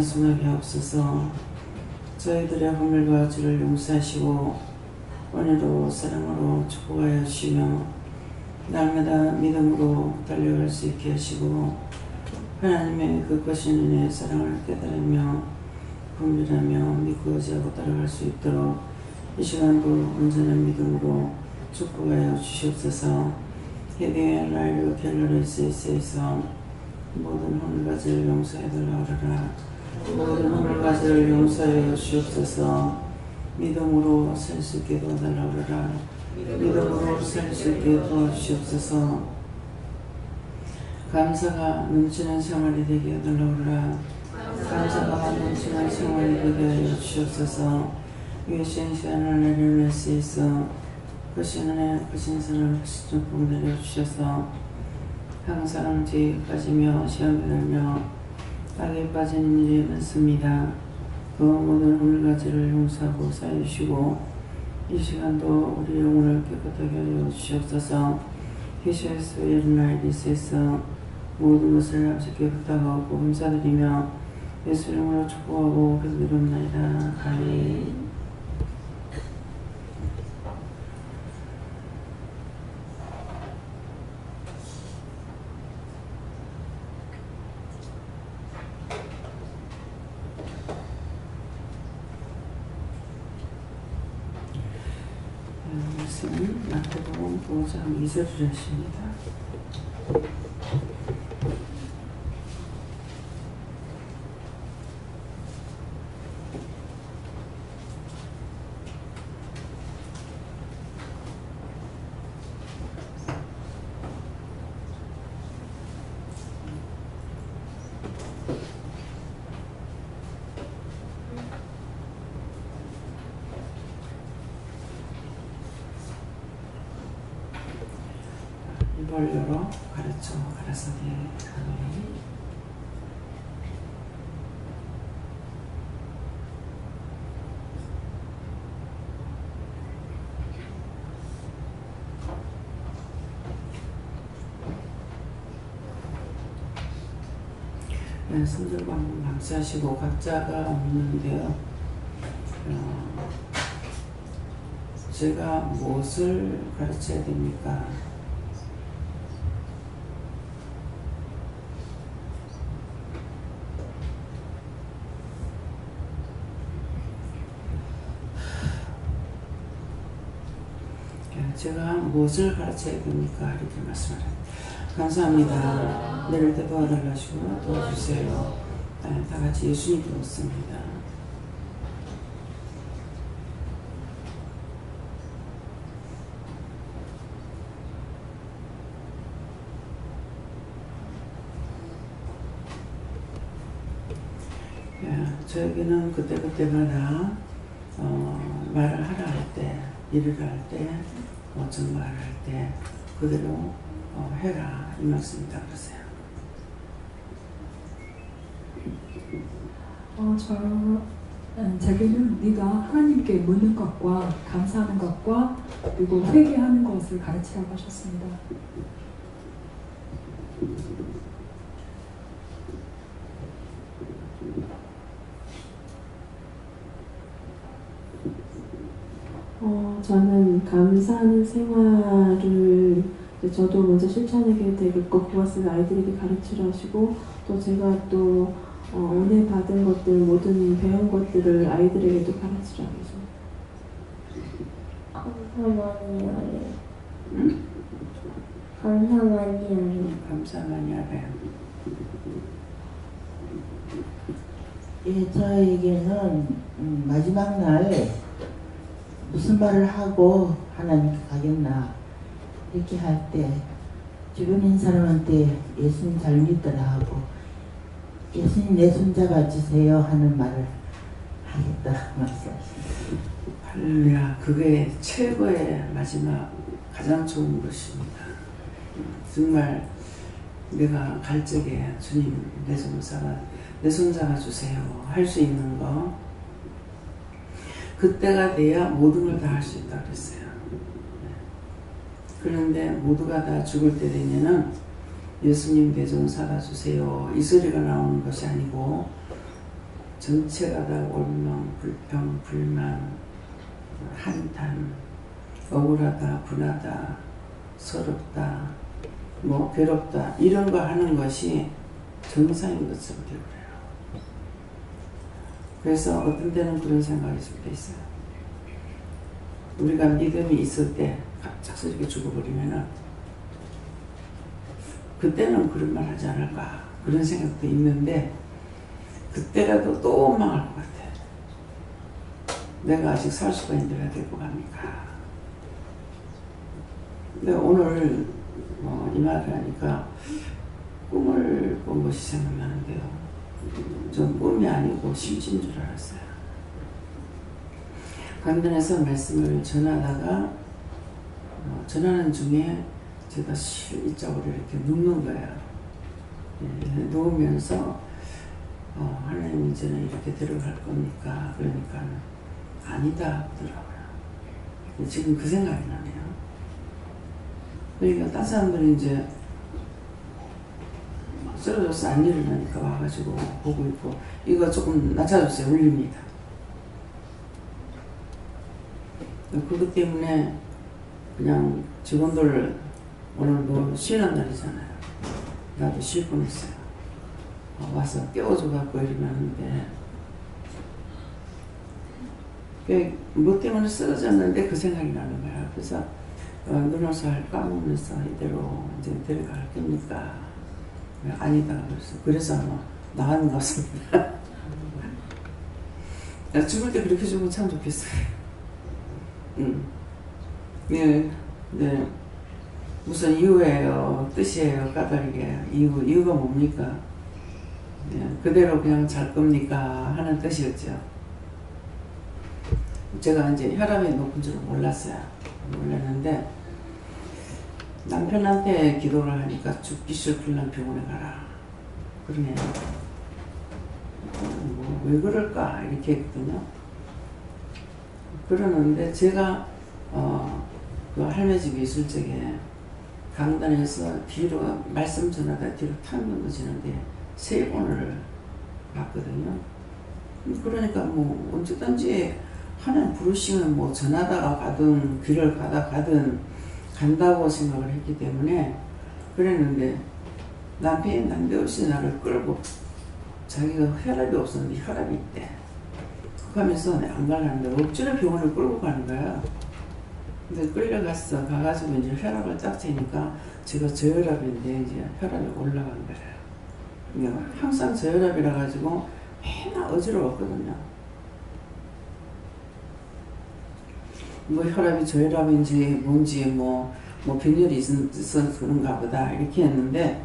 찬송하게 하옵소서. 저희들의 허물과 죄를 용서하시고 오늘도 사랑으로 축복하여 주시며 날마다 믿음으로 달려갈 수 있게 하시고 하나님의 그 크신 은혜의 사랑을 깨달으며 분별하며 믿고 의지하고 따라갈 수 있도록 이 시간도 온전한 믿음으로 축복하여 주시옵소서. 헤딩 라이브 갤러리스에서 모든 허물과 죄를 용서해 달라오라. 모든 허물과 죄를 용서해 주시옵소서. 믿음으로 살 수 있게 도와달라오라. 믿음으로 살 수 있게 도와주시옵소서. 감사가 넘치는 생활이 되게 해달라오라. 감사가 넘치는 생활이 되게 하여 주시옵소서. 위신 시간을 내릴 수 있어 크신 은혜 크신 사랑 크신 축복 내려주셔서 항상 죄에 빠지며 시험에 들며 악에 빠지는 일이 많습니다. 그 모든 허물과 죄를 용서하고 사해주시고 이 시간도 우리 영혼을 깨끗하게 하여 주시옵소서. 히시에스 예루나이디스에서 모든 것을 아버지께 부탁하고 감사드리며 예수 이름으로 축복하고 기도드립니다. 아멘. 말씀은 마태복음 5장 2절을 하십니다. 입을 열어 가르쳐 가라사대. 아멘. 네, 성절과 감사하시고 각자가 없는데요. 제가 무엇을 가르쳐야 됩니까? 제가 무엇을 가르쳐야 됩니까? 이렇게 말씀을 합니다. 감사합니다. 내릴 때 도와달라시고 도와주세요. 다 같이 예수님께 묻습니다. 저에게는 그때그때마다 말을 하라 할 때, 일을 할 때, 정말을 할 때 그대로 해라 이 말씀이다 그러세요. 자기는 네가 하나님께 묻는 것과 감사하는 것과 그리고 회개하는 것을 가르치라고 하셨습니다. 저는 감사하는 생활을 저도 먼저 실천하게 되겠고 그것을 아이들에게 가르치려 하시고 또 제가 또 은혜 받은 것들 모든 배운 것들을 아이들에게도 가르치려 하죠. 감사 많이 하래요. 감사 많이 하래요. 예, 저에게는 마지막 날 무슨 말을 하고 하나님께 가겠나 이렇게 할 때 주변인 사람한테 예수님 잘 믿더라 하고 예수님 내 손잡아 주세요 하는 말을 하겠다 말씀하십니다. 할렐루야. 그게 최고의 마지막 가장 좋은 것입니다. 정말 내가 갈 적에 주님 내 손 잡아 주세요 할 수 있는 거 그때가 돼야 모든 걸 다 할 수 있다 그랬어요. 그런데 모두가 다 죽을 때 되면은 예수님 내 손 잡아 주세요 이 소리가 나오는 것이 아니고 전체가 다 원망, 불평, 불만, 한탄, 억울하다, 분하다, 서럽다, 뭐 괴롭다 이런 거 하는 것이 정상인 것처럼 되어버려요. 그래서 어떤 때는 그런 생각이 들 때 있어요. 우리가 믿음이 있을 때 갑작스럽게 죽어버리면은 그때는 그런 말 하지 않을까 그런 생각도 있는데 그때라도 또 원망할 것 같아. 내가 아직 살 수가 있는데 왜 데리고 갑니까? 근데 오늘 이 말을 하니까 꿈을 본 것이 생각나는데요. 전 꿈이 아니고 실제인 줄 알았어요. 강단에서 말씀을 전하다가 전하는 중에 제가 이쪽으로 이렇게 눕는 거예요. 예, 누우면서 하나님 이제는 이렇게 데려갈 겁니까? 그러니까 아니다 하더라고요. 지금 그 생각이 나네요. 그러니까 다른 사람들이 이제 쓰러져서 안 일어나니까 와가지고 보고 있고 이거 조금 낮춰줬어요. 울립니다. 그것 때문에 그냥 직원들 오늘 뭐 쉬는 날이잖아요. 나도 쉴 뻔했어요. 와서 깨워줘갖고 이러면 하는데 뭐 때문에 쓰러졌는데 그 생각이 나는 거야. 그래서 눈화살 까먹으면서 이대로 이제 데려갈 겁니까? 아니다. 그래서 아마 나가는 것 같습니다. 죽을 때 그렇게 죽으면 참 좋겠어요. 네, 네. 무슨 이유예요? 뜻이에요? 까다리게. 이유가 뭡니까? 네, 그대로 그냥 잘 겁니까? 하는 뜻이었죠. 제가 이제 혈압이 높은 줄은 몰랐는데 남편한테 기도를 하니까 죽기 싫으면 병원에 가라. 그러네. 왜 그럴까? 이렇게 했거든요. 그러는데 제가 그 할매 집에 있을 적에 강단에서 뒤로 말씀 전하다 뒤로 탁 넘어지는데 3번을 봤거든요. 그러니까 뭐 언제든지 하나님 부르시면 뭐 전하다가 가든 길을 가든 간다고 생각을 했기 때문에 그랬는데 남편이 난데없이 나를 끌고 자기가 혈압이 없었는데 혈압이 있대. 그러면서 내가 안 가려는데 억지로 병원을 끌고 가는 거야. 근데 가가지고 이제 혈압을 딱 재니까 제가 저혈압인데 이제 혈압이 올라간 거예요. 그러니까 항상 저혈압이라 가지고 맨날 어지러웠거든요. 뭐 혈압이 저혈압인지 뭔지 뭐 빈혈이 있어서 그런가 보다 이렇게 했는데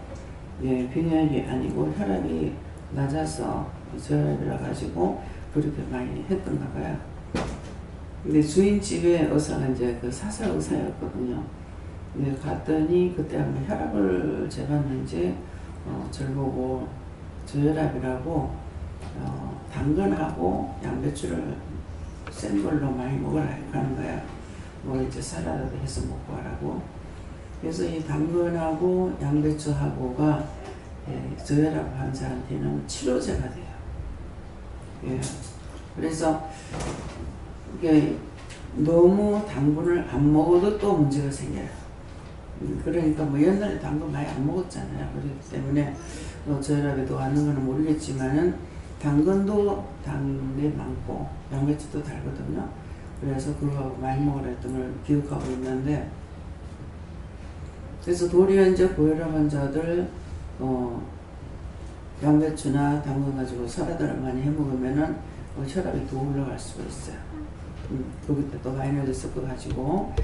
예, 빈혈이 아니고 혈압이 낮아서 저혈압이라 가지고 그렇게 많이 했던가 봐요. 근데 주인 집에 의사가 이제 그 사사 의사였거든요. 근데 갔더니 그때 한번 혈압을 재봤는지 저를 보고 저혈압이라고 당근하고 양배추를 센 걸로 많이 먹으라 하는 거야. 뭐 이제 샐러드 해서 먹고 하라고. 그래서 이 당근하고 양배추하고가 저혈압 환자한테는 치료제가 돼요. 예. 그래서 이게 너무 당분을 안 먹어도 또 문제가 생겨요. 그러니까 뭐 옛날에 당분 많이 안 먹었잖아요. 그렇기 때문에 저혈압이 더 왔는 거는 모르겠지만은 당근도 당에 많고 양배추도 달거든요. 그래서 그거 많이 먹으라 했던 걸 기억하고 있는데 그래서 도리어 이제 고혈압 환자들 양배추나 당근 가지고 샐러드를 많이 해 먹으면은 혈압이 더 올라갈 수가 있어요. 그때 또 마이너즈 섞어가지고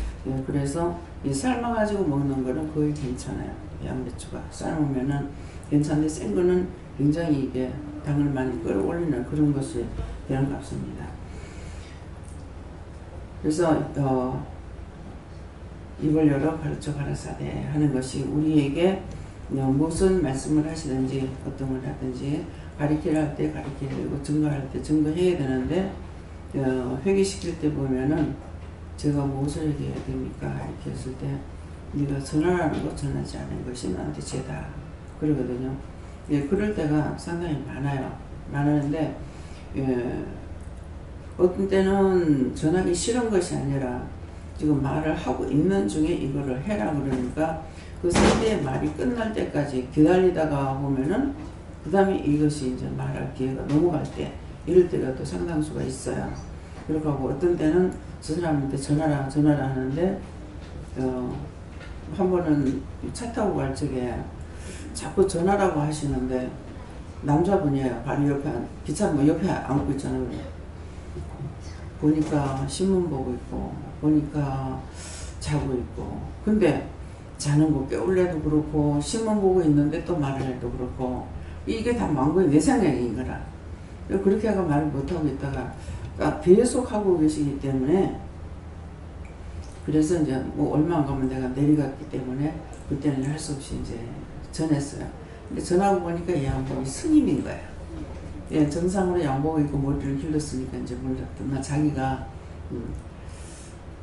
그래서 이 삶아가지고 먹는 거는 거의 괜찮아요. 양배추가 삶으면은 괜찮은데 센 거는 굉장히 이게 당을 많이 끌어올리는 그런 것이 되는 것 같습니다. 그래서 입을 열어 가르쳐 가라사대 하는 것이 우리에게 무슨 말씀을 하시든지 어떤 걸 하든지 가르치려 할 때 가르치고 증거할 때 증거해야 되는데 회개시킬 때 보면은 제가 무엇을 얘기해야 됩니까? 이렇게 했을 때 네가 전하라는 것 전하지 않은 것이 나한테 죄다 그러거든요. 예, 그럴 때가 상당히 많아요. 많은데 예, 어떤 때는 전하기 싫은 것이 아니라 지금 말을 하고 있는 중에 이거를 해라 그러니까 그 상대의 말이 끝날 때까지 기다리다가 보면은 그 다음에 이것이 이제 말할 기회가 넘어갈 때 이럴 때가 또 상당수가 있어요. 그렇게 하고 어떤 때는 저 사람한테 전화라 하는데 한 번은 차 타고 갈 적에 자꾸 전화라고 하시는데 남자분이에요. 바로 옆에 기차 뭐 옆에 앉고 있잖아요. 보니까 신문 보고 있고 보니까 자고 있고 근데 자는 거 깨울래도 그렇고 신문 보고 있는데 또 말을 해도 그렇고 이게 다 망고의 내 생각인 거라. 그렇게 하고 말을 못하고 있다가 계속 하고 계시기 때문에 그래서 이제 뭐 얼마 안 가면 내가 내려갔기 때문에 그때는 할 수 없이 이제 전했어요. 근데 전하고 보니까 이 양복이 스님인 거예요. 예, 정상으로 양복 입고 머리를 길렀으니까 이제 몰랐던 나 자기가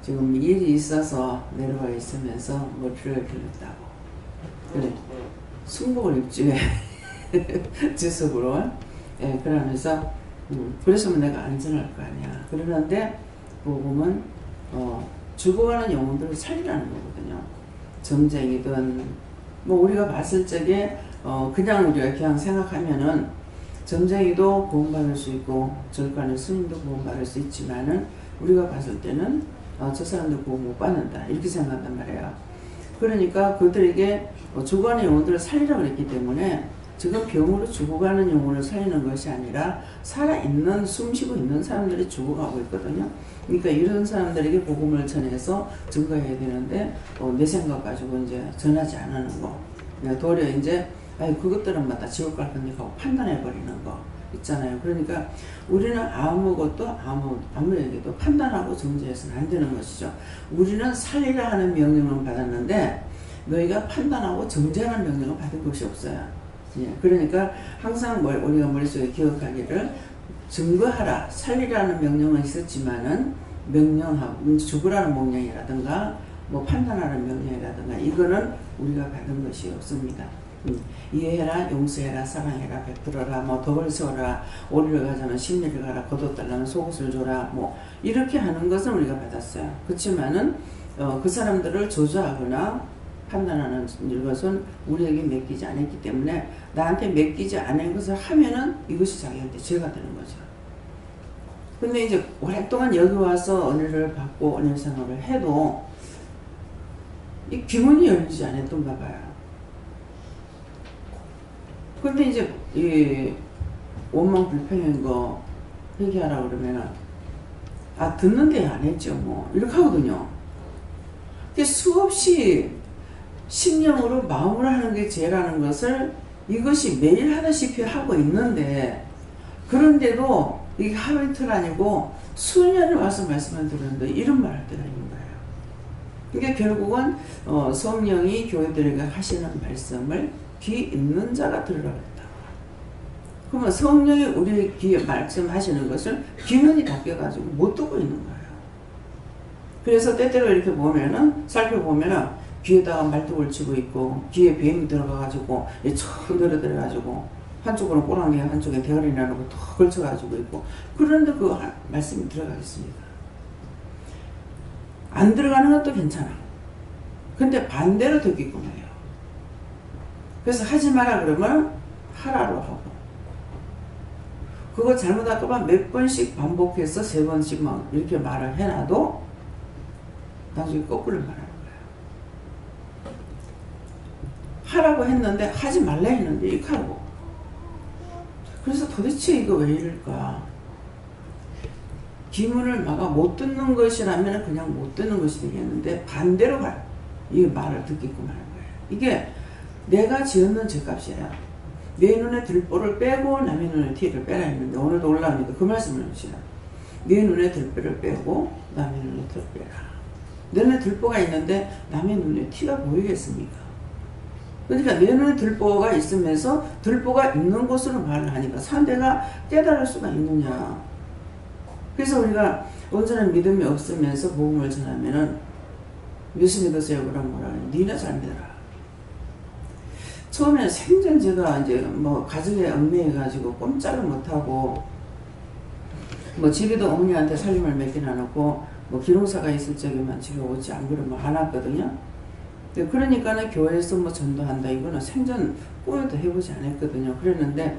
지금 일이 있어서 내려와 있으면서 머리를 길렀다고. 그래 승복을 입지 지속으로. 예, 그러면서 그랬으면 내가 안전할 거 아니야. 그러는데 복음은 죽어가는 영혼들을 살리라는 거거든요. 점쟁이든 뭐 우리가 봤을 적에 그냥 우리가 그냥 생각하면은 점쟁이도 구원받을 수 있고 절간의 스님도 구원받을 수 있지만은 우리가 봤을 때는 저 사람들 구원 못 받는다 이렇게 생각한단 말이에요. 그러니까 그들에게 죽어가는 영혼들을 살리라고 했기 때문에 지금 병으로 죽어가는 영혼을 살리는 것이 아니라 살아있는 숨쉬고 있는 사람들이 죽어가고 있거든요. 그러니까 이런 사람들에게 복음을 전해서 증거해야 되는데 내 생각 가지고 이제 전하지 않는 거. 도리어 이제 그것들은 맞다 지옥 갈 건데 하고 판단해 버리는 거 있잖아요. 그러니까 우리는 아무것도 아무에게도 판단하고 정죄해서는 안 되는 것이죠. 우리는 살리라 하는 명령을 받았는데 너희가 판단하고 정죄하는 명령을 받은 것이 없어요. 예, 그러니까 항상 우리가 머릿속에 기억하기를 증거하라, 살리라는 명령은 있었지만은 명령하고 죽으라는 명령이라든가 뭐 판단하는 명령이라든가 이거는 우리가 받은 것이 없습니다. 이해해라, 용서해라, 사랑해라, 베풀어라, 뭐 덕을 세워라, 오리를 가자면 심리를 가라, 거둬달라면 속옷을 줘라, 뭐 이렇게 하는 것은 우리가 받았어요. 그렇지만은 그 사람들을 조절하거나 판단하는 이것은 우리에게 맡기지 않았기 때문에 나한테 맡기지 않은 것을 하면은 이것이 자기한테 죄가 되는 거죠. 근데 이제 오랫동안 여기 와서 은혜를 받고 은혜 생활을 해도 이 귀문이 열리지 않았던가 봐요. 근데 이제 이 원망 불평인 거 회개하라 그러면은 듣는데 안 했죠 뭐 이렇게 하거든요. 수없이 신령으로 마음을 하는 게 죄라는 것을 이것이 매일 하다시피 하고 있는데 그런데도 이게 하루 이틀 아니고 수년을 와서 말씀을 들었는데 이런 말 할 때가 있는 거예요. 이게 결국은 성령이 교회들에게 하시는 말씀을 귀 있는 자가 들으라고 했다. 그러면 성령이 우리 귀에 말씀하시는 것을 귀문이 닫혀가지고 못 듣고 있는 거예요. 그래서 때때로 이렇게 보면은 살펴보면은 귀에다가 말뚝을 치고 있고 귀에 뱀이 들어가가지고 척 늘어들어가지고 한쪽으로 꼬랑지 한쪽에 대가리 나누고 턱 걸쳐가지고 있고 그런데 그 말씀이 들어가겠습니다. 안 들어가는 것도 괜찮아. 근데 반대로 듣기끔 해요. 그래서 하지 마라 그러면 하라로 하고 그거 잘못할까봐 몇 번씩 반복해서 3번씩 막 이렇게 말을 해놔도 나중에 거꾸로 말하는 거예요. 하라고 했는데 하지 말라 했는데 이렇게 하고 그래서 도대체 이거 왜 이럴까? 기문을 막아 못 듣는 것이라면 그냥 못 듣는 것이 되겠는데 반대로 이 말을 듣게끔 하는 거예요. 이게 내가 지었는 죄값이에요. 내 눈에 들보를 빼고 남의 눈에 티를 빼라 했는데 오늘도 올라오니까 그 말씀을 해주시라. 내 눈에 들보를 빼고 남의 눈에 티를 빼라. 내 눈에 들보가 있는데 남의 눈에 티가 보이겠습니까? 그러니까 내 눈에 들보가 있으면서 들보가 있는 곳으로 말을 하니까 상대가 깨달을 수가 있느냐. 그래서 우리가 온전한 믿음이 없으면서 복음을 전하면은 예수 믿으세요 그럼 뭐라 그래? 니나 잘 믿어라. 처음에는 생전 제가 이제 뭐 가정에 얽매여가지고 꼼짝을 못하고 뭐 집에도 어머니한테 살림을 맡겨놔놓고 뭐 기농사가 있을 적에만 집에 오지 안 그러면 안 왔거든요. 그러니까는 교회에서 뭐 전도한다 이거는 생전 꿈에도 해보지 않았거든요. 그랬는데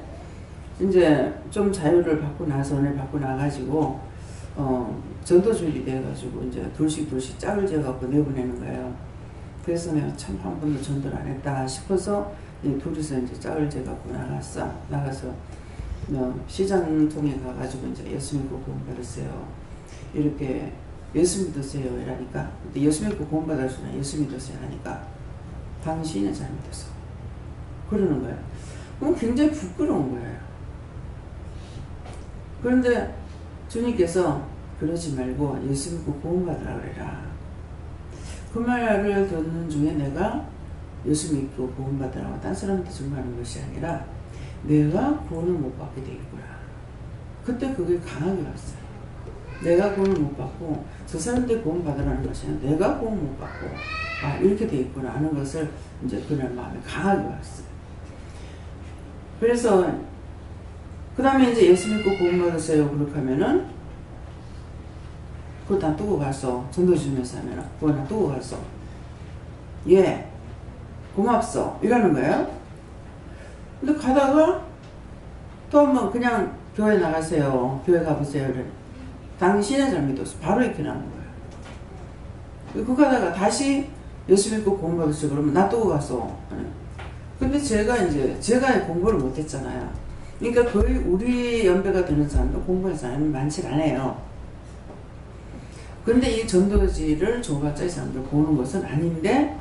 이제 좀 자유를 받고 나서 은혜 받고 나가지고 전도주일이 돼가지고 이제 둘씩 짝을 재갖고 내보내는 거예요. 그래서 내가 참 한 번도 전도를 안 했다 싶어서 둘이서 이제 짝을 재갖고 나가서 시장 통에 가가지고 이제 예수 믿고 구원 받으세요. 이렇게 예수 믿으세요 이라니까. 근데 예수 믿고 구원 받으시나 예수 믿으세요 하니까 당신은 잘 믿었어. 그러는 거예요. 그럼 굉장히 부끄러운 거예요. 그런데 주님께서 그러지 말고 예수 믿고 구원 받으라 그래라. 그 말을 듣는 중에 내가 예수 믿고 구원 받으라고 딴 사람한테 증거하는 것이 아니라 내가 구원을 못 받게 되겠구나. 그때 그게 강하게 왔어요. 내가 구원을 못 받고 저 사람들 구원 받으라는 것이 아니라 내가 구원 못 받고 이렇게 되겠구나 하는 것을 이제 그날 마음에 강하게 왔어요. 그래서 그 다음에 이제 예수 믿고 구원 받으세요 그렇게 하면은 그거 다 두고 갔어. 전도 주면서 하면은 그거 다 두고 갔어. 예 고맙소 이러는 거예요. 근데 가다가 또 한번 그냥 교회 나가세요. 교회 가보세요. 이래. 당신의 잘 믿었어. 바로 이렇게 나오는 거예요. 그 가다가 다시 예수 믿고 구원 받으세요. 그러면 놔두고 갔어. 근데 제가 공부를 못했잖아요. 그러니까 거의 우리 연배가 되는 사람도 공부하는 사람이 많지 않아요. 그런데 이 전도지를 줘봤자 이 사람들 보는 것은 아닌데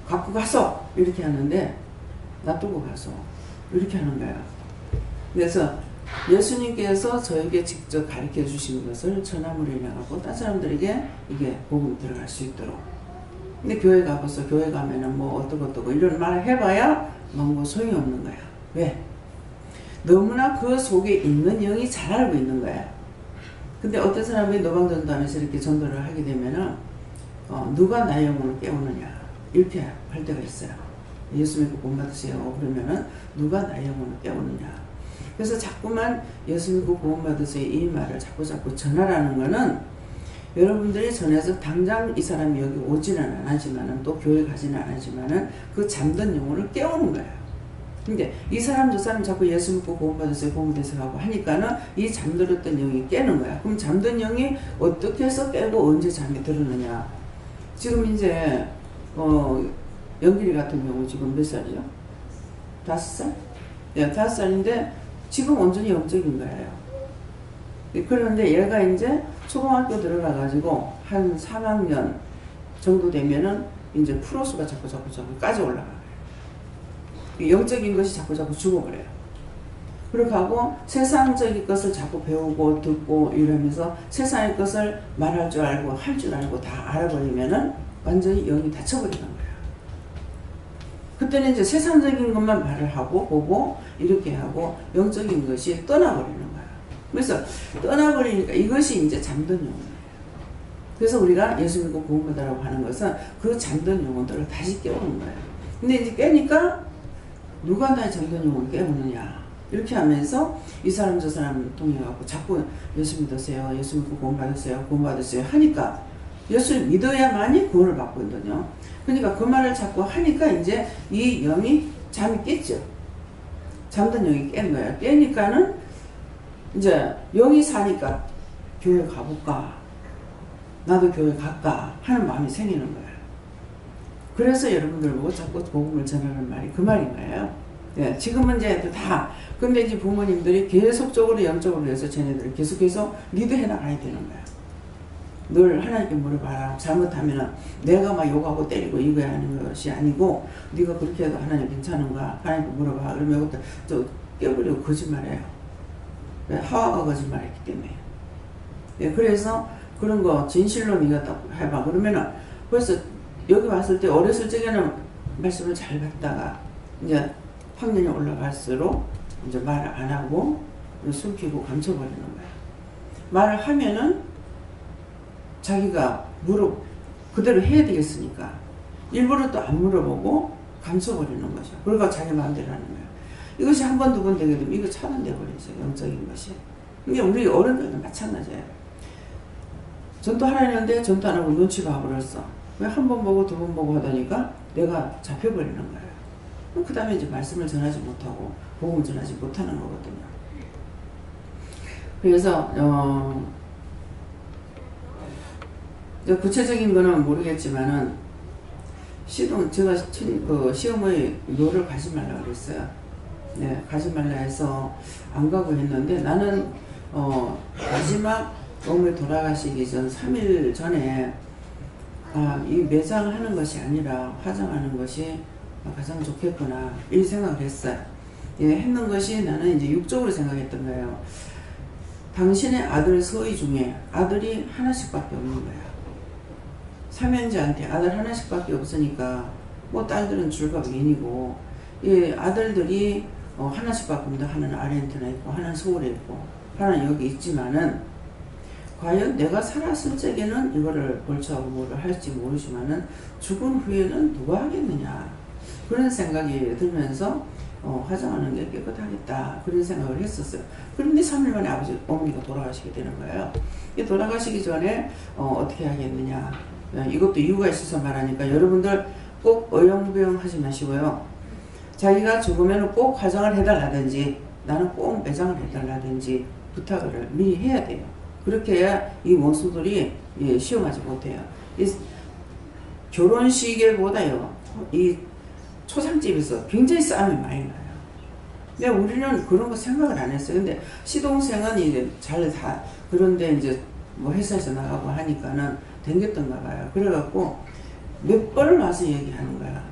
갖고 가서 이렇게 하는데 놔두고 가서 이렇게 하는 거예요. 그래서 예수님께서 저에게 직접 가르쳐 주신 것을 전함으로 인해가고 딴 사람들에게 이게 복음이 들어갈 수 있도록. 근데 교회 가봐서 교회 가면은 뭐 어떠고 이런 말을 해봐야 뭐 소용이 없는 거야. 왜? 너무나 그 속에 있는 영이 잘 알고 있는 거야. 근데 어떤 사람이 노방전도하면서 이렇게 전도를 하게 되면은 누가 나의 영혼을 깨우느냐 이렇게 할 때가 있어요. 예수 믿고 구원 받으세요. 그러면은 누가 나의 영혼을 깨우느냐. 그래서 자꾸만 예수 믿고 구원 받으세요 이 말을 자꾸 전하라는 거는 여러분들이 전해서 당장 이 사람이 여기 오지는 않았지만은 또 교회 가지는 않았지만은 그 잠든 영혼을 깨우는 거예요. 근데 이 사람 저 사람 자꾸 예수 믿고 구원 받으세요 구원 받으세요 하고 하니까는 이 잠들었던 영이 깨는 거야. 그럼 잠든 영이 어떻게 해서 깨고 언제 잠이 들었느냐. 지금 이제 영길이 같은 경우 지금 몇 살이죠? 5살? 네, 5살인데 지금 완전히 영적인 거예요. 그런데 얘가 이제 초등학교 들어가가지고 한 3학년 정도 되면은 이제 프로수가 자꾸까지 올라가요. 영적인 것이 자꾸 죽어버려요. 그렇게 하고 세상적인 것을 자꾸 배우고 듣고 이러면서 세상의 것을 말할 줄 알고 할 줄 알고 다 알아버리면은 완전히 영이 닫혀버리는 거예요. 그때는 이제 세상적인 것만 말을 하고 보고 이렇게 하고 영적인 것이 떠나버리는 거예요. 그래서 떠나버리니까 이것이 이제 잠든 영혼이에요. 그래서 우리가 예수 믿고 구원 받으라고 하는 것은 그 잠든 영혼들을 다시 깨우는 거예요. 근데 이제 깨니까 누가 나의 잠든 영혼을 깨우느냐 이렇게 하면서 이 사람 저 사람 통해 갖고 자꾸 예수 믿으세요. 예수 믿고 구원 받으세요. 구원 받으세요 하니까 예수를 믿어야만이 구원을 받거든요. 그러니까 그 말을 자꾸 하니까 이제 이 영이 잠이 깼죠. 잠든 영이 깬 거예요. 깨니까는 이제 영이 사니까 교회 가볼까 나도 교회 갈까 하는 마음이 생기는 거예요. 그래서 여러분들 보고 자꾸 복음을 전하는 말이 그 말인 거예요. 네, 지금은 이제 다 근데 이제 부모님들이 계속적으로 영적으로 해서 쟤네들을 계속해서 리드해 나가야 되는 거야. 늘 하나님께 물어봐라. 잘못하면 내가 막 욕하고 때리고 이거야 하는 것이 아니고 네가 그렇게 해도 하나님 괜찮은가 하나님께 물어봐. 그러면 저 깨버리고 거짓말해요. 하와가 거짓말했기 때문에. 네, 그래서 그런 거 진실로 네가 딱 해봐. 그러면은 벌써 여기 왔을 때 어렸을 적에는 말씀을 잘 받다가 이제 학년이 올라갈수록 이제 말을 안 하고 숨기고 감춰버리는 거야. 말을 하면은 자기가 그대로 해야 되겠으니까 일부러 또 안 물어보고 감춰버리는 거죠. 그러니까 자기 마음대로 하는 거예요. 이것이 한 번, 두 번 되게 되면 이거 차단돼 버리죠. 영적인 것이. 근데 우리 어른들도 마찬가지예요. 전도하라 했는데 전도 안 하고 눈치가 와버렸어. 왜 한 번 보고 두 번 보고 하다니까 내가 잡혀버리는 거예요. 그 다음에 이제 말씀을 전하지 못하고 복음을 전하지 못하는 거거든요. 그래서 구체적인 거는 모르겠지만은 제가 그 시어머니 묘를 가지 말라 그랬어요. 네, 가지 말라 해서 안 가고 했는데 나는 마지막 어머니 돌아가시기 전 3일 전에 이 매장하는 것이 아니라 화장하는 것이 가장 좋겠구나 이 생각을 했어요. 예, 했는 것이 나는 이제 육적으로 생각했던 거예요. 당신의 아들 서희 중에 아들이 하나씩밖에 없는 거야. 삼형제한테 아들 하나씩밖에 없으니까 뭐 딸들은 줄과 외인이고 아들들이 하나씩밖에 없는데 하나는 아르헨티나에 있고 하나는 서울에 있고 하나는 여기 있지만은 과연 내가 살았을 적에는 이거를 벌초하고 뭐를 할지 모르지만은 죽은 후에는 누가 하겠느냐 그런 생각이 들면서 화장하는 게 깨끗하겠다 그런 생각을 했었어요. 그런데 3일 만에 어머니가 돌아가시게 되는 거예요. 돌아가시기 전에 어떻게 하겠느냐 이것도 이유가 있어서 말하니까 여러분들 꼭 어영부영 하지 마시고요. 자기가 죽으면 꼭 화장을 해달라든지 나는 꼭 매장을 해달라든지 부탁을 미리 해야 돼요. 그렇게 해야 이 원수들이 시험하지 못해요. 이 결혼식에보다요 이 초상집에서 굉장히 싸움이 많이 나요. 근데 우리는 그런 거 생각을 안 했어요. 근데 시동생은 이제 그런데 이제 뭐 회사에서 나가고 하니까는 댕겼던가 봐요. 그래갖고 몇 번을 와서 얘기하는 거야.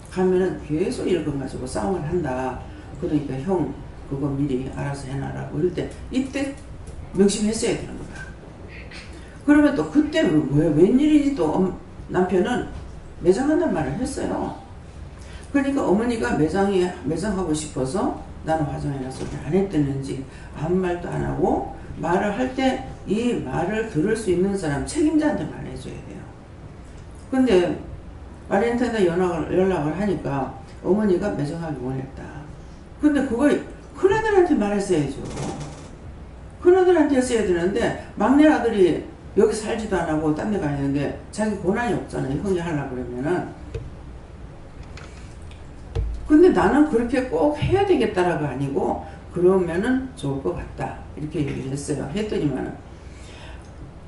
가면은 계속 이런 거 가지고 싸움을 한다. 그러니까 형 그거 미리 알아서 해놔라고 이럴 때 이때 명심했어야 되는 거야. 그러면 또 그때 웬일인지 또 남편은 매장한단 말을 했어요. 그러니까 어머니가 매장하고 싶어서 나는 화장해놨어 안 했다는지 아무 말도 안 하고 말을 할 때 이 말을 들을 수 있는 사람 책임자한테 말해줘야 돼요. 근데 아르헨티나 연락을 하니까 어머니가 매장하기 원했다. 근데 그거 큰아들한테 말했어야죠. 큰아들한테 했어야 되는데 막내 아들이 여기 살지도 안 하고 딴 데 가 있는데 자기 고난이 없잖아요. 형이 하려고 그러면은. 근데 나는 그렇게 꼭 해야 되겠다라고 아니고 그러면은 좋을 것 같다. 이렇게 얘기를 했어요. 했더니만은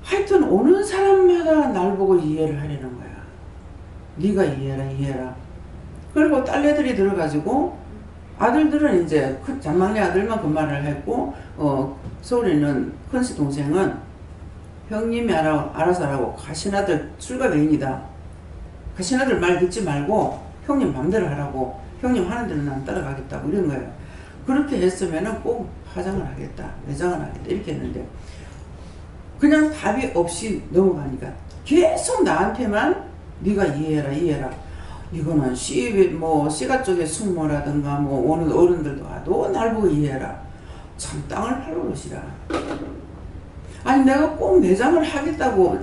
하여튼 오는 사람마다 날 보고 이해를 하려는 거야. 네가 이해해라. 그리고 딸내들이 들어가지고 아들들은 이제 장막내 아들만 그 말을 했고 서울에 있는 큰시 동생은 형님이 알아서 하라고 가시나들 출가 외인이다. 가시나들 말 듣지 말고 형님 맘대로 하라고 형님 하는 대로 난 따라가겠다고 이런 거예요. 그렇게 했으면은 꼭 화장을 하겠다. 매장을 하겠다. 이렇게 했는데 그냥 답이 없이 넘어가니까 계속 나한테만 네가 이해해라. 이거는 씨가 쪽에 숙모라든가 뭐 오는 어른들도 너 날 보고 이해해라. 참 땅을 팔로 그러시라. 아니 내가 꼭 매장을 하겠다고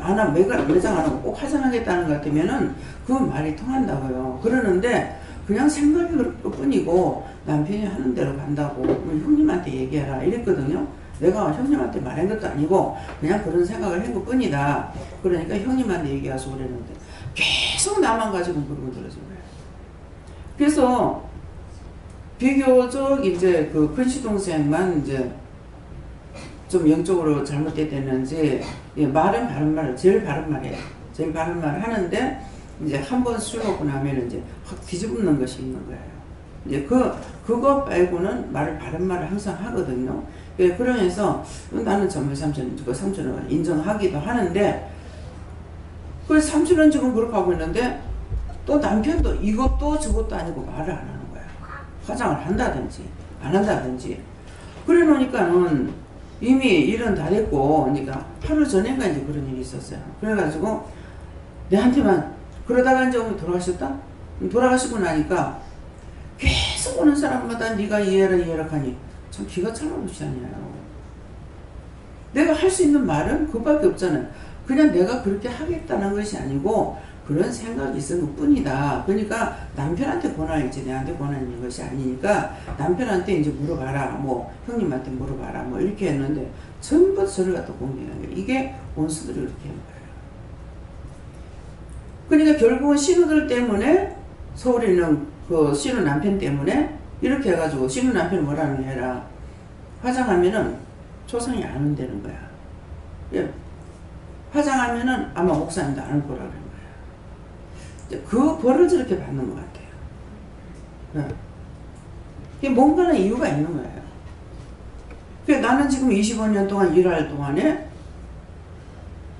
매장 안 하고 꼭 화장하겠다는 것 같으면은 그 말이 통한다고요. 그러는데 그냥 생각이 그럴 뿐이고 남편이 하는 대로 간다고 형님한테 얘기해라 이랬거든요. 내가 형님한테 말한 것도 아니고 그냥 그런 생각을 한 것 뿐이다. 그러니까 형님한테 얘기해서 그랬는데 계속 나만 가지고 그러고 들어준 거예요. 그래서 비교적 이제 그 큰시 동생만 이제 좀 영적으로 잘못됐다는지 말은 바른 말을 제일 바른 말이에요. 제일 바른 말을 하는데 이제 한 번 술 먹고 나면 이제 확 뒤집는 것이 있는 거예요. 이제 그거 빼고는 바른 말을 항상 하거든요. 그러면서 나는 정말 삼촌을 인정하기도 하는데 그 삼촌은 지금 그렇게 하고 있는데 또 남편도 이것도 저것도 아니고 말을 안 하는 거야. 화장을 한다든지 안 한다든지. 그래 놓으니까는 이미 일은 다 됐고 그러니까 하루 전인가 이제 그런 일이 있었어요. 그래가지고 내한테만 그러다가 이제 어머니 돌아가셨다? 돌아가시고 나니까 계속 오는 사람마다 네가 이해해라 하니 참 기가 차는 것이 아니에요. 내가 할 수 있는 말은 그밖에 없잖아요. 그냥 내가 그렇게 하겠다는 것이 아니고 그런 생각이 있은 것 뿐이다. 그러니까 남편한테 권한이 있지 내한테 권한이 있는 것이 아니니까 남편한테 이제 물어봐라, 뭐 형님한테 물어봐라, 뭐 이렇게 했는데 전부 저를 갖다 공격해요. 이게 원수들이 그렇게 한 거예요. 그러니까 결국은 신우들 때문에, 서울에 있는 그 신우 남편 때문에 이렇게 해가지고, 신우 남편이 뭐라는 게 아니라 화장하면은 초상이 안 온다는 거야. 예. 화장하면은 아마 목사님도 안 올 거라 그런 거야. 그 벌을 저렇게 받는 것 같아요. 예. 이게 뭔가는 이유가 있는 거예요. 나는 지금 25년 동안 일할 동안에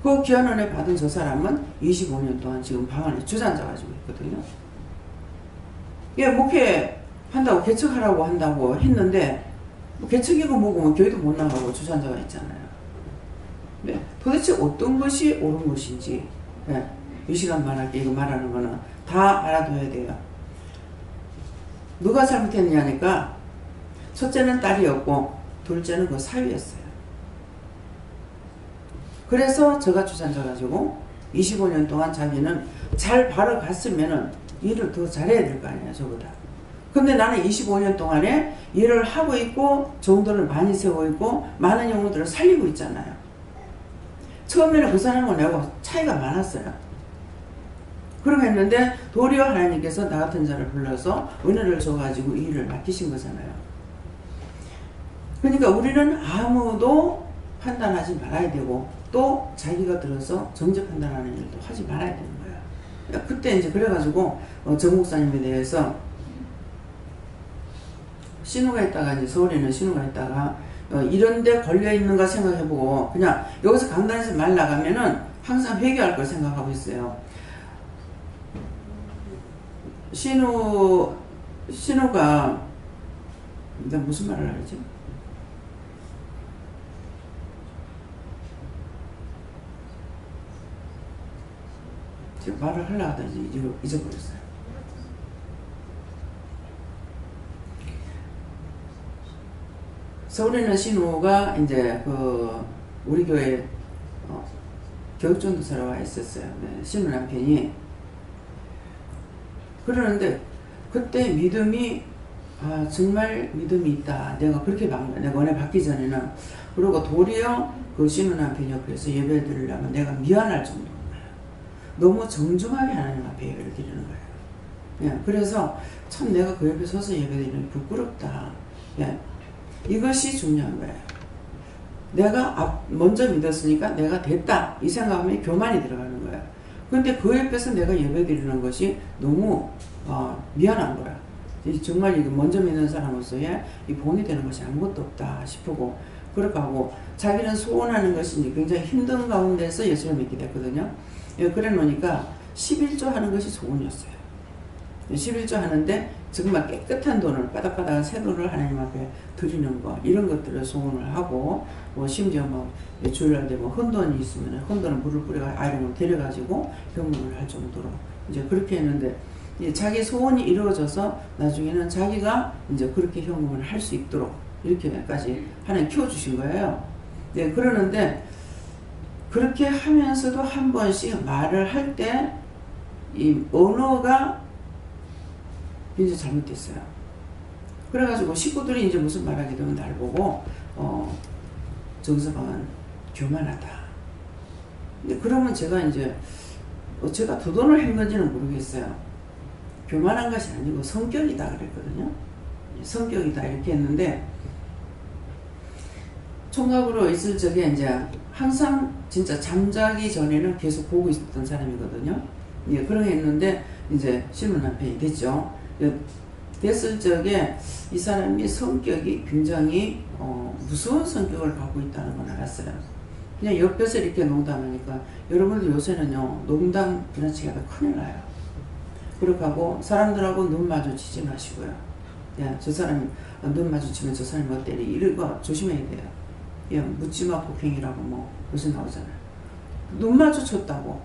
그 귀한 은혜 받은 저 사람은 25년 동안 지금 방 안에 주저앉아 가지고 있거든요. 예, 목회한다고 개척하라고 한다고 했는데 뭐 개척이고 뭐고 뭐 교회도 못 나가고 주저앉아 있잖아요. 네, 도대체 어떤 것이 옳은 것인지, 예, 이 시간 말할게. 이거 말하는 거는 다 알아둬야 돼요. 누가 잘못했느냐니까 첫째는 딸이었고 둘째는 그 사위였어요. 그래서 저가 주저앉아가지고 25년 동안 자기는 잘 바라갔으면은 일을 더 잘해야 될 거 아니야, 저보다. 근데 나는 25년 동안에 일을 하고 있고 정도를 많이 세우고 있고 많은 영혼들을 살리고 있잖아요. 처음에는 그 사람하고 내가 차이가 많았어요. 그러고 했는데 도리어 하나님께서 나 같은 자를 불러서 은혜를 줘가지고 이 일을 맡기신 거잖아요. 그러니까 우리는 아무도 판단하지 말아야 되고 또 자기가 들어서 정죄 판단하는 일도 하지 말아야 되는 거야. 그때 이제 그래가지고 정 목사님에 대해서 신우가 있다가 이제 서울에 있는 신우가 있다가 이런데 걸려 있는가 생각해보고 그냥 여기서 강단에서 말 나가면은 항상 회개할 걸 생각하고 있어요. 신우가 내가 무슨 말을 하지? 제가 말을 하려고 하다 잊어버렸어요. 서울에 있는 신우가 이제 우리 교회 교육전도사로 와 있었어요. 네, 신우 남편이. 그러는데 그때 믿음이 정말 믿음이 있다. 내가 그렇게 내가 은혜 받기 전에는. 그리고 도리어 그 신우 남편 옆에서 예배 드리려면 내가 미안할 정도인 거예요. 너무 정중하게 하나님 앞에 예배를 드리는 거예요. 예, 그래서 참 내가 그 옆에 서서 예배 드리는 게 부끄럽다. 예, 이것이 중요한 거예요. 내가 먼저 믿었으니까 내가 됐다. 이 생각하면 교만이 들어가는 거예요. 근데 그 옆에서 내가 예배 드리는 것이 너무 미안한 거야. 정말 이거 먼저 믿는 사람으로서의 이 본이 되는 것이 아무것도 없다 싶고, 그렇게 하고 자기는 소원하는 것이 이제 굉장히 힘든 가운데서 예수를 믿게 됐거든요. 예, 그래 놓으니까 11조 하는 것이 소원이었어요. 11조 하는데 정말 깨끗한 돈을, 바닥바닥한 새 돈을 하나님 앞에 드리는 거, 이런 것들을 소원을 하고, 뭐 심지어 뭐 주일날 되면 헌돈이 있으면 헌돈을 물을 뿌려 아이를 데려가지고 경문을 할 정도로 이제 그렇게 했는데, 이제 자기 소원이 이루어져서 나중에는 자기가 이제 그렇게 현금을 할 수 있도록 이렇게까지 하나님 키워주신 거예요. 네, 그러는데 그렇게 하면서도 한 번씩 말을 할 때 이 언어가 이제 잘못됐어요. 그래가지고 식구들이 이제 무슨 말하게 되면 날 보고 정서방은 교만하다. 근데 그러면 제가 이제 제가 두돈을 한 건지는 모르겠어요. 교만한 것이 아니고 성격이다 그랬거든요. 성격이다 이렇게 했는데, 총각으로 있을 적에 이제 항상 진짜 잠자기 전에는 계속 보고 있었던 사람이거든요. 예, 그렇게 했는데 이제 신우 남편이 됐죠. 됐을 적에 이 사람이 성격이 굉장히 무서운 성격을 갖고 있다는 걸 알았어요. 그냥 옆에서 이렇게 농담하니까, 여러분들 요새는요 농담 지나치게 큰일 나요. 그렇게 하고 사람들하고 눈 마주치지 마시고요. 야, 저 사람이 눈 마주치면 저 사람이 뭐 때리, 이런 거 조심해야 돼요. 야, 묻지마 폭행이라고 뭐 요새 나오잖아요. 눈 마주쳤다고,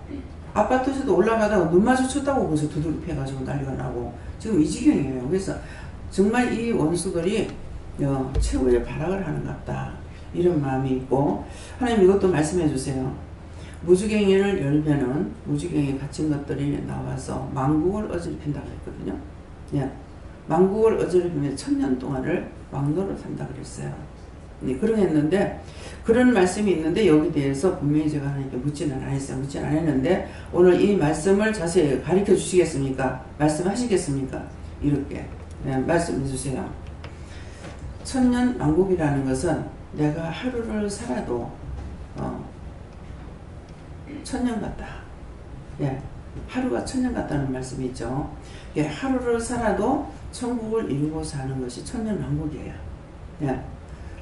아파트에서도 올라가다가 눈 마주쳤다고 거기서 두들겨 패가지고 난리가 나고 지금 이 지경이에요. 그래서 정말 이 원수들이 최후의 발악을 하는 것 같다, 이런 마음이 있고, 하나님 이것도 말씀해 주세요. 무지갱이를 열면은 무지갱이 갇힌 것들이 나와서 만국을 어지럽힌다고 했거든요. 예. 만국을 어지럽히면 1000년 동안을 왕노를 산다 그랬어요. 네, 그런 했는데 그런 말씀이 있는데 여기 대해서 분명히 제가 하나님께 묻지는 않았어요. 묻지는 않았는데 오늘 이 말씀을 자세히 가르쳐 주시겠습니까? 말씀하시겠습니까? 이렇게 말씀해 주세요. 1000년 왕국이라는 것은 내가 하루를 살아도 1000년 같다. 예, 하루가 1000년 같다는 말씀이 있죠. 예, 하루를 살아도 천국을 이루고 사는 것이 1000년 왕국이에요. 예.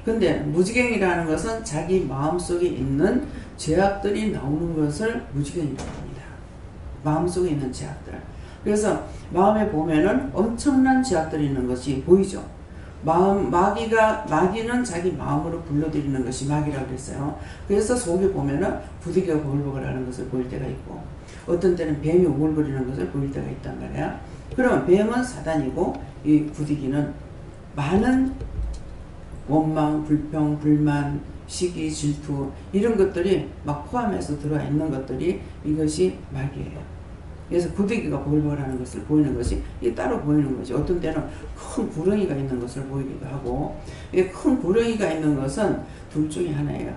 근데 무지갱이라는 것은 자기 마음속에 있는 죄악들이 나오는 것을 무지갱이라고 합니다. 마음속에 있는 죄악들. 그래서 마음에 보면은 엄청난 죄악들이 있는 것이 보이죠. 마귀는 자기 마음으로 불러들이는 것이 마귀라고 그랬어요. 그래서 속에 보면은 부득이가 보글보글하는 것을 보일 때가 있고, 어떤 때는 뱀이 오글거리는 것을 보일 때가 있단 말이야. 그러면 뱀은 사단이고, 이 부득이는 많은 원망, 불평, 불만, 시기, 질투 이런 것들이 막 포함해서 들어와 있는 것들이 이것이 마귀예요. 그래서 부득이가 보글보글하는 것을 보이는 것이 이 따로 보이는 거죠. 어떤 때는 큰 구렁이가 있는 것을 보이기도 하고, 이 큰 구렁이가 있는 것은 둘 중에 하나예요.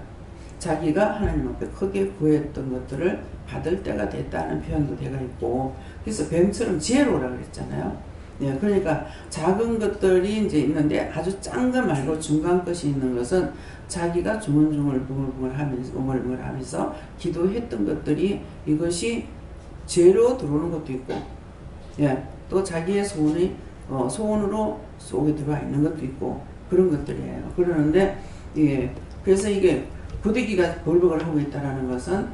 자기가 하나님 앞에 크게 구했던 것들을 받을 때가 됐다는 표현도 되어 있고, 그래서 뱀처럼 지혜로우라고 그랬잖아요. 네, 그러니까 작은 것들이 이제 있는데 아주 짠 것 말고 중간 것이 있는 것은 자기가 중얼중얼 붕얼붕얼하면서 기도했던 것들이 이것이 죄로 들어오는 것도 있고, 예, 또 자기의 소원으로 속에 들어와 있는 것도 있고 그런 것들이에요. 그러는데 예, 그래서 이게 부득이가 볼복을 하고 있다라는 것은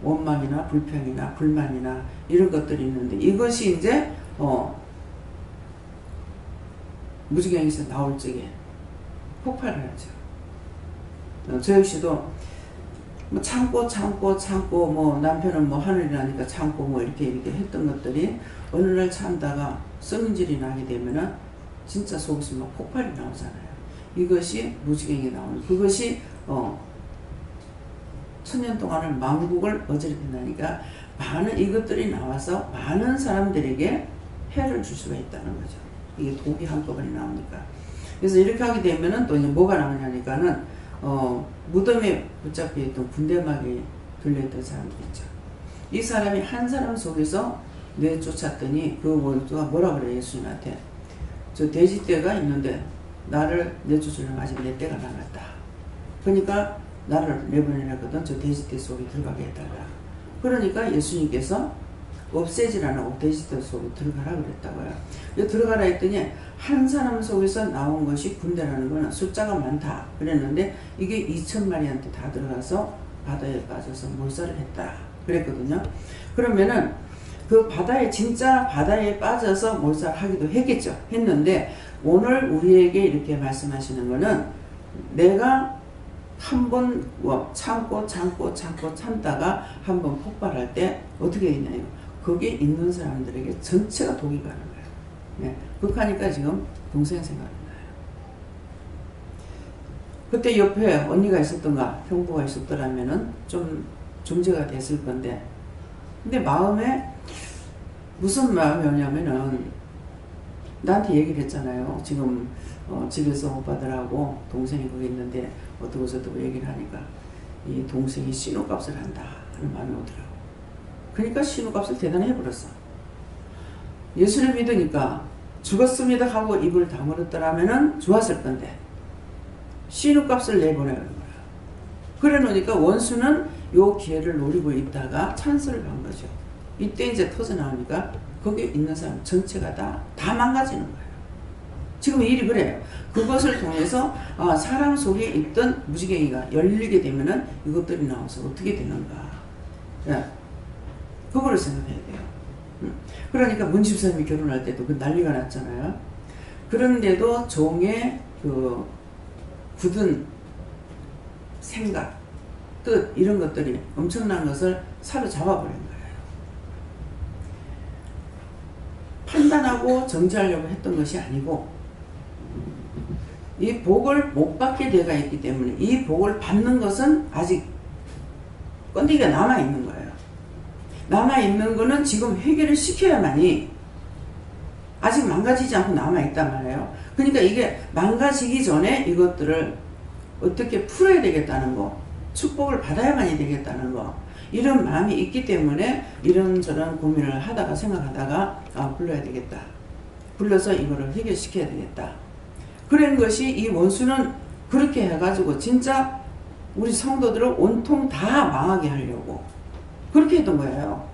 원망이나 불평이나 불만이나 이런 것들이 있는데 이것이 이제 무지갱에서 나올 적에 폭발을 하죠. 저 역시도 뭐 참고 뭐 남편은 뭐 하늘이라니까 참고 뭐 이렇게 했던 것들이 어느 날 참다가 성질이 나게 되면은 진짜 속에서 막 폭발이 나오잖아요. 이것이 무지갱이 나오는, 그것이 1000년 동안을 만국을 어지럽힌다니까 많은 이것들이 나와서 많은 사람들에게 해를 줄 수가 있다는 거죠. 이게 독이 한꺼번에 나오니까. 그래서 이렇게 하게 되면은 또 이제 뭐가 나오냐니까는 무덤에 붙잡혀 있던 군대막이 들려있던 사람들 있죠. 이 사람이 한 사람 속에서 내쫓았더니 그 원수가 뭐라 그래 예수님한테, 저 돼지떼가 있는데 나를 내쫓으려면 아직 내 때가 남았다. 그러니까 나를 내보내려거든 저 돼지떼 속에 들어가게 해달라. 그러니까 예수님께서 없애질 않고 돼지떼 속에 들어가라 그랬다고요. 들어가라 했더니 한 사람 속에서 나온 것이 군대라는 거는 숫자가 많다 그랬는데 이게 2000마리한테 다 들어가서 바다에 빠져서 몰살을 했다 그랬거든요. 그러면은 그 진짜 바다에 빠져서 몰살하기도 했는데 오늘 우리에게 이렇게 말씀하시는 거는 내가 한번 참다가 한번 폭발할 때 어떻게 되냐요. 거기에 있는 사람들에게 전체가 독이 가는 거예요. 네. 그렇게 지금 동생 생각이 나요. 그때 옆에 언니가 있었던가 형부가 있었더라면은 좀 중재가 됐을 건데, 근데 마음에 무슨 마음이 오냐면은 나한테 얘기를 했잖아요. 지금 집에서 오빠들하고 동생이 거기 있는데 어떻고 저떻고 얘기를 하니까 이 동생이 신호값을 한다 하는 마음이 오더라고. 그러니까 신호값을 대단히 해버렸어. 예수를 믿으니까 죽었습니다 하고 입을 다물었더라면은 좋았을 건데 신호값을 내보내는 거야. 그래 놓으니까 원수는 요 기회를 노리고 있다가 찬스를 간 거죠. 이때 이제 터져 나오니까 거기 있는 사람 전체가 다 망가지는 거예요. 지금 일이 그래요. 그것을 통해서 사람 속에 있던 무지개가 열리게 되면은 이것들이 나와서 어떻게 되는가. 예. 그거를 생각해야 돼요. 그러니까 문 집사님이 결혼할 때도 그 난리가 났잖아요. 그런데도 종의 그 굳은 생각, 뜻 이런 것들이 엄청난 것을 사로잡아버린 거예요. 판단하고 정지하려고 했던 것이 아니고 이 복을 못 받게 되어 있기 때문에 이 복을 받는 것은 아직 건더기가 남아있는 거예요. 남아있는 거는 지금 해결을 시켜야만이 아직 망가지지 않고 남아있단 말이에요. 그러니까 이게 망가지기 전에 이것들을 어떻게 풀어야 되겠다는 거, 축복을 받아야만이 되겠다는 거, 이런 마음이 있기 때문에 이런저런 고민을 하다가 생각하다가 불러야 되겠다. 불러서 이거를 해결시켜야 되겠다. 그런 것이 이 원수는 그렇게 해가지고 진짜 우리 성도들을 온통 다 망하게 하려고 그렇게 했던 거예요.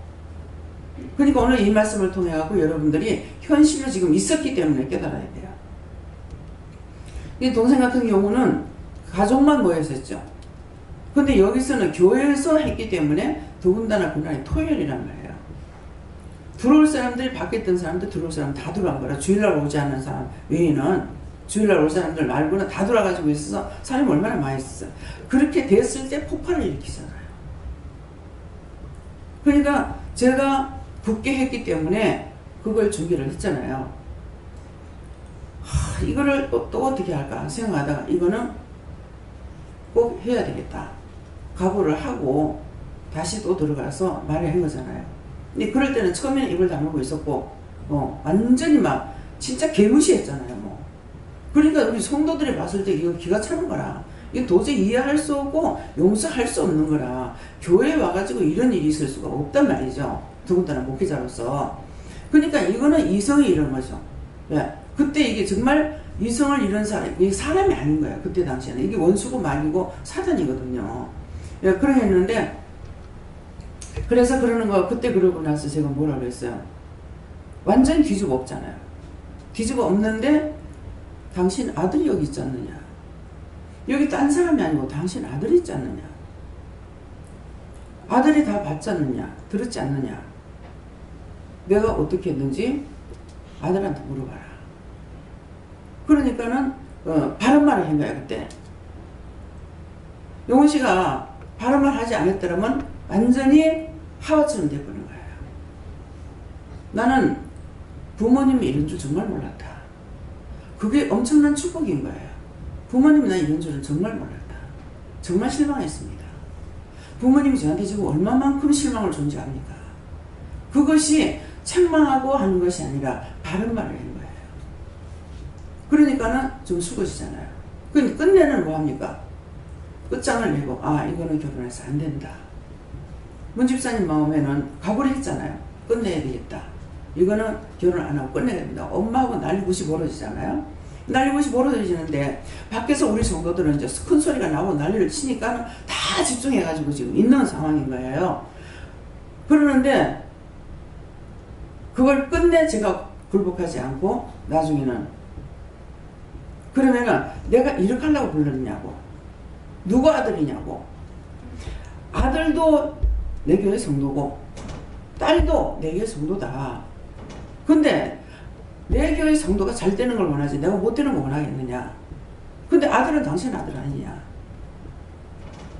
그러니까 오늘 이 말씀을 통해 갖고 여러분들이 현실로 지금 있었기 때문에 깨달아야 돼요. 이 동생 같은 경우는 가족만 모였었죠. 근데 여기서는 교회에서 했기 때문에 더군다나 그날이 토요일이란 말이에요. 들어올 사람들이 밖에 있던 사람들 들어올 사람 다 들어간 거라. 주일날 오지 않는 사람 외에는 주일날 올 사람들 말고는 다 돌아가지고 있어서 사람이 얼마나 많이 있었어요. 그렇게 됐을 때 폭발을 일으키잖아요. 그러니까 제가 굳게 했기 때문에 그걸 준비를 했잖아요. 이거를 또 어떻게 할까 생각하다가 이거는 꼭 해야 되겠다. 각오를 하고 다시 또 들어가서 말을 한 거잖아요. 근데 그럴 때는 처음에는 입을 다물고 있었고 완전히 막 진짜 개무시했잖아요. 뭐. 그러니까 우리 성도들이 봤을 때 이거 기가 차는 거라. 이거 도저히 이해할 수 없고 용서할 수 없는 거라. 교회에 와가지고 이런 일이 있을 수가 없단 말이죠. 더군다나 목회자로서. 그러니까 이거는 이성이 이런 거죠. 예. 그때 이게 정말 이성을 잃은 사람, 이게 사람이 아닌 거예요. 그때 당시에는. 이게 원수고 말이고 사단이거든요. 예, 그렇게 했는데, 그래서 그러는 거, 그때 그러고 나서 제가 뭐라 그랬어요? 완전히 뒤집어 엎잖아요. 뒤집어 엎는데, 당신 아들이 여기 있지 않느냐? 여기 딴 사람이 아니고 당신 아들이 있지 않느냐? 아들이 다 봤지 않느냐? 들었지 않느냐? 내가 어떻게 했는지 아들한테 물어봐라. 그러니까는 바른 말을 한 거야 그때. 용훈 씨가 바른 말 하지 않았더라면 완전히 하와처럼 돼버린 거예요. 나는 부모님이 이런 줄 정말 몰랐다. 그게 엄청난 축복인 거예요. 부모님이 나 이런 줄은 정말 몰랐다. 정말 실망했습니다. 부모님이 저한테 지금 얼마만큼 실망을 줬는지 압니까? 그것이 책망하고 하는 것이 아니라 바른 말을 한 거예요. 그러니까는 좀 수고시잖아요. 그럼 끝내는 뭐합니까? 끝장을 내고 이거는 결혼해서 안 된다. 문 집사님 마음에는 각오를 했잖아요. 끝내야 되겠다. 이거는 결혼 안 하고 끝내야 됩니다. 엄마하고 난리굿이 벌어지잖아요. 난리굿이 벌어지는데 밖에서 우리 성도들은 이제 큰 소리가 나고 난리를 치니까 다 집중해가지고 지금 있는 상황인 거예요. 그러는데 그걸 끝내 제가 굴복하지 않고 나중에는 그러면은 내가 이렇게 하려고 불렀냐고. 누구 아들이냐고. 아들도 내 교회 성도고 딸도 내 교회 성도다. 근데 내 교회 성도가 잘 되는 걸 원하지 내가 못 되는 걸 원하겠느냐. 근데 아들은 당신 아들 아니냐.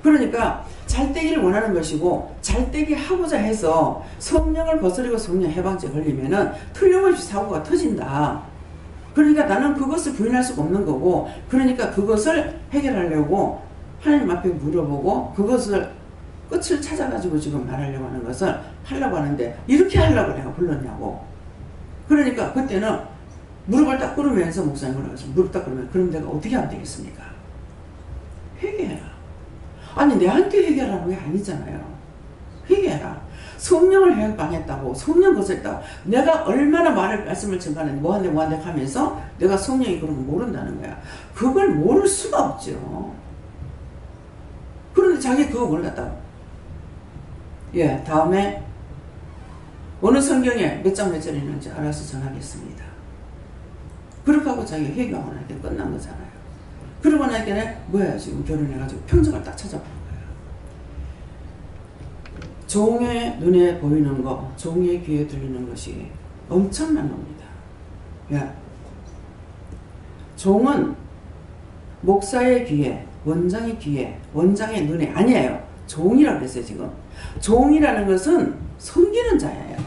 그러니까 잘 되기를 원하는 것이고 잘 되게 하고자 해서 성령을 거스르고 성령 해방죄 걸리면은 틀림없이 사고가 터진다. 그러니까 나는 그것을 부인할 수가 없는 거고 그러니까 그것을 해결하려고 하나님 앞에 물어보고 그것을 끝을 찾아가지고 지금 말하려고 하는 것을 하려고 하는데 이렇게 하려고 내가 불렀냐고. 그러니까 그때는 무릎을 딱 꿇으면서 목사님 뭐라고 했어요. 무릎 딱 꿇으면 그럼 내가 어떻게 하면 되겠습니까? 회개해라. 아니 내한테 회개하라는 게 아니잖아요. 회개해라. 성령을 해방했다고 성령 거스렸다고 내가 얼마나 말씀을 전가하는데 뭐한대 하면서 내가 성령이 그런 거 모른다는 거야. 그걸 모를 수가 없죠. 그런데 자기 그거 몰랐다고. 예, 다음에 어느 성경에 몇 장 몇 절 있는지 알아서 전하겠습니다. 그렇게 하고 자기가 회개하고 나니까 끝난 거잖아요. 그러고 나니까 뭐야 지금 결혼해가지고 평정을 딱 찾아보는 거예요. 종의 눈에 보이는 거, 종의 귀에 들리는 것이 엄청난 겁니다. 예. 종은 목사의 귀에, 원장의 귀에, 원장의 눈에 아니에요. 종이라고 그랬어요 지금. 종이라는 것은 섬기는 자예요.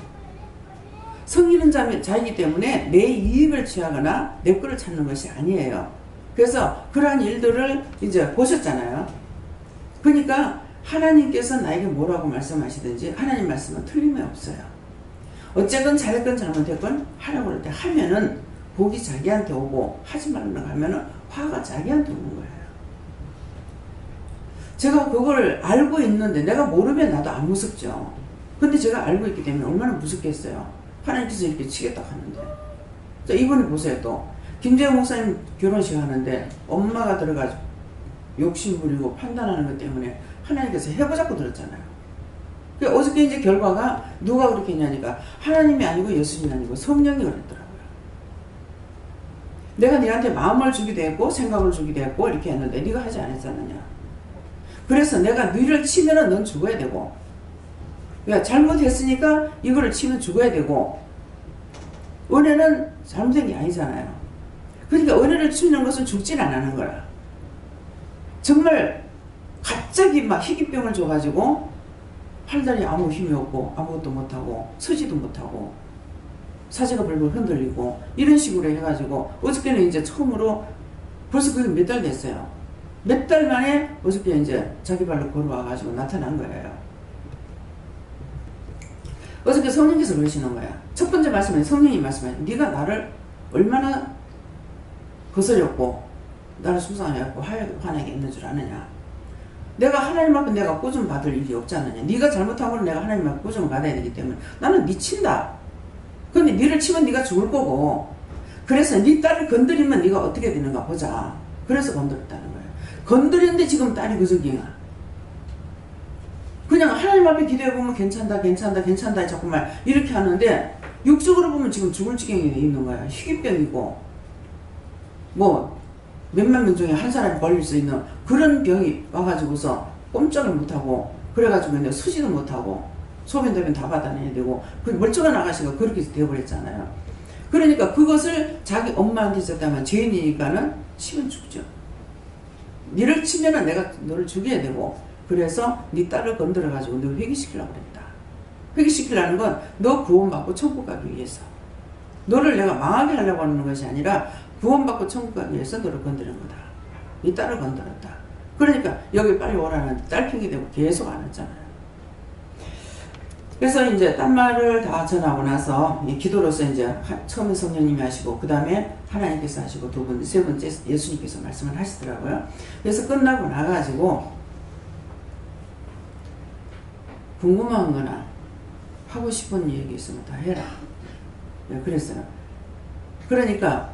섬기는 자이기 때문에 내 이익을 취하거나 내 거를 찾는 것이 아니에요. 그래서 그러한 일들을 이제 보셨잖아요. 그러니까 하나님께서 나에게 뭐라고 말씀하시든지 하나님 말씀은 틀림이 없어요. 어쨌건 잘했건 잘못했건 하라고 할 때 하면은 복이 자기한테 오고 하지 말라고 하면은 화가 자기한테 오는 거예요. 제가 그걸 알고 있는데 내가 모르면 나도 안 무섭죠. 근데 제가 알고 있기 때문에 얼마나 무섭겠어요. 하나님께서 이렇게 치겠다 하는데. 자, 이번에 보세요. 또 김재영 목사님 결혼식 하는데 엄마가 들어가지고 욕심 부리고 판단하는 것 때문에 하나님께서 해보자고 들었잖아요. 어저께 이제 결과가 누가 그렇게 했냐니까 하나님이 아니고 예수님이 아니고 성령이 그랬더라고요. 내가 네한테 마음을 주기도 했고 생각을 주기도 했고 이렇게 했는데 네가 하지 않았잖느냐. 그래서 내가 너를 치면은 넌 죽어야 되고, 그러니까 잘못했으니까 이거를 치면 죽어야 되고, 은혜는 잘못된 게 아니잖아요. 그러니까 은혜를 치는 것은 죽진 않는 거야. 정말 갑자기 막 희귀병을 줘가지고 팔다리 아무 힘이 없고 아무것도 못하고 서지도 못하고 사지가 벌벌 흔들리고 이런 식으로 해가지고 어저께는 이제 처음으로 벌써 그게 몇 달 됐어요. 몇 달 만에 어저께 이제 자기 발로 걸어와가지고 나타난 거예요. 어저께 성령께서 그러시는 거야. 첫 번째 말씀은 성령이 말씀하셔. 네가 나를 얼마나 거스렸고 나를 속상해갖고 화나게 했는 줄 아느냐. 내가 하나님 앞에 내가 꾸중 받을 일이 없지 않느냐. 네가 잘못하고는 내가 하나님 앞에 꾸중을 받아야 되기 때문에 나는 네 친다. 근데 네를 치면 네가 죽을 거고, 그래서 네 딸을 건드리면 네가 어떻게 되는가 보자. 그래서 건드렸다는 거예요. 건드렸는데 지금 딸이 그 저기야. 그냥 하나님 앞에 기도해보면 괜찮다 괜찮다 괜찮다 자꾸만 이렇게 하는데 육적으로 보면 지금 죽을 지경에 있는 거야. 희귀병이고 뭐 몇만 명 중에 한 사람이 걸릴 수 있는 그런 병이 와가지고서 꼼짝을 못하고 그래가지고 이제 서지도 못하고 소변 다 받아내야 되고 그 멀쩡한 아가씨가 그렇게 되어버렸잖아요. 그러니까 그것을 자기 엄마한테 줬다면 죄인이니까는 치면 죽죠. 니를 치면은 내가 너를 죽여야 되고, 그래서 네 딸을 건드려가지고 너 회개시키려고 그랬다. 회개시키려는 건 너 구원받고 천국 가기 위해서. 너를 내가 망하게 하려고 하는 것이 아니라 구원받고 천국 가기 위해서 너를 건드린 거다. 네 딸을 건드렸다. 그러니까 여기 빨리 오라는 딸핑이 되고 계속 안 왔잖아요. 그래서 이제 딴 말을 다 전하고 나서 기도로서 이제 처음에 성령님이 하시고 그 다음에 하나님께서 하시고 두 번째, 세 번째 예수님께서 말씀을 하시더라고요. 그래서 끝나고 나가지고 궁금한 거나 하고 싶은 얘기 있으면 다 해라. 그랬어요. 그러니까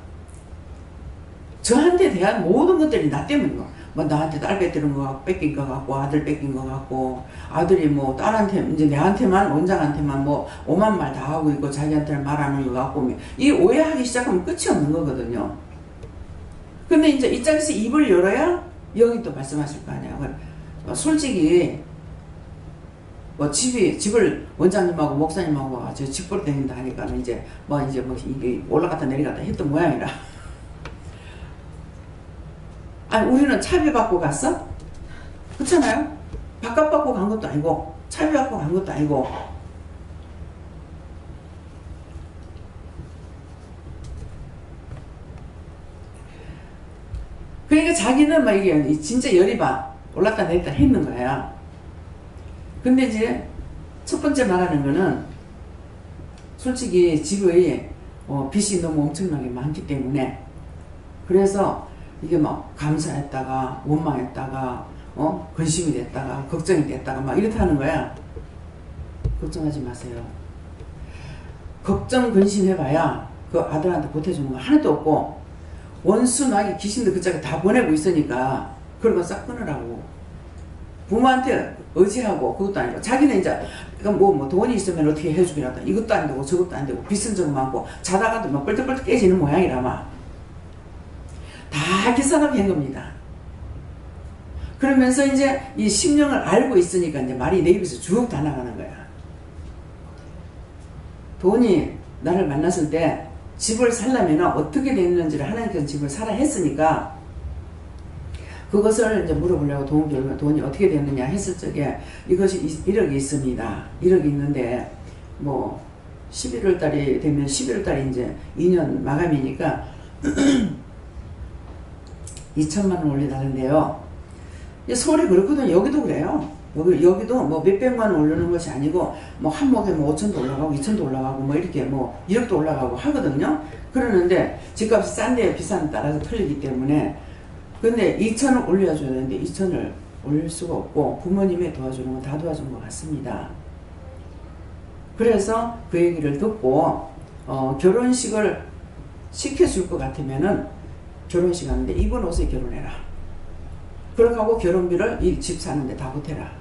저한테 대한 모든 것들이 나 때문이고, 뭐 나한테 딸 뺏기는 거 같고, 뺏긴 거 같고, 아들 뺏긴 거 같고, 아들이 뭐 딸한테 이제 내한테만 원장한테만 뭐 오만 말 다 하고 있고 자기한테는 말 안 하는 거 같고, 이 오해하기 시작하면 끝이 없는 거거든요. 근데 이제 이쪽에서 입을 열어야 영이 또 말씀하실 거 아니야. 솔직히 뭐 집을 원장님하고 목사님하고 와가지고 집보러 다닌다 하니까 이제 뭐 이게 올라갔다 내려갔다 했던 모양이라. 아니 우리는 차비 받고 갔어? 그렇잖아요? 바깥 받고 간 것도 아니고 차비 받고 간 것도 아니고. 그러니까 자기는 막 이게 진짜 열이 막 올랐다 내렸다 했는 거야. 근데 이제 첫 번째 말하는 거는 솔직히 집의 빚이 너무 엄청나게 많기 때문에, 그래서 이게 막 감사했다가 원망했다가 근심이 됐다가 걱정이 됐다가 막 이렇다는 거야. 걱정하지 마세요. 걱정 근심해봐야 그 아들한테 보태주는 거 하나도 없고, 원수 마귀 귀신도 그 짝에 다 보내고 있으니까 그런 거 싹 끊으라고. 부모한테 의지하고 그것도 아니고, 자기는 이제 뭐 돈이 있으면 어떻게 해주기라도 이것도 안 되고 저것도 안 되고 빚은 좀 많고 자다가도 막 뻘떡뻘떡 깨지는 모양이라 막 다 계산하게 한 겁니다. 그러면서 이제 이 심령을 알고 있으니까 이제 말이 내 입에서 쭉 다 나가는 거야. 돈이 나를 만났을 때 집을 살려면 어떻게 됐는지를 하나님께서 집을 사라 했으니까 그것을 이제 물어보려고 돈이 어떻게 됐느냐 했을 적에 이것이 1억이 있습니다. 1억이 있는데 뭐 11월 달이 되면 11월 달이 이제 2년 마감이니까 2천만 원 올려달는데요. 서울이 그렇거든요. 여기도 그래요. 여기도 뭐 몇백만 원 오르는 것이 아니고 뭐 한목에 뭐 5천도 올라가고 2천도 올라가고 뭐 이렇게 뭐 1억도 올라가고 하거든요. 그러는데 집값이 싼데 비싼 데 따라서 틀리기 때문에 근데 2천을 올려줘야 되는데 2천을 올릴 수가 없고 부모님이 도와주는 건 다 도와준 것 같습니다. 그래서 그 얘기를 듣고 결혼식을 시켜줄 것 같으면은 결혼식 하는데 입은 옷에 결혼해라. 그렇게 하고 결혼비를 이 집 사는데 다 보태라.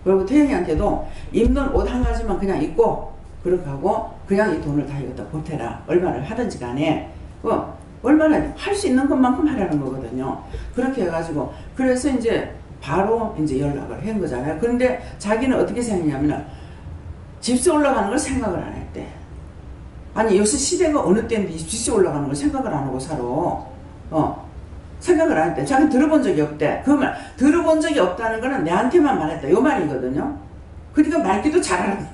그리고 태영이한테도 입는 옷 한 가지만 그냥 입고 그렇게 하고 그냥 이 돈을 다 이것다 보태라. 얼마를 하든지 간에 얼마나 할 수 있는 것만큼 하라는 거거든요. 그렇게 해가지고 그래서 이제 바로 이제 연락을 한 거잖아요. 그런데 자기는 어떻게 생각했냐면 집세 올라가는 걸 생각을 안 했대. 아니 요새 시대가 어느 때인데 집세 올라가는 걸 생각을 안 하고 살아. 생각을 안 했대. 자기는 들어본 적이 없대. 그 말 들어본 적이 없다는 거는 내한테만 말했다. 요 말이거든요. 그러니까 말기도 잘하는.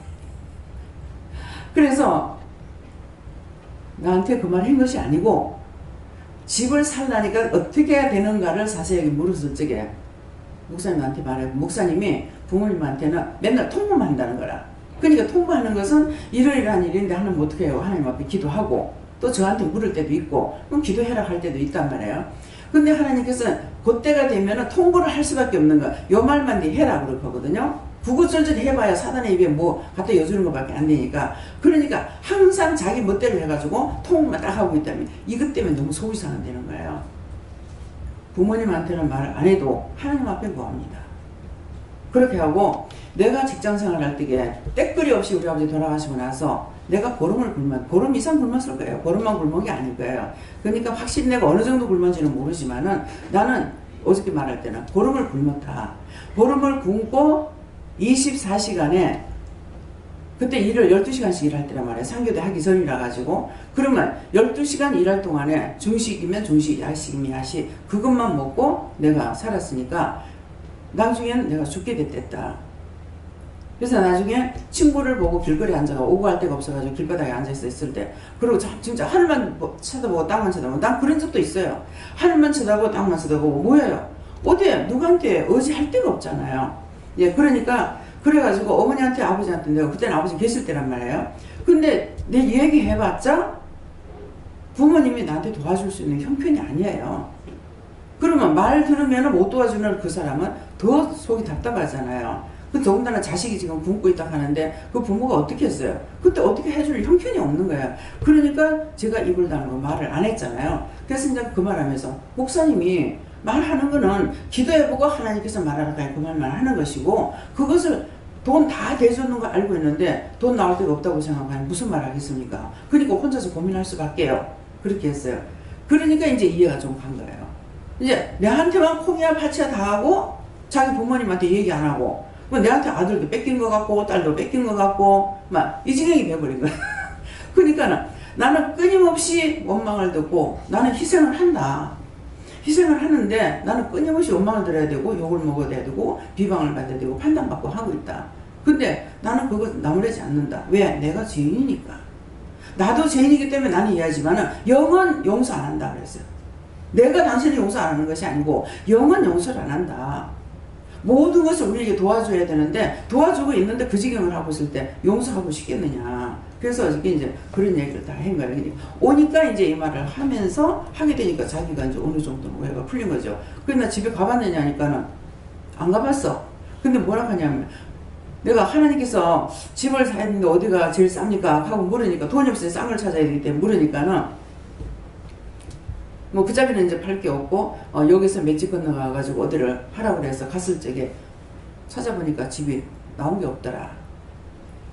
그래서 나한테 그 말 한 것이 아니고 집을 살라니까 어떻게 해야 되는가를 자세하게 물었을 적에 목사님한테 말해요. 목사님이 부모님한테는 맨날 통보만 한다는 거라. 그러니까 통보하는 것은 이러이러한 일인데 하나님 어떻게 해요? 하나님 앞에 기도하고 또 저한테 물을 때도 있고 그럼 기도해라 할 때도 있단 말이에요. 근데 하나님께서 그때가 되면 통보를 할 수밖에 없는 거야. 요 말만 네 해라 그렇거든요. 구구절절 해봐야 사단의 입에 뭐 갖다 여주는 것밖에 안 되니까. 그러니까 항상 자기 멋대로 해가지고 통보만 딱 하고 있다면 이것 때문에 너무 속이 상한다는 거예요. 부모님한테는 말을 안 해도 하나님 앞에 구합니다. 그렇게 하고 내가 직장생활 할 때에 때끌이 없이 우리 아버지 돌아가시고 나서 내가 보름 이상 굶었을 거예요. 보름만 굶은 게 아닐 거예요. 그러니까 확실히 내가 어느 정도 굶었는지는 모르지만은 나는 어저께 말할 때는 보름을 굶었다. 보름을 굶고 24시간에 그때 일을 12시간씩 일할 때란 말이에요. 상교대 하기 전이라 가지고 그러면 12시간 일할 동안에 중식이면 중식, 야식이면 야식 그것만 먹고 내가 살았으니까 나중에는 내가 죽게 됐댔다. 그래서 나중에 친구를 보고 길거리에 앉아가 오고 갈 데가 없어가지고 길바닥에 앉아있을 때 그리고 진짜 하늘만 쳐다보고 땅만 쳐다보고 난 그런 적도 있어요. 하늘만 쳐다보고 땅만 쳐다보고 뭐예요? 어디에 누구한테 의지할 데가 없잖아요. 예, 그러니까 그래가지고 어머니한테 아버지한테 내가 그때는 아버지 계실 때란 말이에요. 근데 내 얘기해봤자 부모님이 나한테 도와줄 수 있는 형편이 아니에요. 그러면 말 들으면 못 도와주는 그 사람은 더 속이 답답하잖아요. 그 더군다나 자식이 지금 굶고 있다 하는데 그 부모가 어떻게 했어요? 그때 어떻게 해줄 형편이 없는 거예요. 그러니까 제가 입을 다물고 말을 안 했잖아요. 그래서 이제 그 말하면서 목사님이 말하는 거는 기도해보고 하나님께서 말하라 그 말만 하는 것이고 그것을 돈 다 대주는 거 알고 있는데 돈 나올 데가 없다고 생각하면 무슨 말 하겠습니까? 그러니까 혼자서 고민할 수밖에요. 그렇게 했어요. 그러니까 이제 이해가 좀 간 거예요. 이제 내한테만 콩이야 파치야 다 하고 자기 부모님한테 얘기 안 하고 내한테 아들도 뺏긴 것 같고 딸도 뺏긴 것 같고 막 이 지경이 돼버린 거야. 그러니까 나는 끊임없이 원망을 듣고 나는 희생을 한다. 희생을 하는데 나는 끊임없이 원망을 들어야 되고 욕을 먹어야 되고 비방을 받아야 되고 판단받고 하고 있다. 근데 나는 그거 나무라지 않는다. 왜? 내가 죄인이니까. 나도 죄인이기 때문에 나는 이해하지만 영은 용서 안 한다 그랬어요. 내가 당신을 용서 안 하는 것이 아니고 영은 용서를 안 한다. 모든 것을 우리에게 도와줘야 되는데 도와주고 있는데 그 지경을 하고 있을 때 용서하고 싶겠느냐. 그래서 이제 그런 얘기를 다 한 거예요. 오니까 이제 이 말을 하면서 하게 되니까 자기가 이제 어느 정도는 오해가 풀린 거죠. 그래서 나 집에 가봤느냐 하니까는 안 가봤어. 근데 뭐라 하냐면 내가 하나님께서 집을 사야 되는데 어디가 제일 쌉니까? 하고 물으니까 돈이 없으니 싼 걸 찾아야 되기 때문에 물으니까는 뭐 그 자리는 이제 팔 게 없고 여기서 맷집 건너가가지고 어디를 하라고 그래서 갔을 적에 찾아보니까 집이 나온 게 없더라.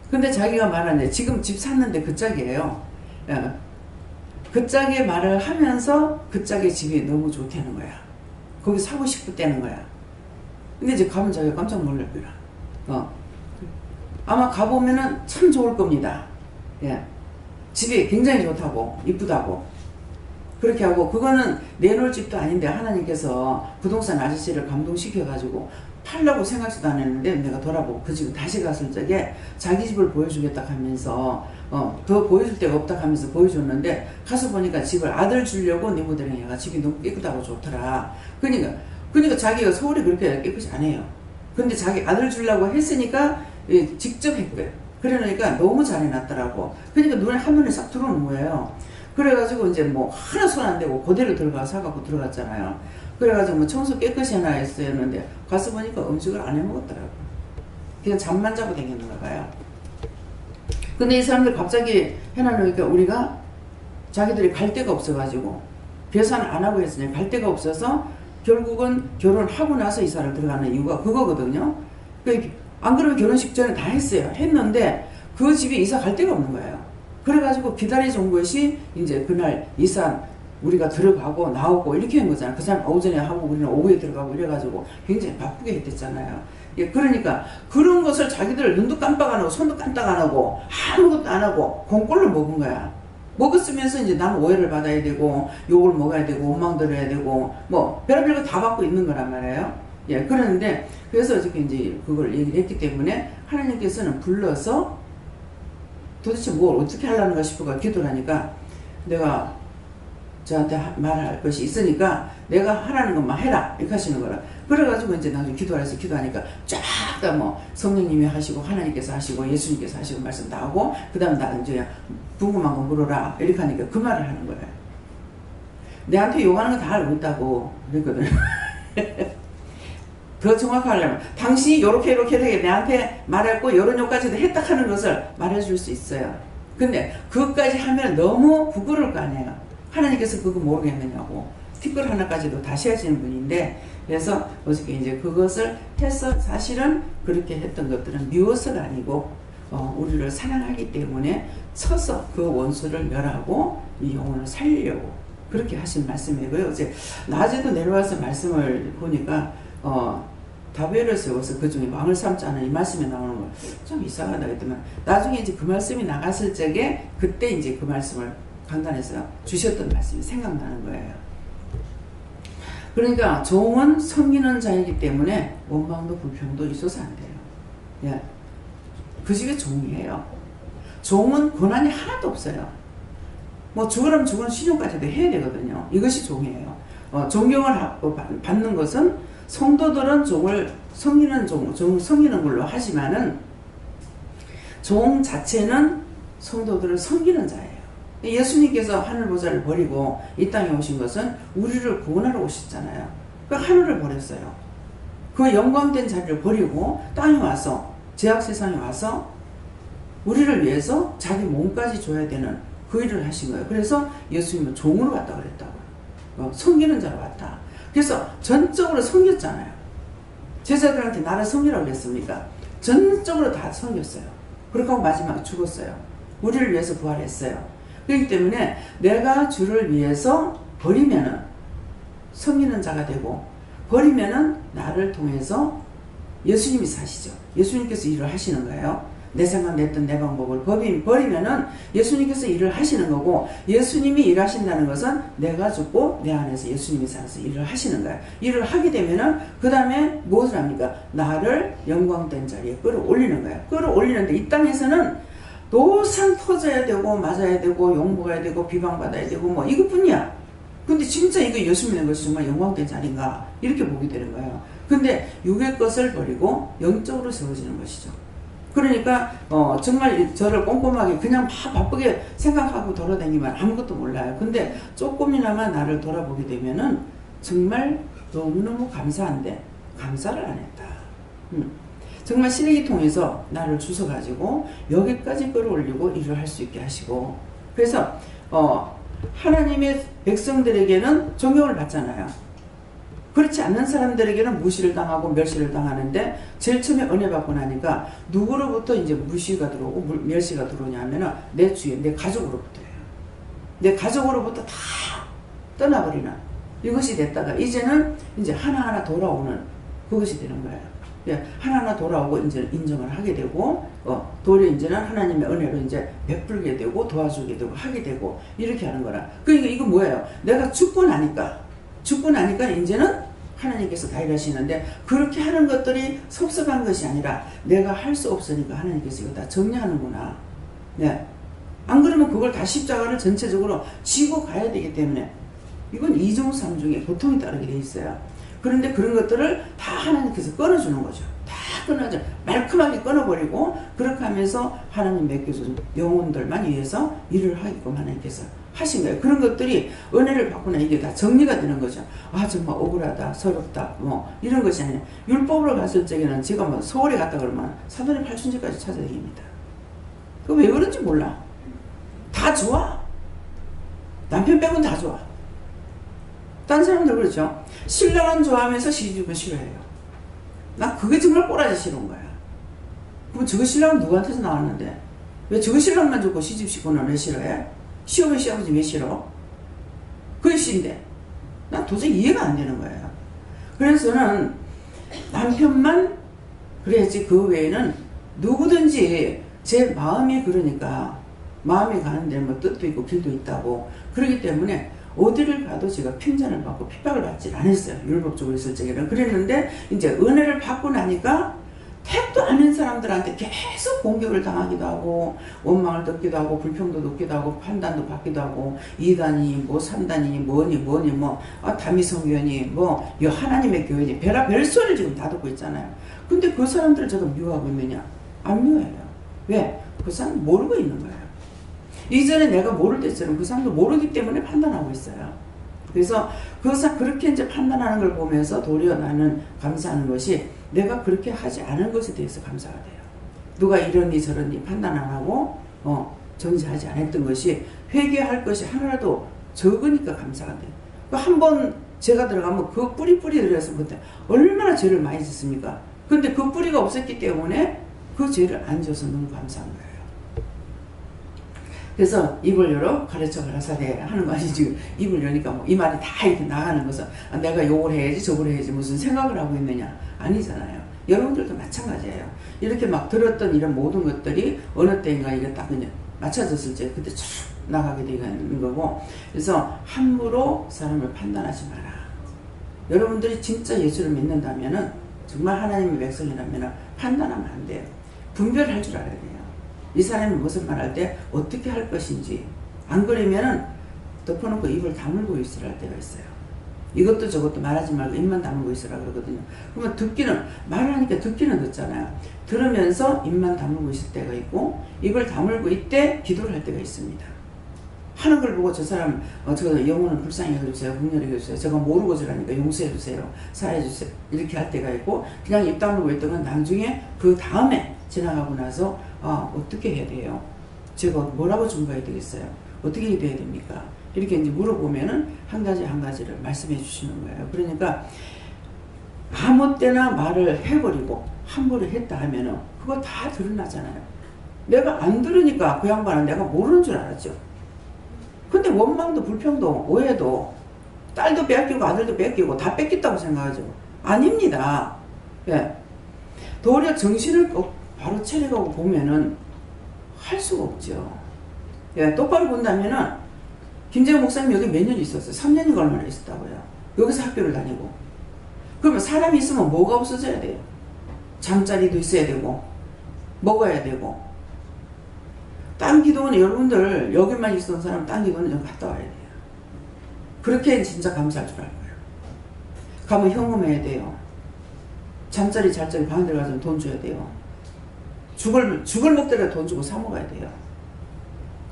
근데 자기가 말하는데 지금 집 샀는데 그 짝이에요. 그 짝의 말을 하면서 그 짝의 집이 너무 좋다는 거야. 거기 사고 싶었다는 거야. 근데 이제 가면 자기가 깜짝 놀랄 거야. 아마 가보면은 참 좋을 겁니다. 예. 집이 굉장히 좋다고 이쁘다고 그렇게 하고 그거는 내놓을 집도 아닌데 하나님께서 부동산 아저씨를 감동시켜가지고 팔려고 생각지도 안 했는데 내가 돌아보고 그 집을 다시 갔을 적에 자기 집을 보여주겠다 하면서 더 보여줄 데가 없다 하면서 보여줬는데 가서 보니까 집을 아들 주려고 네모델링 해가 집이 너무 깨끗하고 좋더라. 그러니까 자기가 서울이 그렇게 깨끗이 안 해요. 근데 자기 아들 주려고 했으니까 직접 했고요. 그러니까 너무 잘해놨더라고. 그러니까 눈에 한눈에 싹 들어오는 거예요. 그래가지고 이제 뭐 하나 손 안 대고 그대로 사갖고 들어갔잖아요. 그래가지고 뭐 청소 깨끗이 해놔 했는데 가서 보니까 음식을 안 해먹었더라고. 그냥 잠만 자고 다녔는가 봐요. 근데 이 사람들 갑자기 해놔놓으니까 우리가 자기들이 갈 데가 없어가지고 계산 안 하고 했으니 갈 데가 없어서 결국은 결혼하고 나서 이사를 들어가는 이유가 그거거든요. 안 그러면 결혼식 전에 다 했어요. 했는데 그 집에 이사 갈 데가 없는 거예요. 그래가지고 기다려준 것이 이제 그날 이사 우리가 들어가고 나오고 이렇게 한 거잖아요. 그 사람 오전에 하고 우리는 오후에 들어가고 이래가지고 굉장히 바쁘게 했댔잖아요. 예, 그러니까 그런 것을 자기들 눈도 깜빡 안 하고 손도 깜빡 안 하고 아무것도 안 하고 공꼴로 먹은 거야. 먹었으면서 이제 나는 오해를 받아야 되고 욕을 먹어야 되고 원망 들어야 되고 뭐 별의별 거 다 받고 있는 거란 말이에요. 예, 그러는데 그래서 어저께 이제 그걸 얘기를 했기 때문에 하나님께서는 불러서 도대체 뭘 어떻게 하려는가 싶어가 기도를 하니까 내가 저한테 말할 것이 있으니까 내가 하라는 것만 해라 이렇게 하시는 거라. 그래가지고 이제 나중에 기도하면서 기도하니까 쫙 다 뭐 성령님이 하시고 하나님께서 하시고 예수님께서 하시고 말씀 다 하고 그 다음 나 이제 궁금한 거 물어라 이렇게 하니까 그 말을 하는 거예요. 내한테 요구하는 거 다 알고 있다고 그랬거든. 더 정확하려면 당신이 요렇게 내한테 말했고 요런 요까지도 했다 하는 것을 말해줄 수 있어요. 근데 그것까지 하면 너무 부끄러울 거 아니에요. 하나님께서 그거 모르겠느냐고 티끌 하나까지도 다시 하시는 분인데 그래서 어저께 이제 그것을 해서 사실은 그렇게 했던 것들은 미워서가 아니고 우리를 사랑하기 때문에 서서 그 원수를 멸하고 이 영혼을 살리려고 그렇게 하신 말씀이고요. 어제 낮에도 내려와서 말씀을 보니까 다베를 세워서 그 중에 왕을 삼지 않은 이 말씀이 나오는 거 좀 이상하다 했더만 나중에 이제 그 말씀이 나갔을 적에 그때 이제 그 말씀을 강단에서 주셨던 말씀이 생각나는 거예요. 그러니까 종은 섬기는 자이기 때문에 원망도 불평도 있어서 안 돼요. 예. 그 집의 종이에요. 종은 권한이 하나도 없어요. 뭐 죽으라면 죽은 신용까지도 해야 되거든요. 이것이 종이에요. 존경을 받는 것은 성도들은 종을 섬기는 섬기는 걸로 하지만은 종 자체는 성도들을 섬기는 자예요. 예수님께서 하늘 보좌를 버리고 이 땅에 오신 것은 우리를 구원하러 오셨잖아요. 그 하늘을 버렸어요. 그 영광된 자리를 버리고 땅에 와서 죄악 세상에 와서 우리를 위해서 자기 몸까지 줘야 되는 그 일을 하신 거예요. 그래서 예수님은 종으로 왔다 그랬다고요. 섬기는 자로 왔다. 그래서 전적으로 섬겼잖아요. 제자들한테 나를 섬기라고 그랬습니까? 전적으로 다 섬겼어요. 그렇게 하고 마지막에 죽었어요. 우리를 위해서 부활했어요. 그렇기 때문에 내가 주를 위해서 버리면은 섬기는 자가 되고 버리면은 나를 통해서 예수님이 사시죠. 예수님께서 일을 하시는 거예요. 내 생각, 내 뜻, 내 방법을 버리면은 예수님께서 일을 하시는 거고 예수님이 일하신다는 것은 내가 죽고 내 안에서 예수님이 살아서 일을 하시는 거예요. 일을 하게 되면은 그 다음에 무엇을 합니까? 나를 영광된 자리에 끌어올리는 거예요. 끌어올리는데 이 땅에서는 노상 터져야 되고 맞아야 되고 욕먹어야 되고 비방받아야 되고 뭐 이것뿐이야. 근데 진짜 이거 예수 믿는 것이 정말 영광된 자리인가 이렇게 보게 되는 거예요. 근데 육의 것을 버리고 영적으로 세워지는 것이죠. 그러니까 정말 저를 꼼꼼하게 그냥 막 바쁘게 생각하고 돌아다니면 아무것도 몰라요. 근데 조금이나마 나를 돌아보게 되면은 정말 너무너무 감사한데 감사를 안 했다. 정말 쓰레기 통해서 나를 주워가지고 여기까지 끌어올리고 일을 할 수 있게 하시고 그래서 하나님의 백성들에게는 존경을 받잖아요. 그렇지 않는 사람들에게는 무시를 당하고 멸시를 당하는데 제일 처음에 은혜 받고 나니까 누구로부터 이제 무시가 들어오고 멸시가 들어오냐 하면은 내 주위, 내 가족으로부터예요. 내 가족으로부터 다 떠나버리는 이것이 됐다가 이제는 이제 하나하나 돌아오는 그것이 되는 거예요. 예, 하나하나 돌아오고 이제 인정을 하게 되고 도리어 이제는 하나님의 은혜로 이제 베풀게 되고 도와주게 되고 하게 되고 이렇게 하는 거라. 그러니까 이거 뭐예요? 내가 죽고 나니까 이제는 하나님께서 다 일하시는데 그렇게 하는 것들이 섭섭한 것이 아니라 내가 할 수 없으니까 하나님께서 이거 다 정리하는구나. 네. 안 그러면 그걸 다 십자가를 전체적으로 지고 가야 되기 때문에 이건 이중삼중의 고통이 따르게 돼 있어요. 그런데 그런 것들을 다 하나님께서 끊어주는 거죠. 다 끊어져 말끔하게 끊어버리고 그렇게 하면서 하나님 맡겨서 영혼들만 위해서 일을 하게끔 하나님께서 하신 거예요. 그런 것들이 은혜를 받고나 이게 다 정리가 되는 거죠. 아 정말 억울하다 서럽다 뭐 이런 것이 아니라 율법으로 갔을 적에는 제가 뭐 서울에 갔다 그러면 사도님 팔순지까지 찾아다닙니다. 그 왜 그런지 몰라. 다 좋아. 남편 빼고는 다 좋아. 딴 사람들 그렇죠. 신랑은 좋아하면서 시집은 싫어해요. 난 그게 정말 꼬라지 싫은 거야. 그럼 저거 신랑은 누구한테서 나왔는데 왜 저거 신랑만 좋고 시집시고는 왜 싫어해? 시어머니 시아버지 왜 싫어? 그게 씨인데 난 도저히 이해가 안 되는 거예요. 그래서는 남편만 그래야지 그 외에는 누구든지 제 마음이 그러니까 마음이 가는 데는 뭐 뜻도 있고 길도 있다고 그렇기 때문에 어디를 가도 제가 핀잔을 받고 핍박을 받지 않았어요. 율법적으로 있을 적에는. 그랬는데 이제 은혜를 받고 나니까 택도 않는 사람들한테 계속 공격을 당하기도 하고 원망을 듣기도 하고 불평도 듣기도 하고 판단도 받기도 하고 이단이 뭐 삼단이 뭐니 뭐 다미성교회니 뭐 하나님의 교회니 별소리를 지금 다 듣고 있잖아요. 근데 그 사람들을 제가 미워하고 있느냐? 안 미워해요. 왜? 그 사람 모르고 있는 거예요. 이전에 내가 모를 때처럼 그 사람도 모르기 때문에 판단하고 있어요. 그래서 그렇게 이제 판단하는 걸 보면서 도리어 나는 감사하는 것이 내가 그렇게 하지 않은 것에 대해서 감사가 돼요. 누가 이러니 저러니 판단 안 하고 정지하지 않았던 것이 회개할 것이 하나라도 적으니까 감사가 돼요. 한번 제가 들어가면 그 뿌리 들어가서 그때 얼마나 죄를 많이 짓습니까? 근데 그 뿌리가 없었기 때문에 그 죄를 안 져서 너무 감사한 거예요. 그래서 입을 열어 가르쳐 가라사대 하는 거 아니지. 입을 여니까 뭐 이 말이 다 이렇게 나가는 것은 내가 욕을 해야지 저걸 해야지 무슨 생각을 하고 있느냐 아니잖아요. 여러분들도 마찬가지예요. 이렇게 막 들었던 이런 모든 것들이 어느 때인가 이게 딱 그냥 맞춰졌을 때 그때 쭉 나가게 되는 거고. 그래서 함부로 사람을 판단하지 마라. 여러분들이 진짜 예수를 믿는다면은 정말 하나님의 백성이라면 판단하면 안 돼요. 분별할 줄 알아야 돼요. 이 사람이 무슨 말할 때 어떻게 할 것인지. 안 그러면은 덮어놓고 입을 다물고 있으라 할 때가 있어요. 이것도 저것도 말하지 말고 입만 다물고 있으라 그러거든요. 그러면 말을 하니까 듣기는 듣잖아요. 들으면서 입만 다물고 있을 때가 있고 입을 다물고 있대 기도를 할 때가 있습니다. 하는 걸 보고 저 사람 저 영혼을 불쌍히 여겨주세요. 긍휼히 여겨주세요. 제가 모르고 저라니까 용서해주세요. 사해주세요. 이렇게 할 때가 있고 그냥 입 다물고 있던 건 나중에 그 다음에 지나가고 나서 어떻게 해야 돼요? 제가 뭐라고 증거해야 되겠어요? 어떻게 기도해야 됩니까? 이렇게 이제 물어보면은 한 가지를 말씀해 주시는 거예요. 그러니까 아무 때나 말을 해버리고 함부로 했다 하면은 그거 다 드러나잖아요. 내가 안 들으니까 그 양반은 내가 모르는 줄 알았죠. 근데 원망도 불평도 오해도 딸도 뺏기고 아들도 뺏기고 다 뺏겼다고 생각하죠. 아닙니다. 예. 도리어 정신을 바로 차려가고 보면은 할 수가 없죠. 예, 똑바로 본다면은 김재호 목사님 여기 몇 년 있었어요? 3년인가 얼마나 있었다고요. 여기서 학교를 다니고. 그러면 사람이 있으면 뭐가 없어져야 돼요? 잠자리도 있어야 되고 먹어야 되고. 딴 기도원에 여러분들 여기만 있었던 사람 딴 기도원에 좀 갔다 와야 돼요. 그렇게 진짜 감사할 줄 알 거예요. 가면 현금해야 돼요. 잠자리 잘 적에 방 들어가서 돈 줘야 돼요. 죽을 먹더라도 돈 주고 사 먹어야 돼요.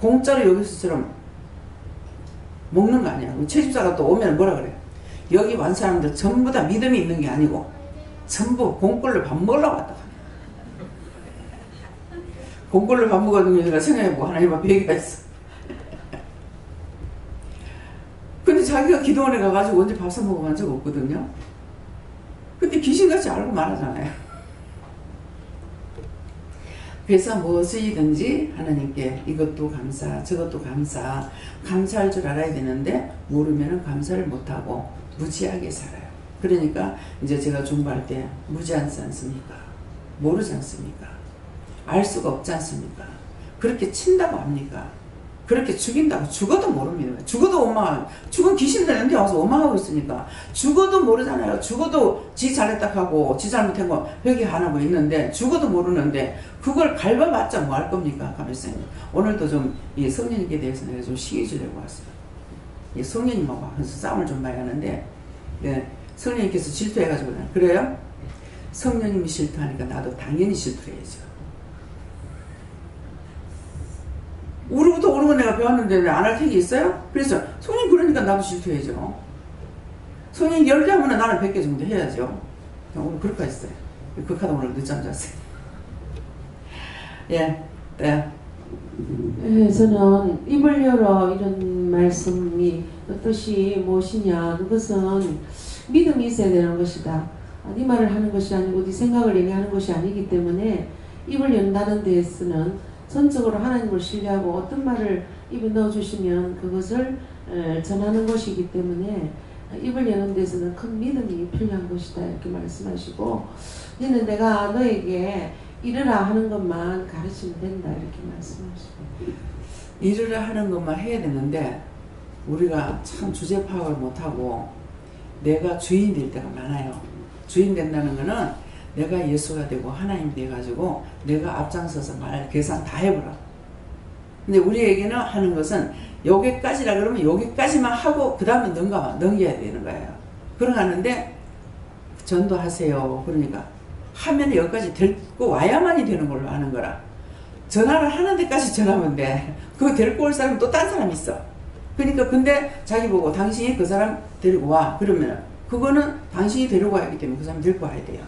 공짜로 여기서처럼 먹는 거 아니야. 채집사가 또 오면 뭐라 그래? 여기 완 사람들 전부 다 믿음이 있는 게 아니고 전부 공꼴로 밥 먹으려고 왔다. 공꼴로 밥 먹어도 내가 생각해보고 하나님 앞에 얘기했어. 근데 자기가 기도원에 가가지고 언제 밥 사 먹어본 적 없거든요. 근데 귀신같이 알고 말하잖아요. 그래서 무엇이든지 하나님께 이것도 감사 저것도 감사할 줄 알아야 되는데 모르면 감사를 못하고 무지하게 살아요. 그러니까 이제 제가 중보할 때 무지하지 않습니까? 모르지 않습니까? 알 수가 없지 않습니까? 그렇게 친다고 합니까? 그렇게 죽인다고 죽어도 모릅니다. 죽어도 원망하고 죽은 귀신들 연대 와서 원망하고 있으니까 죽어도 모르잖아요. 죽어도 지 잘했다 하고 지 잘못한 거 회개 안 하고 있는데 죽어도 모르는데 그걸 갈바봤자 뭐 할 겁니까? 가만있어요. 오늘도 좀 이 성령님께 대해서 내가 좀 시기 주려고 왔어요. 이 성령님하고 싸움을 좀 많이 하는데 예, 성령님께서 질투해가지고 그래요? 성령님이 실토하니까 나도 당연히 실토해야죠. 우리부터 오는 건 내가 배웠는데 안 할 택이 있어요? 그래서 성령 그러니까 나도 실토해야죠. 성령 10개 하면 나는 100개 정도 해야죠. 오늘 그렇게 했어요. 그 카드 오늘 늦잠 잤어요. 예, 네. 네, 저는 입을 열어 이런 말씀이 뜻이 무엇이냐, 그것은 믿음이 있어야 되는 것이다. 네 말을 하는 것이 아니고 네 생각을 얘기하는 것이 아니기 때문에 입을 연다는 데에서는 전적으로 하나님을 신뢰하고 어떤 말을 입에 넣어주시면 그것을 전하는 것이기 때문에 입을 여는 데서는 큰 믿음이 필요한 것이다 이렇게 말씀하시고, 너는 내가 너에게 이르라 하는 것만 가르치면 된다 이렇게 말씀하시고, 이르라 하는 것만 해야 되는데 우리가 참 주제 파악을 못하고 내가 주인 될 때가 많아요. 주인 된다는 거는 내가 예수가 되고 하나님이 돼가지고 내가 앞장서서 말 계산 다 해보라. 근데 우리에게는 하는 것은 여기까지라 그러면 여기까지만 하고 그 다음에 넘겨야 되는 거예요. 그러는데 전도하세요. 그러니까 하면 여기까지 데리고 와야만이 되는 걸로 하는 거라. 전화를 하는 데까지 전하면 돼. 그거 데리고 올 사람은 또 딴 사람이 있어. 그러니까 근데 자기 보고 당신이 그 사람 데리고 와. 그러면 그거는 당신이 데리고 와야 하기 때문에 그 사람 데리고 와야 돼요.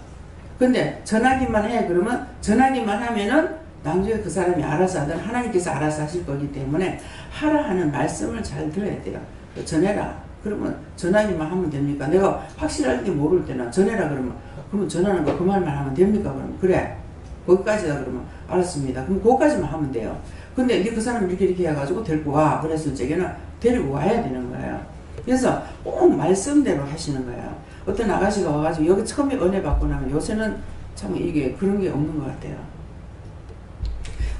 근데 전하기만 해. 그러면 전하기만 하면은 나중에 그 사람이 알아서 하든 하나님께서 알아서 하실 거기 때문에 하라 하는 말씀을 잘 들어야 돼요. 전해라. 그러면 전하기만 하면 됩니까? 내가 확실하게 모를 때는 전해라 그러면 전하는 거 그 말만 하면 됩니까? 그러면 그래. 거기까지다 그러면 알았습니다. 그럼 거기까지만 하면 돼요. 근데 그 사람 이렇게 해가지고 데리고 와. 그랬을 적에는 데리고 와야 되는 거예요. 그래서 꼭 말씀대로 하시는 거예요. 어떤 아가씨가 와가지고 여기 처음에 은혜 받고 나면 요새는 참 이게 그런 게 없는 것 같아요.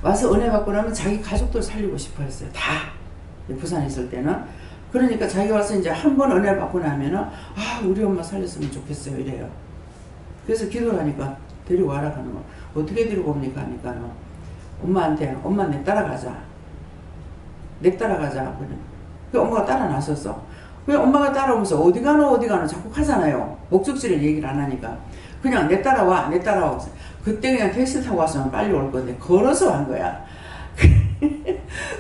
와서 은혜 받고 나면 자기 가족들 살리고 싶어 했어요. 다. 부산에 있을 때는. 그러니까 자기 와서 이제 한 번 은혜 받고 나면은 아, 우리 엄마 살렸으면 좋겠어요. 이래요. 그래서 기도를 하니까 데리고 와라 하는 거. 어떻게 데리고 옵니까? 하니까 엄마한테 엄마 내 따라가자. 내 따라가자. 그 엄마가 따라 나섰어. 그 엄마가 따라오면서 어디 가노 자꾸 하잖아요. 목적지를 얘기를 안 하니까. 그냥 내 따라와. 그때 그냥 택시 타고 왔으면 빨리 올 건데 걸어서 간 거야.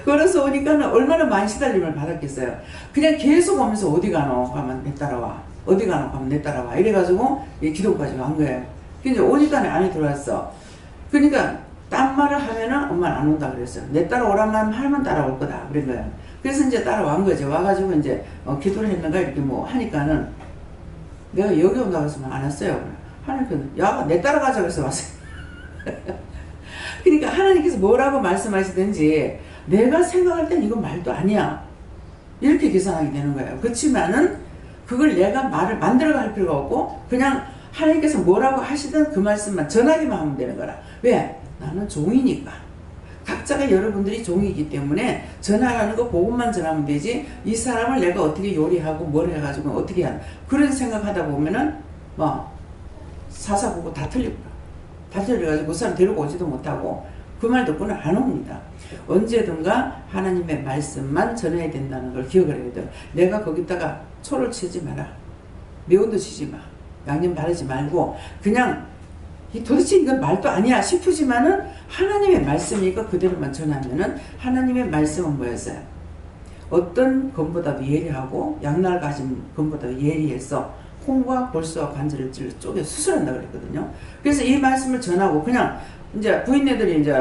걸어서 오니까 얼마나 많이 시달림을 받았겠어요. 그냥 계속 오면서 어디 가노 하면 내 따라와. 어디 가노 하면 내 따라와. 이래가지고 기도까지 간 거예요. 근데 오니까 안에 들어왔어. 그러니까 딴 말을 하면은 엄마는 안 온다 그랬어요. 내 따라오란 말 하면 따라올 거다 그런 거예요. 그래서 이제 따라온 거죠. 와가지고 이제 기도를 했는가 이렇게 뭐 하니까는 내가 여기 온다고 했으면 안 왔어요. 하나님께서 야, 내 따라가자 그래서 왔어요. 그러니까 하나님께서 뭐라고 말씀하시든지 내가 생각할 땐 이건 말도 아니야. 이렇게 계산하게 되는 거예요. 그렇지만은 그걸 내가 말을 만들어갈 필요가 없고 그냥 하나님께서 뭐라고 하시든 그 말씀만 전하기만 하면 되는 거라. 왜? 나는 종이니까. 각자가 여러분들이 종이기 때문에 전하라는 거 복음만 전하면 되지 이 사람을 내가 어떻게 요리하고 뭘 해가지고 어떻게 하는 그런 생각하다 보면은 뭐 사사보고 다 틀리구나. 다 틀려가지고 그 사람 데리고 오지도 못하고 그 말 듣고는 안 옵니다. 언제든가 하나님의 말씀만 전해야 된다는 걸 기억을 해야 돼요. 내가 거기다가 초를 치지 마라. 매운도 치지 마. 양념 바르지 말고 그냥 도대체 이건 말도 아니야 싶으지만은 하나님의 말씀이니까 그대로만 전하면은 하나님의 말씀은 뭐였어요? 어떤 검보다도 예리하고 양날 가진 검보다도 예리해서 콩과 골수와 관절을 쪼개 수술한다 그랬거든요. 그래서 이 말씀을 전하고 그냥 이제 부인네들이 이제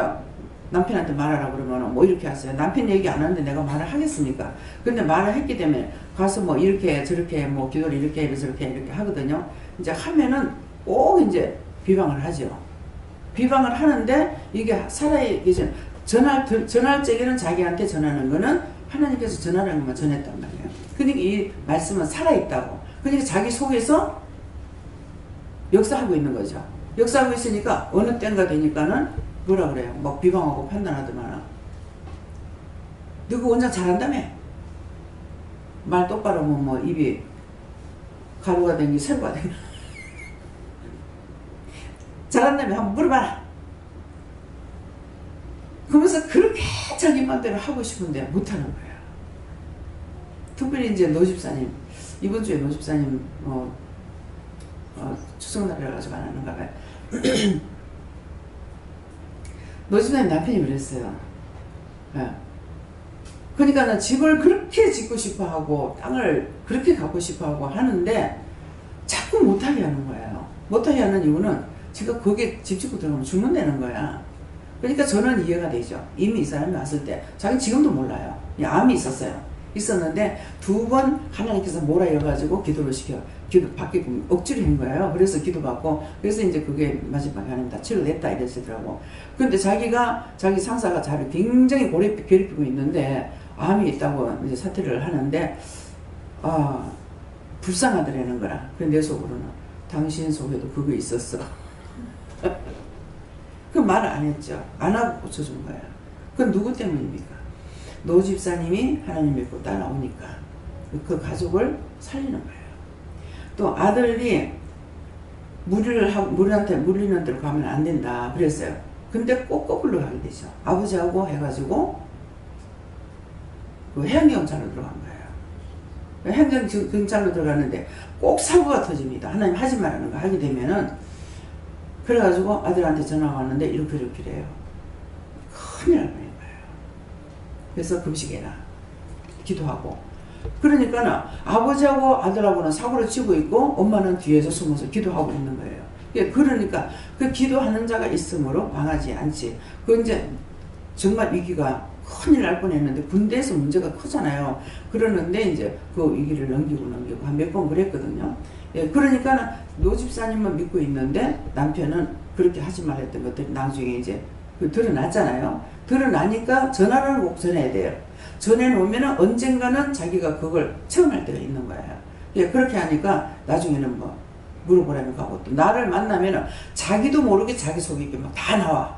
남편한테 말하라 그러면 뭐 이렇게 하세요. 남편 얘기 안 하는데 내가 말을 하겠습니까? 근데 말을 했기 때문에 가서 뭐 이렇게 저렇게 뭐 기도를 이렇게 해 저렇게 하거든요. 이제 하면은 꼭 이제 비방을 하죠. 비방을 하는데 이게 살아계신 전할 적에는 자기한테 전하는 거는 하나님께서 전하라는 것만 전했단 말이에요. 그러니까 이 말씀은 살아있다고. 그러니까 자기 속에서 역사하고 있는 거죠. 역사하고 있으니까 어느 때인가 되니까는 뭐라 그래요? 막 비방하고 판단하더만. 너그 원장 잘한다며? 말 똑바로 하면 뭐 입이 가루가 된게 새우가 된게 잘한다며 한번 물어봐라. 그러면서 그렇게 자기 맘대로 하고 싶은데 못하는 거예요. 특별히 이제 노집사님 이번 주에 노집사님 추석날이라 가지고 안 하는가 봐요. 노집사님 남편이 그랬어요. 예. 그러니까 는 집을 그렇게 짓고 싶어 하고 땅을 그렇게 갖고 싶어 하고 하는데 자꾸 못하게 하는 거예요. 못하게 하는 이유는 제가 거기에 집 짓고 들어가면 죽는다는 거야. 그러니까 저는 이해가 되죠. 이미 이 사람이 왔을 때 자기는 지금도 몰라요. 암이 있었는데 2번 하나님께서 몰아여가지고 기도를 시켜 기도 받게끔 억지로 한 거예요. 그래서 기도받고 그래서 이제 그게 마지막에 하나님 다 치료됐다 이랬더라고. 근데 자기 상사가 자를 굉장히 오래 괴롭히고 있는데 암이 있다고 이제 사퇴를 하는데 불쌍하더라는 거라. 근데 내 속으로는 당신 속에도 그거 있었어. 그 말 안 했죠. 안 하고 고쳐준 거예요. 그건 누구 때문입니까? 노 집사님이 하나님 믿고 따라오니까 그 가족을 살리는 거예요. 또 아들이 무리한테 물리는 대로 가면 안 된다 그랬어요. 근데 꼭 거꾸로 가게 되죠. 아버지하고 해가지고 그 해양경찰로 들어간 거예요. 해양경찰로 들어갔는데 꼭 사고가 터집니다. 하나님 하지 말라는 거 하게 되면은. 그래가지고 아들한테 전화가 왔는데 이렇게 해요. 큰일 날 뻔한 거예요. 그래서 금식해라. 기도하고. 그러니까는 아버지하고 아들하고는 사고를 치고 있고 엄마는 뒤에서 숨어서 기도하고 있는 거예요. 그러니까 그 기도하는 자가 있으므로 망하지 않지. 그 이제 정말 위기가 큰일 날 뻔했는데 군대에서 문제가 크잖아요. 그러는데 이제 그 위기를 넘기고 한 몇 번 그랬거든요. 그러니까 노 집사님만 믿고 있는데 남편은 그렇게 하지 말랬던 것들이 나중에 이제 드러났잖아요. 드러나니까 전화를 꼭 전해야 돼요. 전해놓으면 언젠가는 자기가 그걸 체험할 때가 있는 거예요. 그렇게 하니까 나중에는 뭐 물어보라면 가고 또 나를 만나면 자기도 모르게 자기 속에 막 다 나와.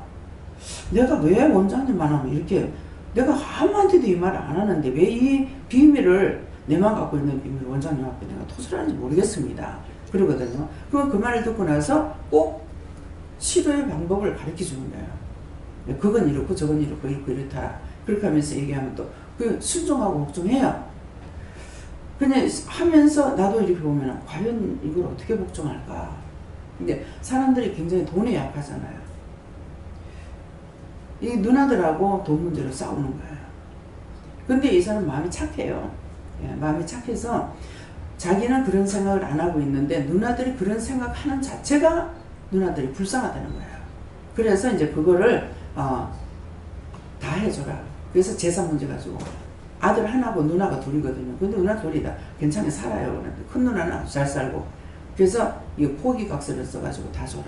내가 왜 원장님만 하면 이렇게 내가 아무한테도 이 말을 안 하는데 왜 이 비밀을 내만 갖고 있는 비밀을 원장님 앞에 내가 토설하는지 모르겠습니다. 그러거든요. 그럼 그 말을 듣고 나서 꼭 치료의 방법을 가르쳐 주는 거예요. 그건 이렇고 저건 이렇고 이렇다. 그렇게 하면서 얘기하면 또 그 순종하고 복종해요. 그냥 하면서 나도 이렇게 보면 과연 이걸 어떻게 복종할까. 근데 사람들이 굉장히 돈에 약하잖아요. 이 누나들하고 돈 문제로 싸우는 거예요. 근데 이 사람 마음이 착해요. 마음이 착해서 자기는 그런 생각을 안 하고 있는데 누나들이 그런 생각하는 자체가 누나들이 불쌍하다는 거예요. 그래서 이제 그거를 다 해줘라. 그래서 재산 문제 가지고 아들 하나고 누나가 둘이거든요. 근데 누나 둘이 다 괜찮게 살아요. 그런데 큰 누나는 아주 잘 살고. 그래서 이 포기각서를 써가지고 다 줘라.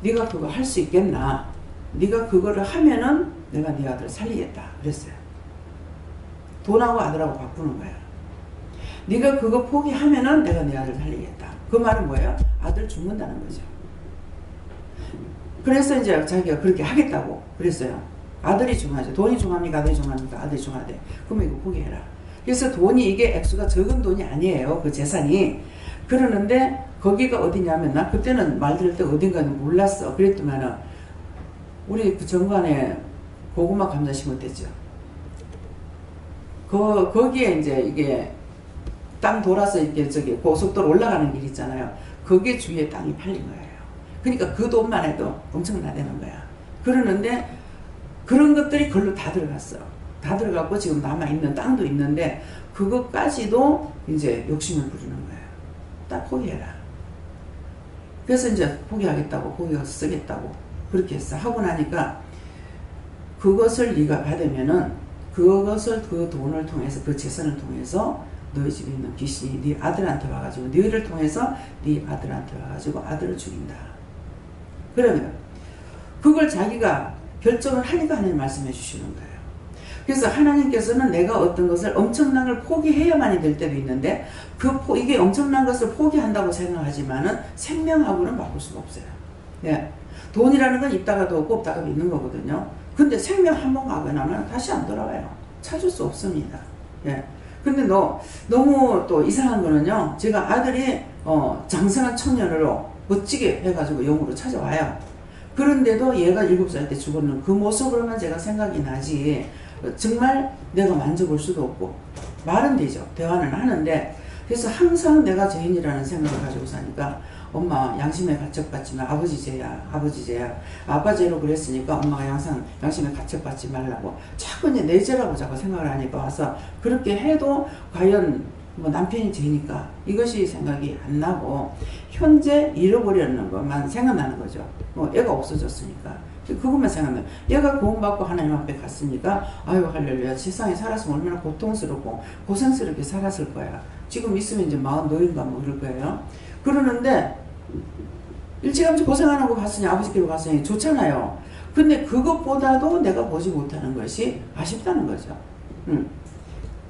네가 그거 할 수 있겠나? 네가 그거를 하면은 내가 네 아들 살리겠다. 그랬어요. 돈하고 아들하고 바꾸는 거야. 네가 그거 포기하면은 내가 네 아들 살리겠다. 그 말은 뭐예요? 아들 죽는다는 거죠. 그래서 이제 자기가 그렇게 하겠다고 그랬어요. 아들이 중요하죠. 돈이 중요합니까? 아들이 중요합니까? 아들이 중요하대. 그러면 이거 포기해라. 그래서 돈이 이게 액수가 적은 돈이 아니에요. 그 재산이. 그러는데 거기가 어디냐면 나 그때는 말 들을 때 어딘가는 몰랐어. 그랬더만은 우리 그 정관에 고구마 감자 심었댔죠. 거기에 이제 이게 땅 돌아서 이렇게 저기 고속도로 올라가는 길 있잖아요. 거기에 주위에 땅이 팔린 거예요. 그러니까 그 돈만 해도 엄청나다는 거야. 그러는데 그런 것들이 걸로 다 들어갔어. 다 들어갔고 지금 남아있는 땅도 있는데 그것까지도 이제 욕심을 부리는 거예요. 딱 포기해라. 그래서 이제 포기하겠다고 포기해서 쓰겠다고 그렇게 했어. 하고 나니까 그것을 네가 받으면은 그것을 그 돈을 통해서 그 재산을 통해서 너희 집에 있는 귀신이 네 아들한테 와가지고 너희를 통해서 네 아들한테 와가지고 아들을 죽인다. 그러면 그걸 자기가 결정을 하니까 하나님 말씀해 주시는 거예요. 그래서 하나님께서는 내가 어떤 것을 엄청난 걸 포기해야만이 될 때도 있는데 이게 엄청난 것을 포기한다고 생각하지만은 생명하고는 바꿀 수가 없어요. 예. 돈이라는 건 있다가도 없고 없다가도 있는 거거든요. 근데 생명 한 번 가고 나면 다시 안 돌아와요. 찾을 수 없습니다. 예. 근데 너무 또 이상한 거는요. 제가 아들이 장성한 청년으로 멋지게 해가지고 영으로 찾아와요. 그런데도 얘가 7살 때 죽었는 그 모습으로만 제가 생각이 나지 정말 내가 만져볼 수도 없고 말은 되죠. 대화는 하는데 그래서 항상 내가 죄인이라는 생각을 가지고 사니까 엄마 양심에 가책받지 마. 아버지 죄야. 아버지 죄야. 아빠 죄로 그랬으니까 엄마가 항상 양심에 가책받지 말라고. 자꾸 이제 내 죄라고 자꾸 생각을 하니까 와서 그렇게 해도 과연 뭐 남편이 죄니까 이것이 생각이 안 나고 현재 잃어버리는 것만 생각나는 거죠. 뭐 애가 없어졌으니까. 그것만 생각나요. 얘가 구원받고 하나님 앞에 갔으니까 아유 할렐루야 세상에 살았으면 얼마나 고통스럽고 고생스럽게 살았을 거야. 지금 있으면 이제 마흔 노인가 뭐 그럴 거예요. 그러는데 일찌감치 고생하는 거 봤으니 아버지께로 갔으니 좋잖아요. 근데 그것보다도 내가 보지 못하는 것이 아쉽다는 거죠.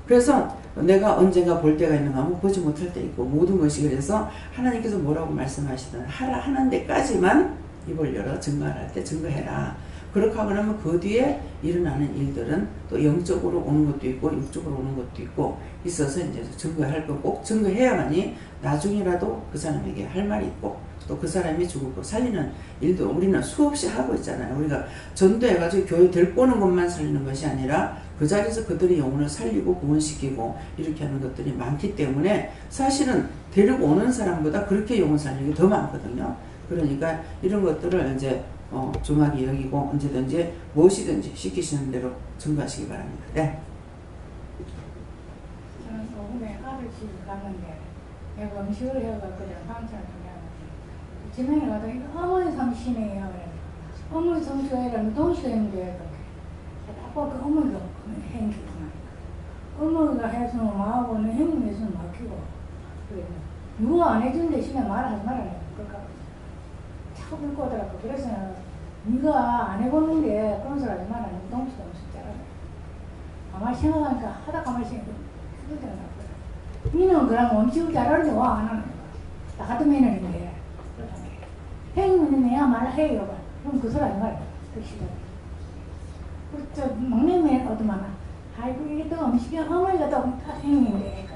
그래서 내가 언젠가 볼 때가 있는가 하면 보지 못할 때 있고 모든 것이 그래서 하나님께서 뭐라고 말씀하시든 하라 하는 데까지만 입을 열어 증거할 때 증거해라. 그렇게 하고 나면 그 뒤에 일어나는 일들은 또 영적으로 오는 것도 있고 육적으로 오는 것도 있고 있어서 이제 증거할 거 꼭 증거해야만이 나중이라도 그 사람에게 할 말이 있고 또 그 사람이 죽을 거 살리는 일도 우리는 수없이 하고 있잖아요. 우리가 전도해가지고 교회 데리고 오는 것만 살리는 것이 아니라 그 자리에서 그들의 영혼을 살리고 구원시키고 이렇게 하는 것들이 많기 때문에 사실은 데리고 오는 사람보다 그렇게 영혼 살리는 게 더 많거든요. 그러니까 이런 것들을 이제 중하게 여기고 언제든지 무엇이든지 시키시는 대로 증거하시기 바랍니다. 네. 저는 오후에 아들 집에 갔는데 내가 음식을 해갖거든 반찬을 준비하는데 집에 가서 이거 어머니 솜씨네요. 어머니 솜씨에는 동시에 했는데 아빠 그 어머니가 행기구나. 어머니가 해주는 마하고는 형님 해주는 막히고 그래 누가 안 해준 대신에 말하지 말아요. 그러니까 자꾸 들고 오더라고. 그래서 네가 안 해보는데 그런 소리 하지 마라. 동시에 음식 잘하네. 가만히 생각하니까 하다 가만히 생각하니까 그러더라고. 니는 그럼 음식을 잘하는데 왜 안 하는 거야? 나 같은 며느리인데 형님은 내가 말해요. 그럼 그 소리 하지 말아요. 그 시간에 저 막내 매 어디마나 아이고 이게 또 음식이 어머니가 또 형님인데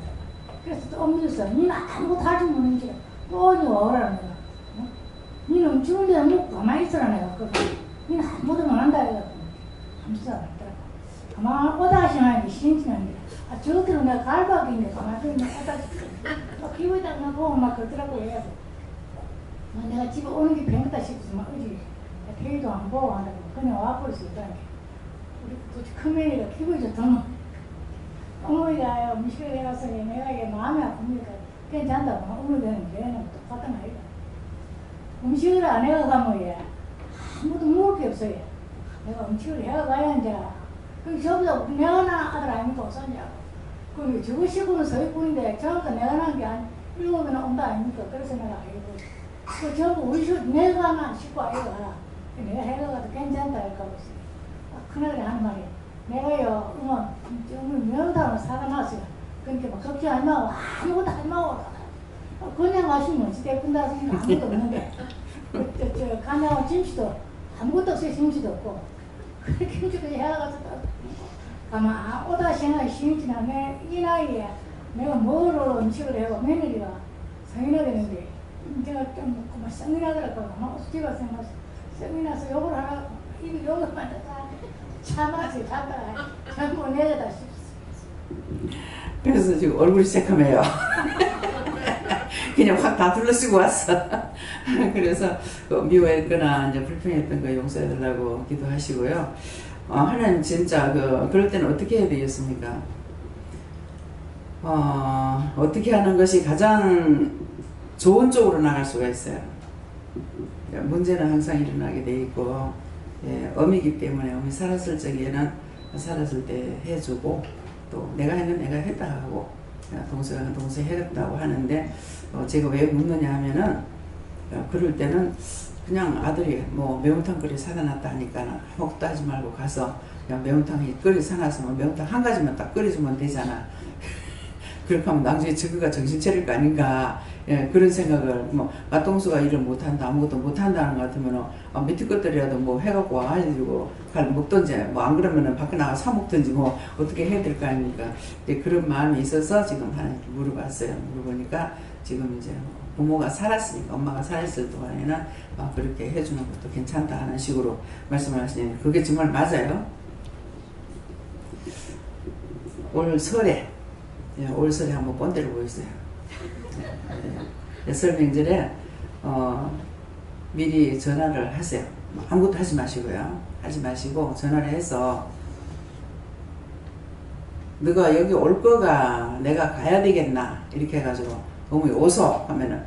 그래서 또 엄주서 니는 아무것도 하지 못하는지 뻔히 와오라는 거야. 니는 음식을 내가 먹고 가만히 있으라 내가 니는 아무것도 못한다 해가지고 아무것도 안 했더라고. 가만히 오다 하시면 신지는데 저기로 내가 갈박인데 가만히 오다 또 기분이 딱 나고 막 그러더라고 해가지고 내가 집에 오는 게 뱅크다 싶어서 막 어디 대리도 안 보고 한다고 그냥 와버릴 수 있다니까. 우리 큰 며느리가 기분이 좋더만 어머니가 음식을 해가서 내가 이게 마음이 아프니까 괜찮다고 어머니가 내는 똑같은 아이가 음식을 안 해가면 얘 아무도 먹을 게 없어요. 내가 음식을 해가야 이제 그 저보다 내가 낳은 아들 아닙니까 어쩌냐고 그 저거 식구는 서희뿐인데 저보다 내가 낳은 게 한 7이나 온다 아닙니까. 그래서 내가 알고 그 저거 우리 내가 낳은 식구 아이가 내가 해가도 괜찮다 할까 보지. 큰아들이 하는 말이 내가요 어머 명당을 사다 놨어요. 그러니까 막 걱정하지 마고 아무것도 하지 마고 그냥 마시면 어찌 대꾼다 하시면 아무것도 없는데 저 간장하고 김치도 아무것도 없어요. 김치도 없고 그렇게 김치도 해가서 가만 오다 생각이 심지나 이 나이에 내가 뭐로 음식을 해고 며느리가 성인이 되는데 내가 좀 먹고 막 성이 나더라고. 막 집에 생각해서 성이 나서 욕을 하라고 입이 욕을 만들다 참아서 자다가 전부 내려다 싶었어. 그래서 지금 얼굴이 새카매요. 그냥 확 다 둘러쓰고 왔어. 그래서 미워했거나 이제 불평했던 거 용서해달라고 기도하시고요. 하나님 진짜 그럴 때는 어떻게 해야 되겠습니까? 어떻게 하는 것이 가장 좋은 쪽으로 나갈 수가 있어요. 문제는 항상 일어나게 돼 있고 어미기 때문에 어미 살았을 적에는 살았을 때 해주고 또 내가 했는 내가 했다 하고 동생은 동생 해줬다고 하는데 제가 왜 묻느냐 하면은 그럴 때는 그냥 아들이 뭐 매운탕 끓여 사다 놨다 하니까 아무것도 하지 말고 가서 그냥 매운탕이 끓여 사놨으면 매운탕 한 가지만 딱 끓여주면 되잖아. 그렇게 하면 나중에 저거가 정신 차릴 거 아닌가. 그런 생각을 뭐 마동수가 일을 못한다 아무것도 못한다는 것 같으면 밑에 것들이라도 뭐 해갖고 와가지고 먹든지 뭐 안 그러면은 밖에 나가 사 먹든지 뭐 어떻게 해야 될 거 아닙니까. 그런 마음이 있어서 지금 하나님께 물어봤어요. 물어보니까 지금 이제 부모가 살았으니까 엄마가 살았을 동안에는 그렇게 해주는 것도 괜찮다 하는 식으로 말씀을 하시니 그게 정말 맞아요. 올 설에 한번 본대를 보였어요. 설 명절에 미리 전화를 하세요. 아무것도 하지 마시고요. 하지 마시고 전화를 해서 너가 여기 올 거가 내가 가야 되겠나 이렇게 해가지고 어머니 오소 하면은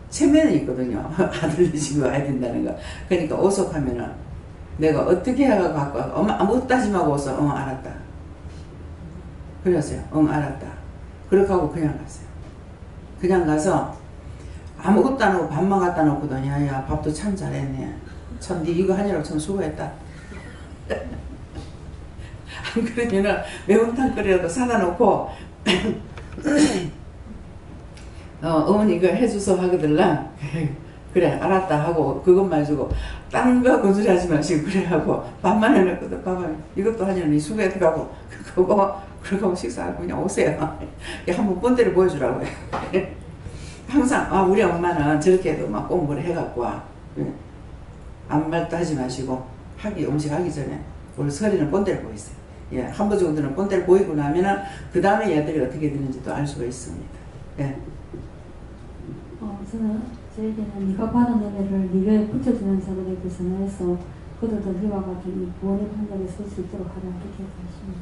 체면이 있거든요. 아들 집에 와야 된다는 거. 그러니까 오소 하면은 내가 어떻게 해가 갖고 엄마 아무것도 하지 말고 오소. 알았다. 그랬어요. 알았다. 그렇게 하고 그냥 갔어요. 그냥 가서 아무것도 안 하고 밥만 갖다 놓고더니 야 밥도 참 잘했네. 참 네 이거 하느라고 참 수고했다. 안 그러면은 매운탕 끓여도 사다 놓고 어머니 이거 해줘서 하거들라. 그래 알았다 하고 그것만 주고 다른 거 건소리 하지 마시고 그래 하고 밥만 해놓거든. 밥을 이것도 하느니 수고했다고 그거 그렇게 하고 식사하고 그냥 오세요. 한번 본때를 보여주라고요. 항상 우리 엄마는 저렇게 해도 막 공부를 해갖고 와. 아무 말도 하지 마시고 음식 하기 전에 우리 설이는 본때를 보이세요. 예, 한 번 정도는 본때를 보이고 나면은 그 다음에 얘들이 어떻게 되는지도 알 수가 있습니다. 예. 저에게는 네가 받은 은혜를 네가 붙여주는 자들에게 전해서 그들도 네와 같은 구원의 판단에 설 수 있도록 하라 그렇게 하십니다.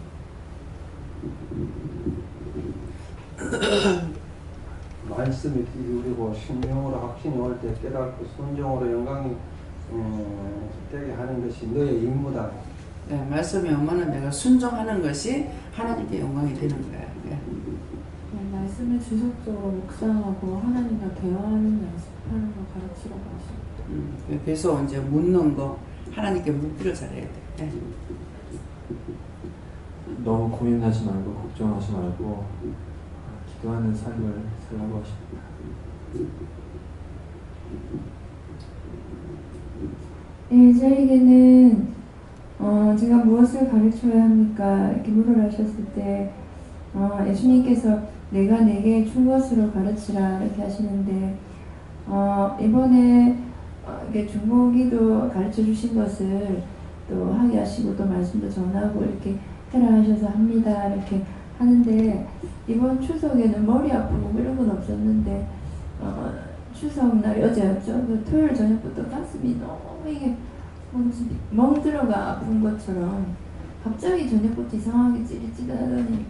말씀이 기울이고 신명으로 확신이 올 때 깨닫고 순종으로 영광이 되게 하는 것이 너의 임무다. 네, 말씀이 오면은 내가 순종하는 것이 하나님께 영광이 되는 거예요. 네. 말씀을 지속적으로 묵상하고 하나님과 대화하는 연습하는 거 가르치라고 하십니다. 그래서 이제 묻는 거 하나님께 묻기를 잘해야 돼. 네. 너무 고민하지 말고 걱정하지 말고 기도하는 삶을 살라고 하십니다. 예, 저에게는 제가 무엇을 가르쳐야 합니까? 이렇게 물어를 하셨을 때 예수님께서 내가 내게 준 것으로 가르치라 이렇게 하시는데 이번에 이렇게 중보기도 가르쳐 주신 것을 또 하게 하시고 또 말씀도 전하고 이렇게 해라 하셔서 합니다 이렇게 하는데 이번 추석에는 머리 아프고 이런 건 없었는데 추석날 어제였죠. 그 토요일 저녁부터 가슴이 너무 이게 뭔지 멍들어가 아픈 것처럼 갑자기 저녁부터 이상하게 찌릿찌릿하더니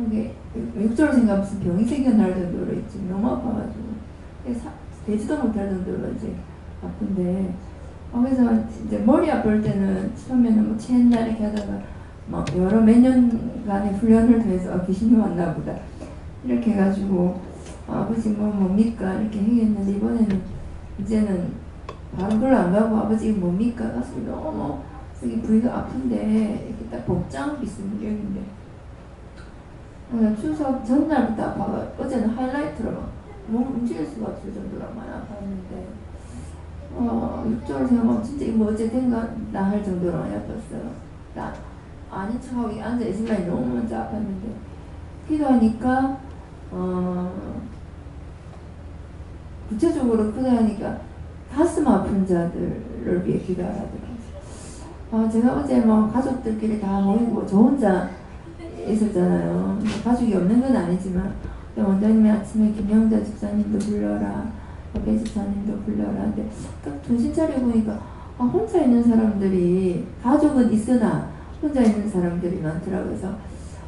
이게 육조로 생각 무슨 병이 생겨날 정도로 있지 너무 아파가지고 되지도 못할 정도로 이제 아픈데 그래서 이제 머리 아플 때는 처음에는 뭐 채날 이렇게 하다가 막 여러 몇 년간의 훈련을 통해서 귀신이 왔나 보다 이렇게 해가지고 아버지 뭡니까 이렇게 하겠는데 이번에는 이제는 바로 그걸 안 가고 아버지 이거 뭡니까 가슴이 너무 여기 부위가 아픈데 이렇게 딱 복장 비슷한 무경인데 추석 전날부터 아파가 어제는 하이라이트로 몸 움직일 수가 없을 정도로 많이 아팠는데 육조를 생각하면 진짜 이거 어제 된가 나 할 정도로 많이 아팠어요. 나 아닌 척하고 앉아있을 날이 너무 먼저 아팠는데 기도하니까 구체적으로 기도하니까 가슴 아픈 자들을 위해 기도하라더라고요. 제가 어제 뭐 가족들끼리 다 모이고 저 혼자 있었잖아요. 가족이 없는 건 아니지만 원장님이 아침에 김영자 집사님도 불러라 배 집사님도 불러라 근데 딱 정신 차려 보니까 혼자 있는 사람들이 가족은 있으나 혼자 있는 사람들이 많더라고요. 그래서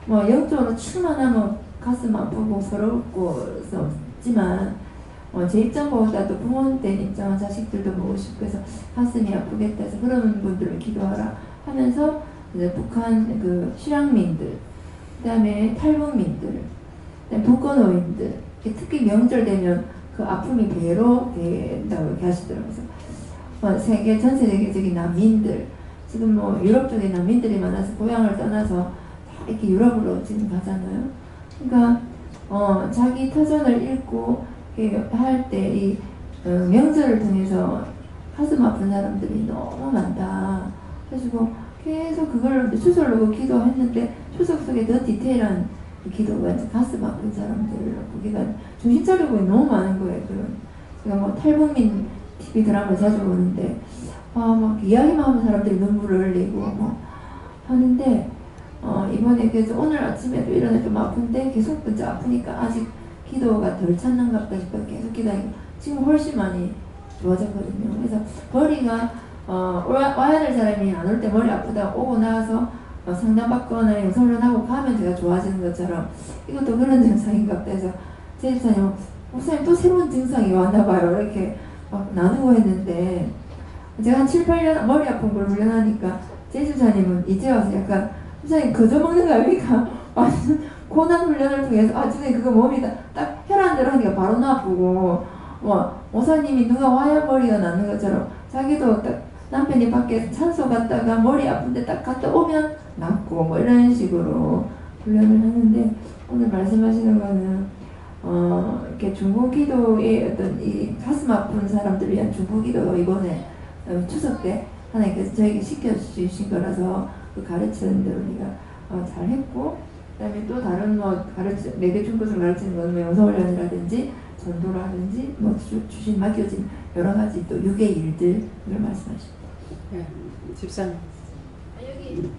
뭐 영적으로 충만하면 가슴 아프고 서럽고 없지만 제 입장보다도 부모 된 입장은 자식들도 보고 싶고 해서 가슴이 아프겠다 해서 그런 분들을 기도하라 하면서 이제 북한 그 실향민들 그 다음에 탈북민들 그다음에 북건노인들 특히 명절 되면 그 아픔이 배로 된다고 이렇게 하시더라고요. 세계 전 세계적인 난민들 지금 뭐 유럽 쪽에 난민들이 많아서 고향을 떠나서 다 이렇게 유럽으로 지금 가잖아요. 그러니까 자기 터전을 읽고 할 때 이 명절을 통해서 가슴 아픈 사람들이 너무 많다. 그래서 계속 그걸 추설로 기도했는데 추석 속에 더 디테일한 기도가 가슴 아픈 사람들을 거기가 정신 차리고 너무 많은 거예요. 제가 뭐 탈북민 TV 드라마 자주 보는데 막 이야기만 하면 사람들이 눈물을 흘리고 뭐 하는데 이번에 그래서 오늘 아침에도 일어나 좀 아픈데 계속 진짜 아프니까 아직 기도가 덜 찾는갑다 싶어 계속 기도하니까 지금 훨씬 많이 좋아졌거든요. 그래서 머리가 와야 될 사람이 안 올 때 머리 아프다 오고 나서 상담받거나 영상훈련하고 가면 제가 좋아지는 것처럼 이것도 그런 증상인갑다 해서 제 집사님 목사님 또 새로운 증상이 왔나봐요. 이렇게 막 나누고 했는데 제가 한 7, 8년 머리 아픈 걸 훈련하니까 제 집사님은 이제 와서 약간 집사님 거저 먹는 거 아닙니까? 완전 고난 훈련을 통해서 집사님 그거 몸이 딱 혈안대로 하니까 바로 나쁘고 목사님이 누가 와야 머리가 낫는 것처럼 자기도 딱 남편이 밖에 산소 갔다가 머리 아픈데 딱 갔다 오면 낫고 뭐 이런 식으로 훈련을 하는데 오늘 말씀하시는 거는 이렇게 중보기도의 어떤 이 가슴 아픈 사람들을 위한 중보기도 이번에 추석 때 하나님께서 저에게 시켜주신 거라서 그 가르치는 대로 우리가 잘했고 그다음에 또 다른 내게 준 것을 가르치는 건 영성훈련이라든지 전도라든지 주신 맡겨진 여러 가지 또 육의 일들을 말씀하십니다. 네, 집사님. 여기.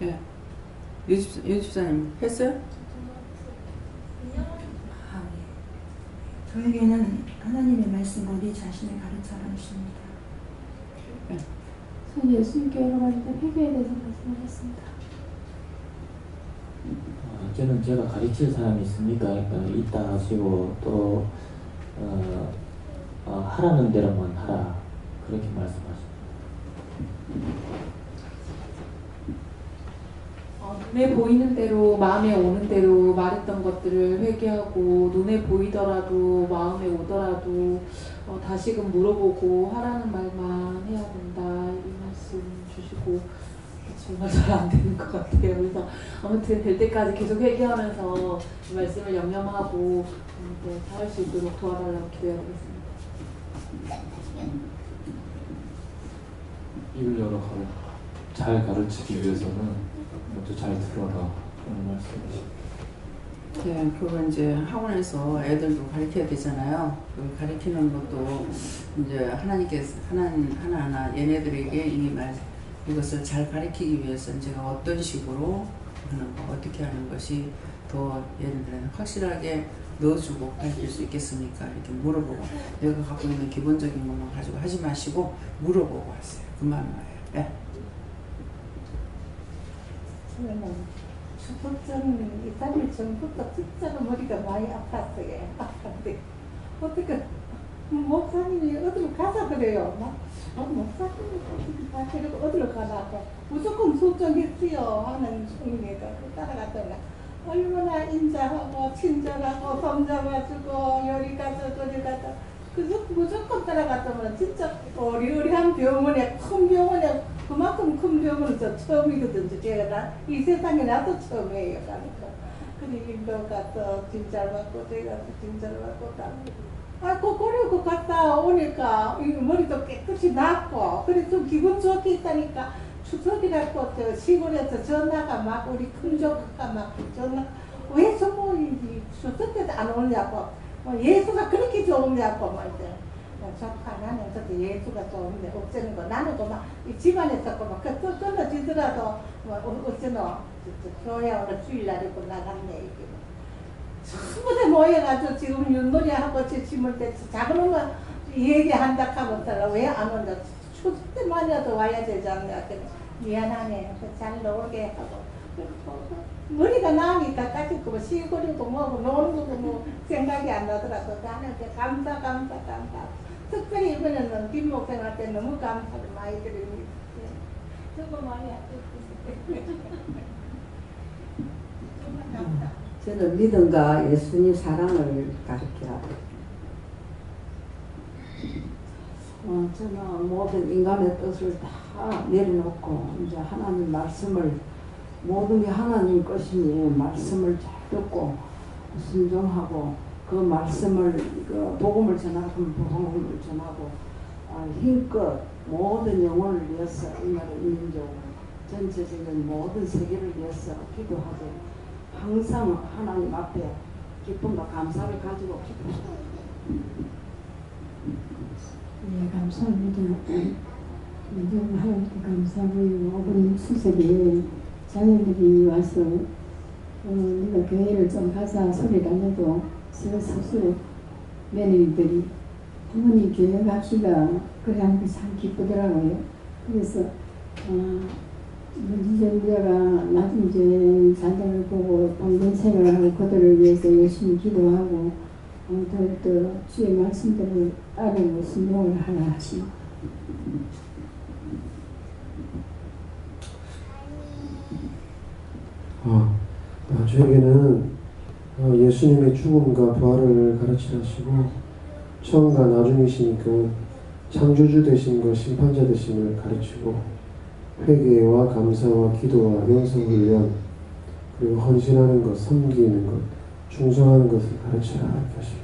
예. 유 집사님 했어요? 저에게는 하나님의 말씀과 우리 자신을 가르쳐라 하십니다. 전 예수님께 여러 가지 회개에 대해서 말씀하셨습니다. 저는 제가 가르칠 사람이 있습니까? 있다 하시고 또 하라는 대로만 하라 그렇게 말씀하십니다. 눈에 보이는 대로 마음에 오는 대로 말했던 것들을 회개하고 눈에 보이더라도 마음에 오더라도 다시금 물어보고 하라는 말만 해야 된다 이 말씀 주시고 정말 잘 안 되는 것 같아요. 그래서 아무튼 될 때까지 계속 회개하면서 이 말씀을 영념하고 할 수 있도록 도와달라고 기도해보겠습니다. 입을 열어 잘 가르치기 위해서는 먼저 잘 들어라 그런 말씀이십니다. 네, 그거 이제 학원에서 애들도 가르쳐야 되잖아요. 그 가르치는 것도 이제 하나님께서 하나하나 얘네들에게 이것을 잘 가르치기 위해서는 제가 어떤 식으로 하는 거, 어떻게 하는 것이 더 얘네들은 확실하게 넣어주고 가르칠 수 있겠습니까? 이렇게 물어보고 내가 갖고 있는 기본적인 것만 가지고 하지 마시고 물어보고 왔어요. 그 말은 뭐예요? 네. 추석 전 2, 3일 전부터 진짜로 머리가 많이 아팠어요. 아팠는데 어떻게 목사님이 어디로 가자 그래요. 목사님이 어떻게 가시려고 어디로 가라고 무조건 소정했지요 하는 중이니까 따라갔더니 얼마나 인자하고 친절하고 섬 잡아주고 여기 가서 저리 가서 무조건 따라갔더니 진짜 어리어리한 병원에 큰 병원에 그만큼 큰 병원은 저 처음이거든요. 제가 이 세상에 나도 처음이에요. 가니까. 그리고 인도 가서 진찰 받고 제가 진찰 받고 그리고 갔다 오니까 머리도 깨끗이 났고 그래 좀 기분 좋게 있다니까 추석이라고 저 시골에서 전화가 막 우리 큰 조카가 막 전화 왜 성모인지 추석 때도 안 오냐고 예수가 그렇게 좋으냐고 말이죠. 조카 나는 저도 예수가 좋은데 어쩌는 거 나는 막 집안에서 막 끊어지더라도 어쩌노 교회하고 주일날이고 나갔네 이게 전부 다 모여가지고 지금 윷놀이하고 지침을 때 작은 엄마 얘기한다 하면 왜 안 온다 추석 때만이라도 와야 되지 않냐 미안하네 잘 놀게 하고 머리가 나니까 까짓 거 시골이고 뭐고 노는 거고 뭐 생각이 안 나더라도 나는 감사 특별히 이번에는 김 목사님한테 너무 감사를 많이 드립니다. 정말 많이 정말 감사. 저는 믿음과 예수님 사랑을 가르치라. 저는 모든 인간의 뜻을 다 내려놓고 이제 하나님 말씀을 모든 게 하나님 것이니 말씀을 잘 듣고 순종하고 그 말씀을 그 복음을 전하고 복음을 전하고 힘껏 모든 영혼을 위해서 이 나라 민족 전체적인 모든 세계를 위해서 기도하되 항상 하나님 앞에 기쁨과 감사를 가지고 기도합니다. 예, 감사합니다. 먼저 하나님께 감사하고요. 어머님 수석에 자녀들이 와서 네가 교회를 좀 가자 소리를 안 해도 저 스스로 며느리들이 어머니 교회 가기가 그래 하는 게 참 기쁘더라고요. 그래서 문지전자가 나중에 이제 자녀를 보고 공동 생활하고 그들을 위해서 열심히 기도하고 더욱더 주의 말씀들을 따르고 순종을 하나씩. 저에게는 예수님의 죽음과 부활을 가르치시고 처음과 나중이시니까 창조주 되신 것, 심판자 되심을 가르치고 회개와 감사와 기도와 영성훈련 그리고 헌신하는 것, 섬기는 것, 충성하는 것을 가르치라 이렇게 하십니다.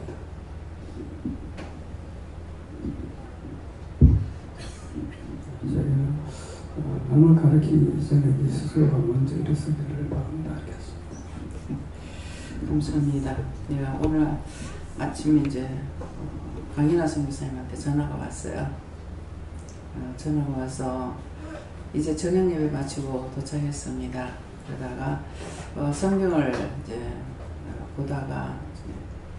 남을 가르치기 전에 스스로가 먼저 일어서기를 바랍니다. 감사합니다. 내가 오늘 아침 이제 강인하 선교사님한테 전화가 왔어요. 전화가 와서 이제 저녁 예배 마치고 도착했습니다. 그러다가 성경을 이제 보다가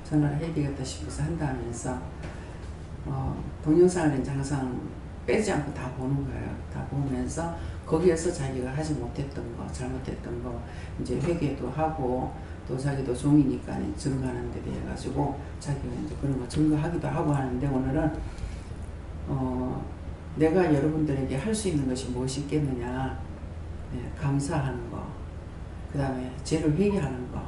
전화를 해야 되겠다 싶어서 한다면서 동영상을 이제 항상 빼지 않고 다 보는 거예요. 다 보면서 거기에서 자기가 하지 못했던 거, 잘못했던 거 이제 회개도 하고 또 자기도 종이니까 증거하는 데 대해 가지고 자기가 이제 그런 거 증거하기도 하고 하는데 오늘은 내가 여러분들에게 할 수 있는 것이 무엇이 있겠느냐. 네, 감사하는 거, 그 다음에 죄를 회개하는 거.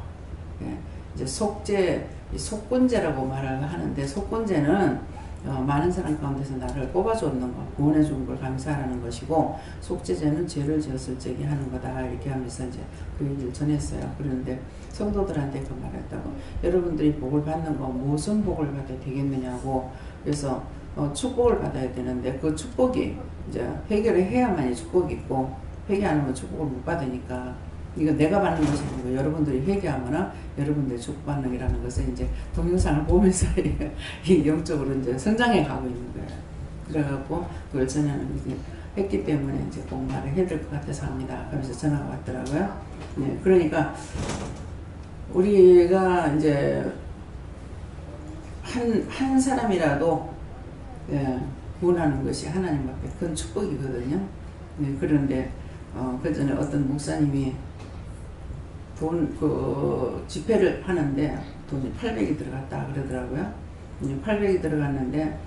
네, 이제 속죄, 속건죄라고 말을 하는데 속건죄는 많은 사람 가운데서 나를 뽑아주는 거, 구원해 준 걸 감사하는 것이고 속죄죄는 죄를 지었을 적에 하는 거다 이렇게 하면서 이제 그 얘기를 전했어요. 그런데 성도들한테 그 말했다고 여러분들이 복을 받는 거 무슨 복을 받아야 되겠느냐고. 그래서 축복을 받아야 되는데 그 축복이 이제 회개를 해야만이 축복이 있고 회개 안 하면 축복을 못 받으니까 이거 내가 받는 것이 아니고 여러분들이 회개하면 여러분들이 축복받는 이라는 것을 이제 동영상을 보면서 이 영적으로 이제 성장해 가고 있는 거예요. 그래갖고 그걸 전에는 했기 때문에 이제 꼭 말을 해야 될 것 같아서 합니다. 그러면서 전화가 왔더라고요. 네, 그러니까 우리가 이제 한 사람이라도 구원하는 것이 하나님 앞에 큰 축복이거든요. 네, 그런데 그 전에 어떤 목사님이 집회를 하는데 돈이 800이 들어갔다 그러더라고요. 800이 들어갔는데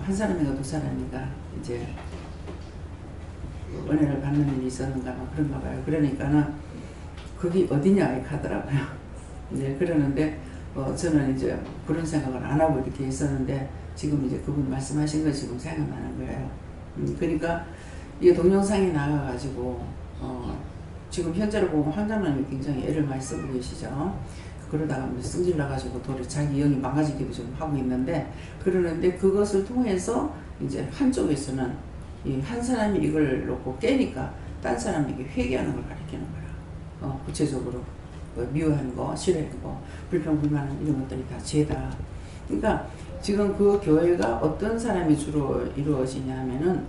한 사람인가 두 사람인가 이제 은혜를 받는 일이 있었는가 그런가 봐요. 그러니까는 그게 어디냐 이렇게 하더라고요. 네, 그러는데 저는 이제 그런 생각을 안 하고 이렇게 있었는데 지금 이제 그분 말씀하신 거 지금 생각나는 거예요. 그러니까 이게 동영상이 나가가지고 지금 현재로 보면 황장로님이 굉장히 애를 많이 쓰고 계시죠. 그러다가 승질 나가지고 도리 자기 영이 망가지기도 좀 하고 있는데 그러는데 그것을 통해서 이제 한쪽에서는 이 한 사람이 이걸 놓고 깨니까 딴 사람에게 회개하는 걸 가르치는 거야. 구체적으로 미워하는 거, 싫어하는 거, 불평불만한 이런 것들이 다 죄다. 그러니까 지금 그 교회가 어떤 사람이 주로 이루어지냐 하면은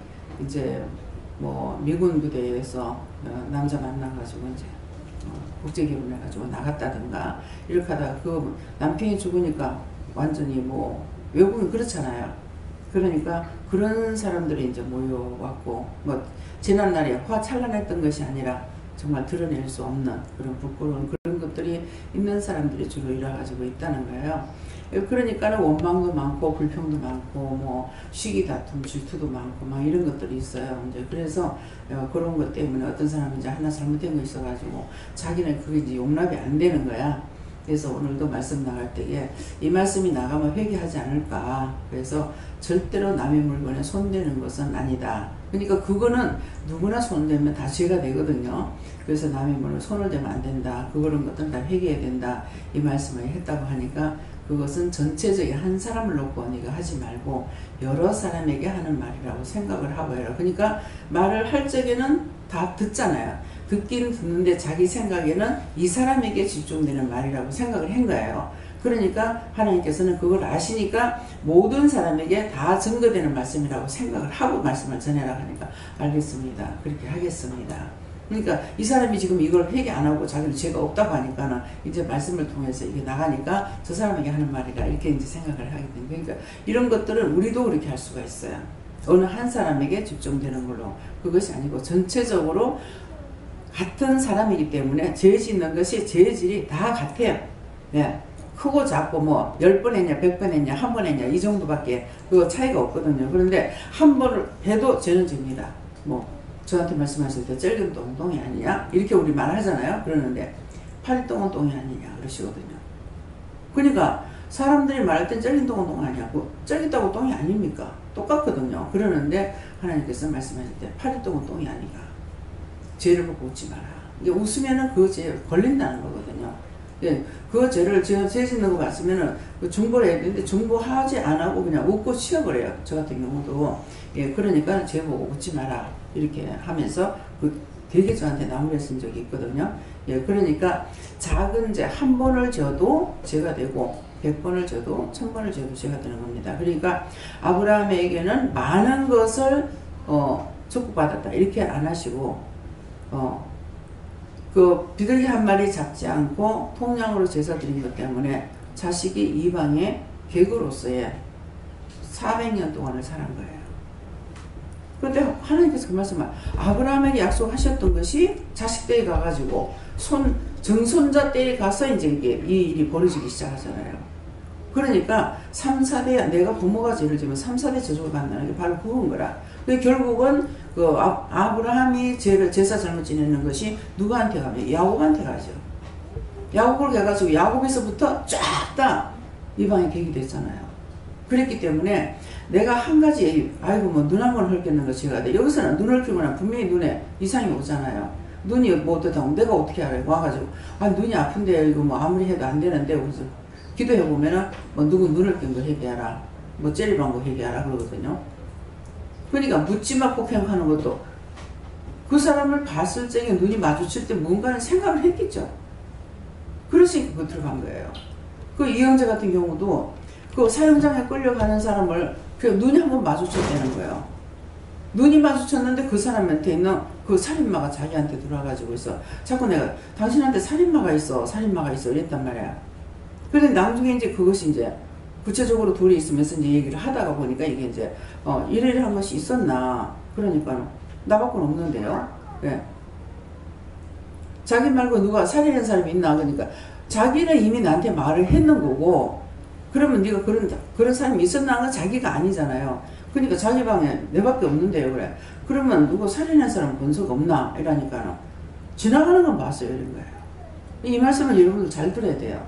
이제 뭐 미군 부대에서 남자 만나가지고 이제 국제 결혼해가지고 나갔다든가 이렇게 하다가 그 남편이 죽으니까 완전히 뭐 외국은 그렇잖아요. 그러니까 그런 사람들이 이제 모여왔고 뭐 지난날에 화 찬란했던 것이 아니라 정말 드러낼 수 없는 그런 부끄러운 그런 것들이 있는 사람들이 주로 일어가지고 있다는 거예요. 그러니까는 원망도 많고 불평도 많고 뭐 시기 다툼 질투도 많고 막 이런 것들이 있어요. 이제 그래서 그런 것 때문에 어떤 사람은 이제 하나 잘못된 거 있어가지고 자기는 그게 이제 용납이 안 되는 거야. 그래서 오늘도 말씀 나갈 때에 이 말씀이 나가면 회개하지 않을까. 그래서 절대로 남의 물건에 손대는 것은 아니다. 그러니까 그거는 누구나 손대면 다 죄가 되거든요. 그래서 남의 물건에 손을 대면 안 된다. 그런 것들은 다 회개해야 된다. 이 말씀을 했다고 하니까 그것은 전체적인 한 사람을 놓고 네가 하지 말고 여러 사람에게 하는 말이라고 생각을 하고 해라. 그러니까 말을 할 적에는 다 듣잖아요. 듣긴 듣는데 자기 생각에는 이 사람에게 집중되는 말이라고 생각을 한 거예요. 그러니까 하나님께서는 그걸 아시니까 모든 사람에게 다 증거되는 말씀이라고 생각을 하고 말씀을 전해라 하니까 알겠습니다. 그렇게 하겠습니다. 그러니까 이 사람이 지금 이걸 회개 안 하고 자기는 죄가 없다고 하니까는 이제 말씀을 통해서 이게 나가니까 저 사람에게 하는 말이다 이렇게 이제 생각을 하게 됩니다. 그러니까 이런 것들은 우리도 그렇게 할 수가 있어요. 어느 한 사람에게 집중되는 걸로 그것이 아니고 전체적으로 같은 사람이기 때문에 죄 짓는 것이 죄의 질이 다 같아요. 네. 크고 작고 뭐 10번 했냐 100번 했냐 한 번 했냐 이 정도밖에 그 차이가 없거든요. 그런데 한 번을 해도 죄는 집니다. 뭐 저한테 말씀하실 때 ጨ긴 똥이 아니냐 이렇게 우리 말하잖아요. 그러는데 파리 똥은 똥이 아니냐 그러시거든요. 그러니까 사람들이 말할 땐 ጨ긴 똥은 아니고 ጨ깃다고 똥이 아닙니까? 똑같거든요. 그러는데 하나님께서 말씀하실 때 파리 똥은 똥이 아니가 죄를 보고 웃지 마라. 이게 웃으면은 그 죄에 걸린다는 거거든요. 예, 그 죄를 제가 죄 짓는 거 봤으면은 그 중보를 해야 되는데 중보하지 안 하고 그냥 웃고 치워버려요. 저 같은 경우도. 예, 그러니까 죄 보고 웃지 마라. 이렇게 하면서 그 되게 저한테 나무를 쓴 적이 있거든요. 예, 그러니까 작은 죄 한 번을 져도 죄가 되고 100번을 져도 1000번을 져도 죄가 되는 겁니다. 그러니까 아브라함에게는 많은 것을 축복받았다. 이렇게 안 하시고 그 비둘기 한 마리 잡지 않고 통량으로 제사 드린 것 때문에 자식이 이방의 객으로서의 400년 동안을 살한 거예요. 그런데 하나님께서 그 말씀을 아브라함에게 약속하셨던 것이 자식 때에 가가지고 정손자 때에 가서 이제 이게 이 일이 벌어지기 시작하잖아요. 그러니까 3, 4대 내가 부모가 죄를 지면 3, 4대 저주를 받는다는 게 바로 그건 거라. 결국은 그 아브라함이 제사 잘못 지내는 것이 누구한테 가면 야곱한테 가죠. 야곱을 해가지고 야곱에서부터 쫙 다 이방의 객이 됐잖아요. 그랬기 때문에 내가 한 가지 아이고 뭐 눈 한 번 헐겠는 것이 가야 돼. 여기서는 눈을 켜면 분명히 눈에 이상이 오잖아요. 눈이 뭐 어떻다고 내가 어떻게 알아요? 와가지고 아 눈이 아픈데 이거 뭐 아무리 해도 안 되는데 그래서 기도해 보면은 뭐 누구 눈을 깬 거 회개하라. 뭐 째리방구 회개하라 그러거든요. 그러니까 묻지마 폭행하는 것도 그 사람을 봤을 적에 눈이 마주칠 때 뭔가는 생각을 했겠죠. 그러니까 그거 들어간 거예요. 그 이영재 같은 경우도 그 사형장에 끌려가는 사람을 그 눈이 한번 마주쳤다는 거예요. 눈이 마주쳤는데 그 사람한테 있는 그 살인마가 자기한테 들어와가지고 있어. 자꾸 내가 당신한테 살인마가 있어 이랬단 말이야. 그런데 나중에 이제 그것이 이제 구체적으로 둘이 있으면서 이제 얘기를 하다가 보니까 이게 이제 이래한 것이 있었나. 그러니까 나밖에 없는데요. 예. 자기 말고 누가 살인한 사람이 있나. 그러니까 자기는 이미 나한테 말을 했는 거고 그러면 네가 그런 사람이 있었나 하는 건 자기가 아니잖아요. 그러니까 자기 방에 내밖에 없는데요. 그래. 그러면 누구 살인한 사람 본 적 없나? 이러니까 지나가는 건 봤어요. 이런 거예요. 이 말씀은 여러분들 잘 들어야 돼요.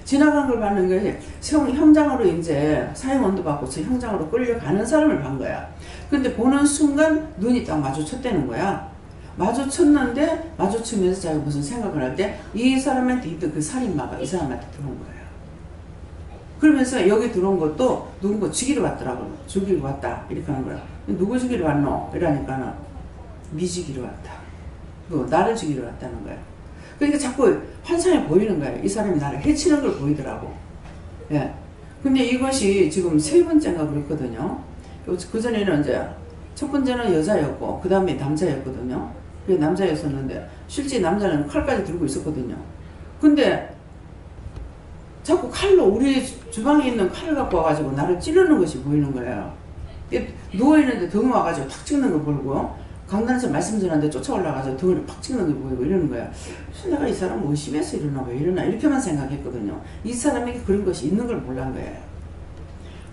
지나간 걸 봤는 게 형장으로 이제 사형원도 받고 저 형장으로 끌려가는 사람을 본 거야. 근데 보는 순간 눈이 딱 마주쳤다는 거야. 마주쳤는데 마주치면서 자기가 무슨 생각을 할 때 이 사람한테 있던 그 살인마가 이 사람한테 들어온 거예요. 그러면서 여기 들어온 것도 누군가 죽이러 왔더라고요. 죽이러 왔다 이렇게 하는 거야. 누구 죽이러 왔노? 이러니까 미 죽이러 왔다. 나를 죽이러 왔다는 거야. 그러니까 자꾸 환상이 보이는 거예요. 이 사람이 나를 해치는 걸 보이더라고. 예. 근데 이것이 지금 3번째인가 그랬거든요. 그전에는 이제 첫 번째는 여자였고 그 다음에 남자였거든요. 그게 남자였었는데 실제 남자는 칼까지 들고 있었거든요. 근데 자꾸 칼로 우리 주방에 있는 칼을 갖고 와가지고 나를 찌르는 것이 보이는 거예요. 누워있는데 등 와가지고 탁 찍는 거 보이고 강단에서 말씀 전하는데 쫓아올라가서 등을 팍 찍는 게 보이고 이러는 거야. 내가 이 사람 의심해서 이러나 왜 이러나 이렇게만 생각했거든요. 이 사람에게 그런 것이 있는 걸 몰란 거예요.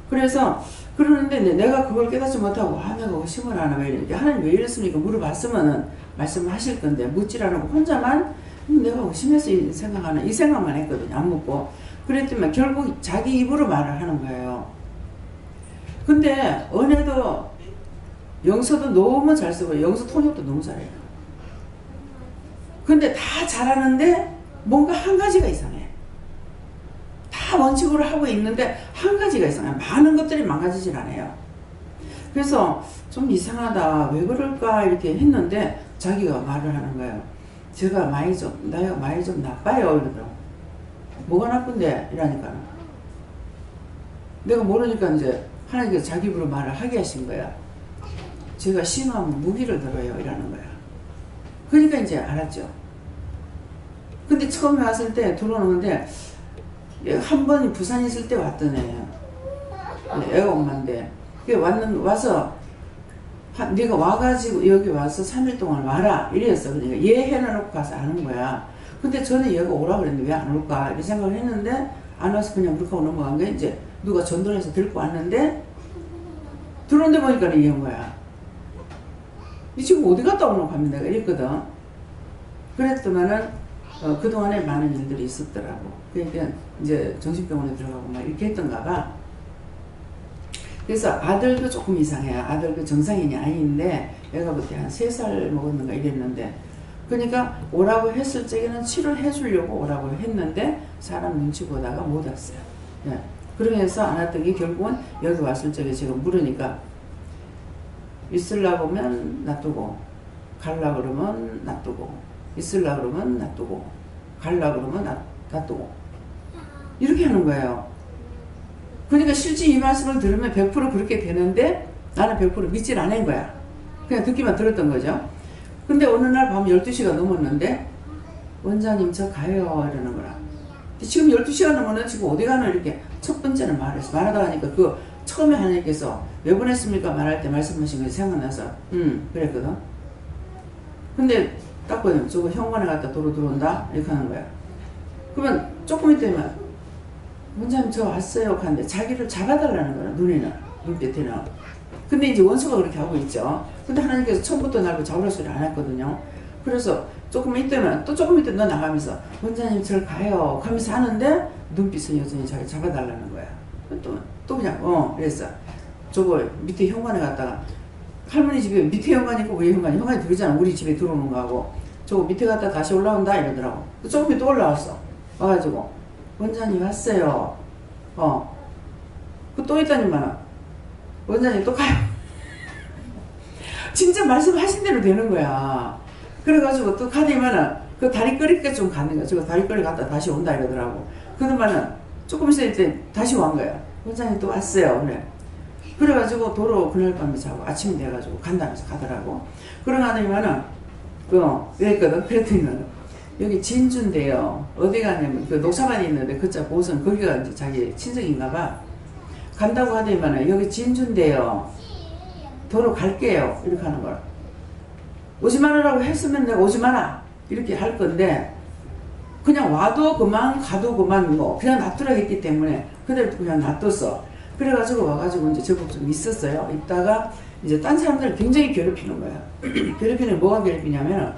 그래서 그러는데 내가 그걸 깨닫지 못하고 내가 의심을 하나 왜 이렇게 하나님 왜 이랬습니까? 물어봤으면은 말씀을 하실 건데 묻질 않고 혼자만 내가 의심해서 생각하나 이 생각만 했거든요. 안 묻고 그랬더니 결국 자기 입으로 말을 하는 거예요. 근데 은혜도 영서도 너무 잘 쓰고 영서 통역도 너무 잘해요. 근데 다 잘하는데 뭔가 한 가지가 이상해. 다 원칙으로 하고 있는데 한 가지가 이상해. 많은 것들이 망가지질 않아요. 그래서 좀 이상하다. 왜 그럴까 이렇게 했는데 자기가 말을 하는 거예요. 제가 나이가 많이 좀 나빠요. 이러더라고. 뭐가 나쁜데? 이러니까 내가 모르니까 이제 하나님께서 자기 입으로 말을 하게 하신 거야. 제가 심하면 무기를 들어요 이라는 거야. 그러니까 이제 알았죠. 근데 처음에 왔을 때 들어오는데 한 번이 부산에 있을 때 왔던 애예요. 애가 엄마인데 와서 네가 와가지고 여기 와서 3일 동안 와라 이랬어. 그러니까 얘 해놔놓고 가서 아는 거야. 근데 저는 얘가 오라고 그랬는데 왜 안 올까 이렇게 생각을 했는데 안 와서 그냥 그렇게 넘어간 게 이제 누가 전도해서 들고 왔는데 들어오는데 보니까 이 온 거야. 이 친구 어디 갔다 오노 하면 내가 이랬거든. 그랬더만은 그동안에 많은 일들이 있었더라고. 그러니까 이제 정신병원에 들어가고 막 이렇게 했던가 봐. 그래서 아들도 조금 이상해. 아들도 정상인이 아닌데 얘가 그때 한 3살 먹었는가 이랬는데 그러니까 오라고 했을 적에는 치료해 주려고 오라고 했는데 사람 눈치 보다가 못 왔어요. 네. 그러면서 안 왔던 게 결국은 여기 왔을 적에 제가 물으니까 있으려고 하면 놔두고 갈라 그러면 놔두고 있으려고 그러면 놔두고 갈라 그러면 놔두고 이렇게 하는 거예요. 그러니까 실제 이 말씀을 들으면 100% 그렇게 되는데 나는 100% 믿질 않은 거야. 그냥 듣기만 들었던 거죠. 근데 어느 날 밤 12시가 넘었는데 원장님 저 가요 이러는 거라. 지금 12시가 넘었는데 지금 어디 가나 이렇게 첫 번째는 말했어. 말하다 하니까 그 처음에 하나님께서 왜 보냈습니까 말할 때 말씀하신 게 생각나서 그랬거든. 근데 딱 보면 저거 현관에 갔다 도로 들어온다 이렇게 하는 거야. 그러면 조금 있다면 원장님 저 왔어요 하는데 자기를 잡아달라는 거야. 눈에는 눈빛에는. 근데 이제 원수가 그렇게 하고 있죠. 근데 하나님께서 처음부터 날 잡으라 소리 안 했거든요. 그래서 조금 있다면 또 조금 있다 너 나가면서 원장님 저를 가요 하면서 하는데 눈빛은 여전히 자기 잡아달라는 거야. 또 그냥 그랬어. 저거 밑에 현관에 갔다가 할머니 집에 밑에 현관이 있고 위에 현관이 들어오잖아. 우리 집에 들어오는 거하고 저거 밑에 갔다 다시 올라온다 이러더라고. 조금 또 올라왔어. 와가지고 원장님 왔어요. 그 또 있다니만 원장님 또 가요. 진짜 말씀하신 대로 되는 거야. 그래가지고 또 가더니만은 그 다리거리까지 좀 가는 거야. 저거 다리거리 갔다 다시 온다 이러더라고. 그러면은 조금 있을 때 다시 온 거야. 원장님 또 왔어요. 그래. 그래가지고 도로 그날 밤에 자고 아침이 돼가지고 간다면서 가더라고. 그러가더니만은 왜 했거든? 그랬더니만은 여기 진주인데요. 어디 가냐면 그 녹차반이 있는데 그자 보선 거기가 이제 자기 친정인가 봐. 간다고 하더니만은 여기 진주인데요. 도로 갈게요. 이렇게 하는 거야. 오지 말으라고 했으면 내가 오지 마라. 이렇게 할 건데 그냥 와도 그만 가도 그만 뭐 그냥 놔두라고 했기 때문에 그대로 그냥 놔뒀어. 그래가지고 와가지고 이제 제법 좀 있었어요. 있다가 이제 딴 사람들을 굉장히 괴롭히는 거야. 괴롭히는 뭐가 괴롭히냐면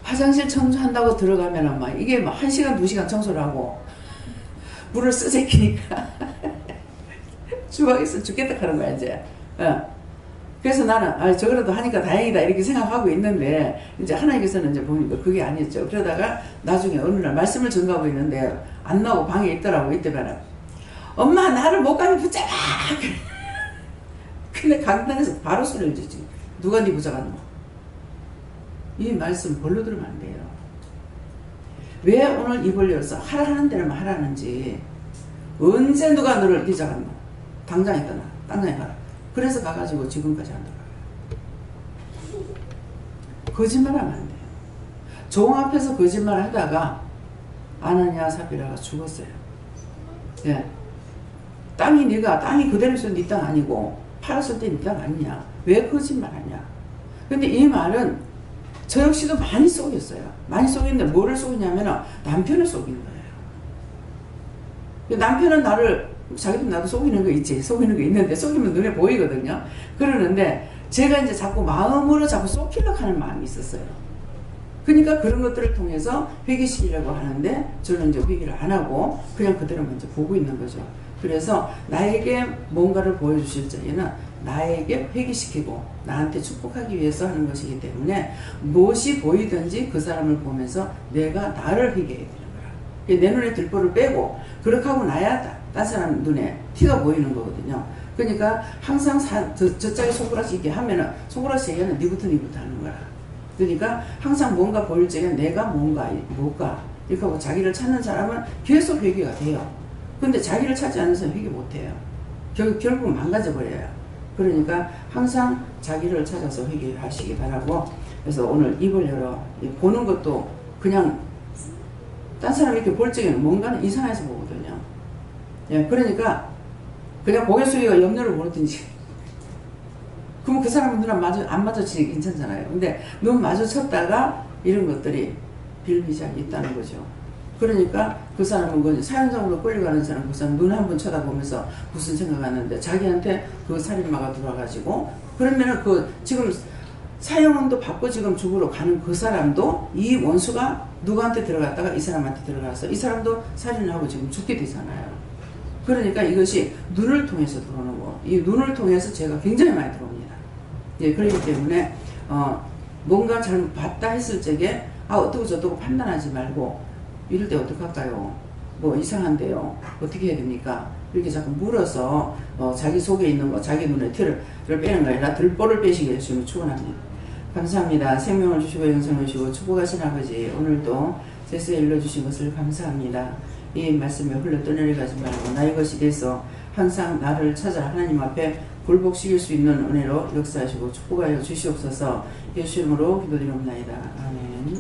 화장실 청소한다고 들어가면 막 이게 막 1시간 2시간 청소를 하고 물을 쓰재키니까 주방에서 죽겠다 하는 거야 이제. 그래서 나는 저거라도 하니까 다행이다 이렇게 생각하고 있는데 이제 하나님께서는 이제 보니까 그게 아니었죠. 그러다가 나중에 어느 날 말씀을 전가하고 있는데 안 나오고 방에 있더라고. 이때는 엄마 나를 못 가게 붙잡아. 근데 강단에서 바로 소리를 지지. 누가 네 붙잡았노? 이 말씀 벌로 들으면 안 돼요. 왜 오늘 입을 열어서 하라는 대로만 하라는지 언제 누가 너를 붙잡았노? 당장 있다 나. 당장에 가라. 그래서 가가지고 지금까지 안 들어가요. 거짓말하면 안 돼요. 종 앞에서 거짓말 하다가 아나니아 삽비라가 죽었어요. 예. 땅이 그대로 있어도 네 땅 아니고 팔았을 때 네 땅 아니냐. 왜 거짓말하냐. 근데 이 말은 저 역시도 많이 속였어요. 많이 속였는데 뭐를 속이냐면 남편을 속이는 거예요. 남편은 자기도 나도 속이는 거 있지. 속이는 거 있는데 속이면 눈에 보이거든요. 그러는데 제가 이제 자꾸 마음으로 자꾸 속이려고 하는 마음이 있었어요. 그러니까 그런 것들을 통해서 회개시키려고 하는데 저는 이제 회개를 안 하고 그냥 그대로 먼저 보고 있는 거죠. 그래서 나에게 뭔가를 보여주실 때에는 나에게 회개시키고 나한테 축복하기 위해서 하는 것이기 때문에 무엇이 보이든지 그 사람을 보면서 내가 나를 회개해야 되는 거야. 내 눈에 들보를 빼고 그렇게 하고 나야 딴 사람 눈에 티가 보이는 거거든요. 그러니까 항상 저짝에 손가락이 있게 하면은 손가락이 얘기하는 니부터 하는 거야. 그러니까 항상 뭔가 보일 적에 내가 뭘까 이렇게 하고 자기를 찾는 사람은 계속 회개가 돼요. 근데 자기를 찾지 않는 사람은 회개 못해요. 결국 망가져버려요. 그러니까 항상 자기를 찾아서 회개하시기 바라고, 그래서 오늘 입을 열어 보는 것도 그냥 딴 사람 이렇게 볼 적에는 뭔가는 이상해서 보거든요. 예, 그러니까 그냥 고개 숙이고 옆눈을 보든지, 그러면 그 사람은 눈 안 마주치니 괜찮잖아요. 근데 눈 마주쳤다가 이런 것들이 빌미장이 있다는 거죠. 그러니까 그 사람은 그 사형장으로 끌려가는 사람, 그 사람 눈 한 번 쳐다보면서 무슨 생각하는데 자기한테 그 살인마가 들어와가지고, 그러면은 그 지금 사형원도 받고 지금 죽으러 가는 그 사람도 이 원수가 누구한테 들어갔다가 이 사람한테 들어가서 이 사람도 살인을 하고 지금 죽게 되잖아요. 그러니까 이것이 눈을 통해서 들어오는 거, 이 눈을 통해서 죄가 굉장히 많이 들어옵니다. 예, 그렇기 때문에 뭔가 잘못 봤다 했을 적에 어떻고 저떻고 판단하지 말고, 이럴 때 어떡할까요? 뭐 이상한데요? 어떻게 해야 됩니까? 이렇게 자꾸 물어서 자기 속에 있는 거, 자기 눈에 티를 빼는 거 아니라 들보를 빼시게 해주시면 축원합니다. 감사합니다. 생명을 주시고 영생을 주시고 축복하신 아버지, 오늘도 제수에 일러주신 것을 감사합니다. 이 말씀에 흘러 떠내려가지 말고 나의 것이 돼서 항상 나를 찾아 하나님 앞에 굴복시킬 수 있는 은혜로 역사하시고 축복하여 주시옵소서. 예수 이름으로 기도드리옵나이다. 아멘.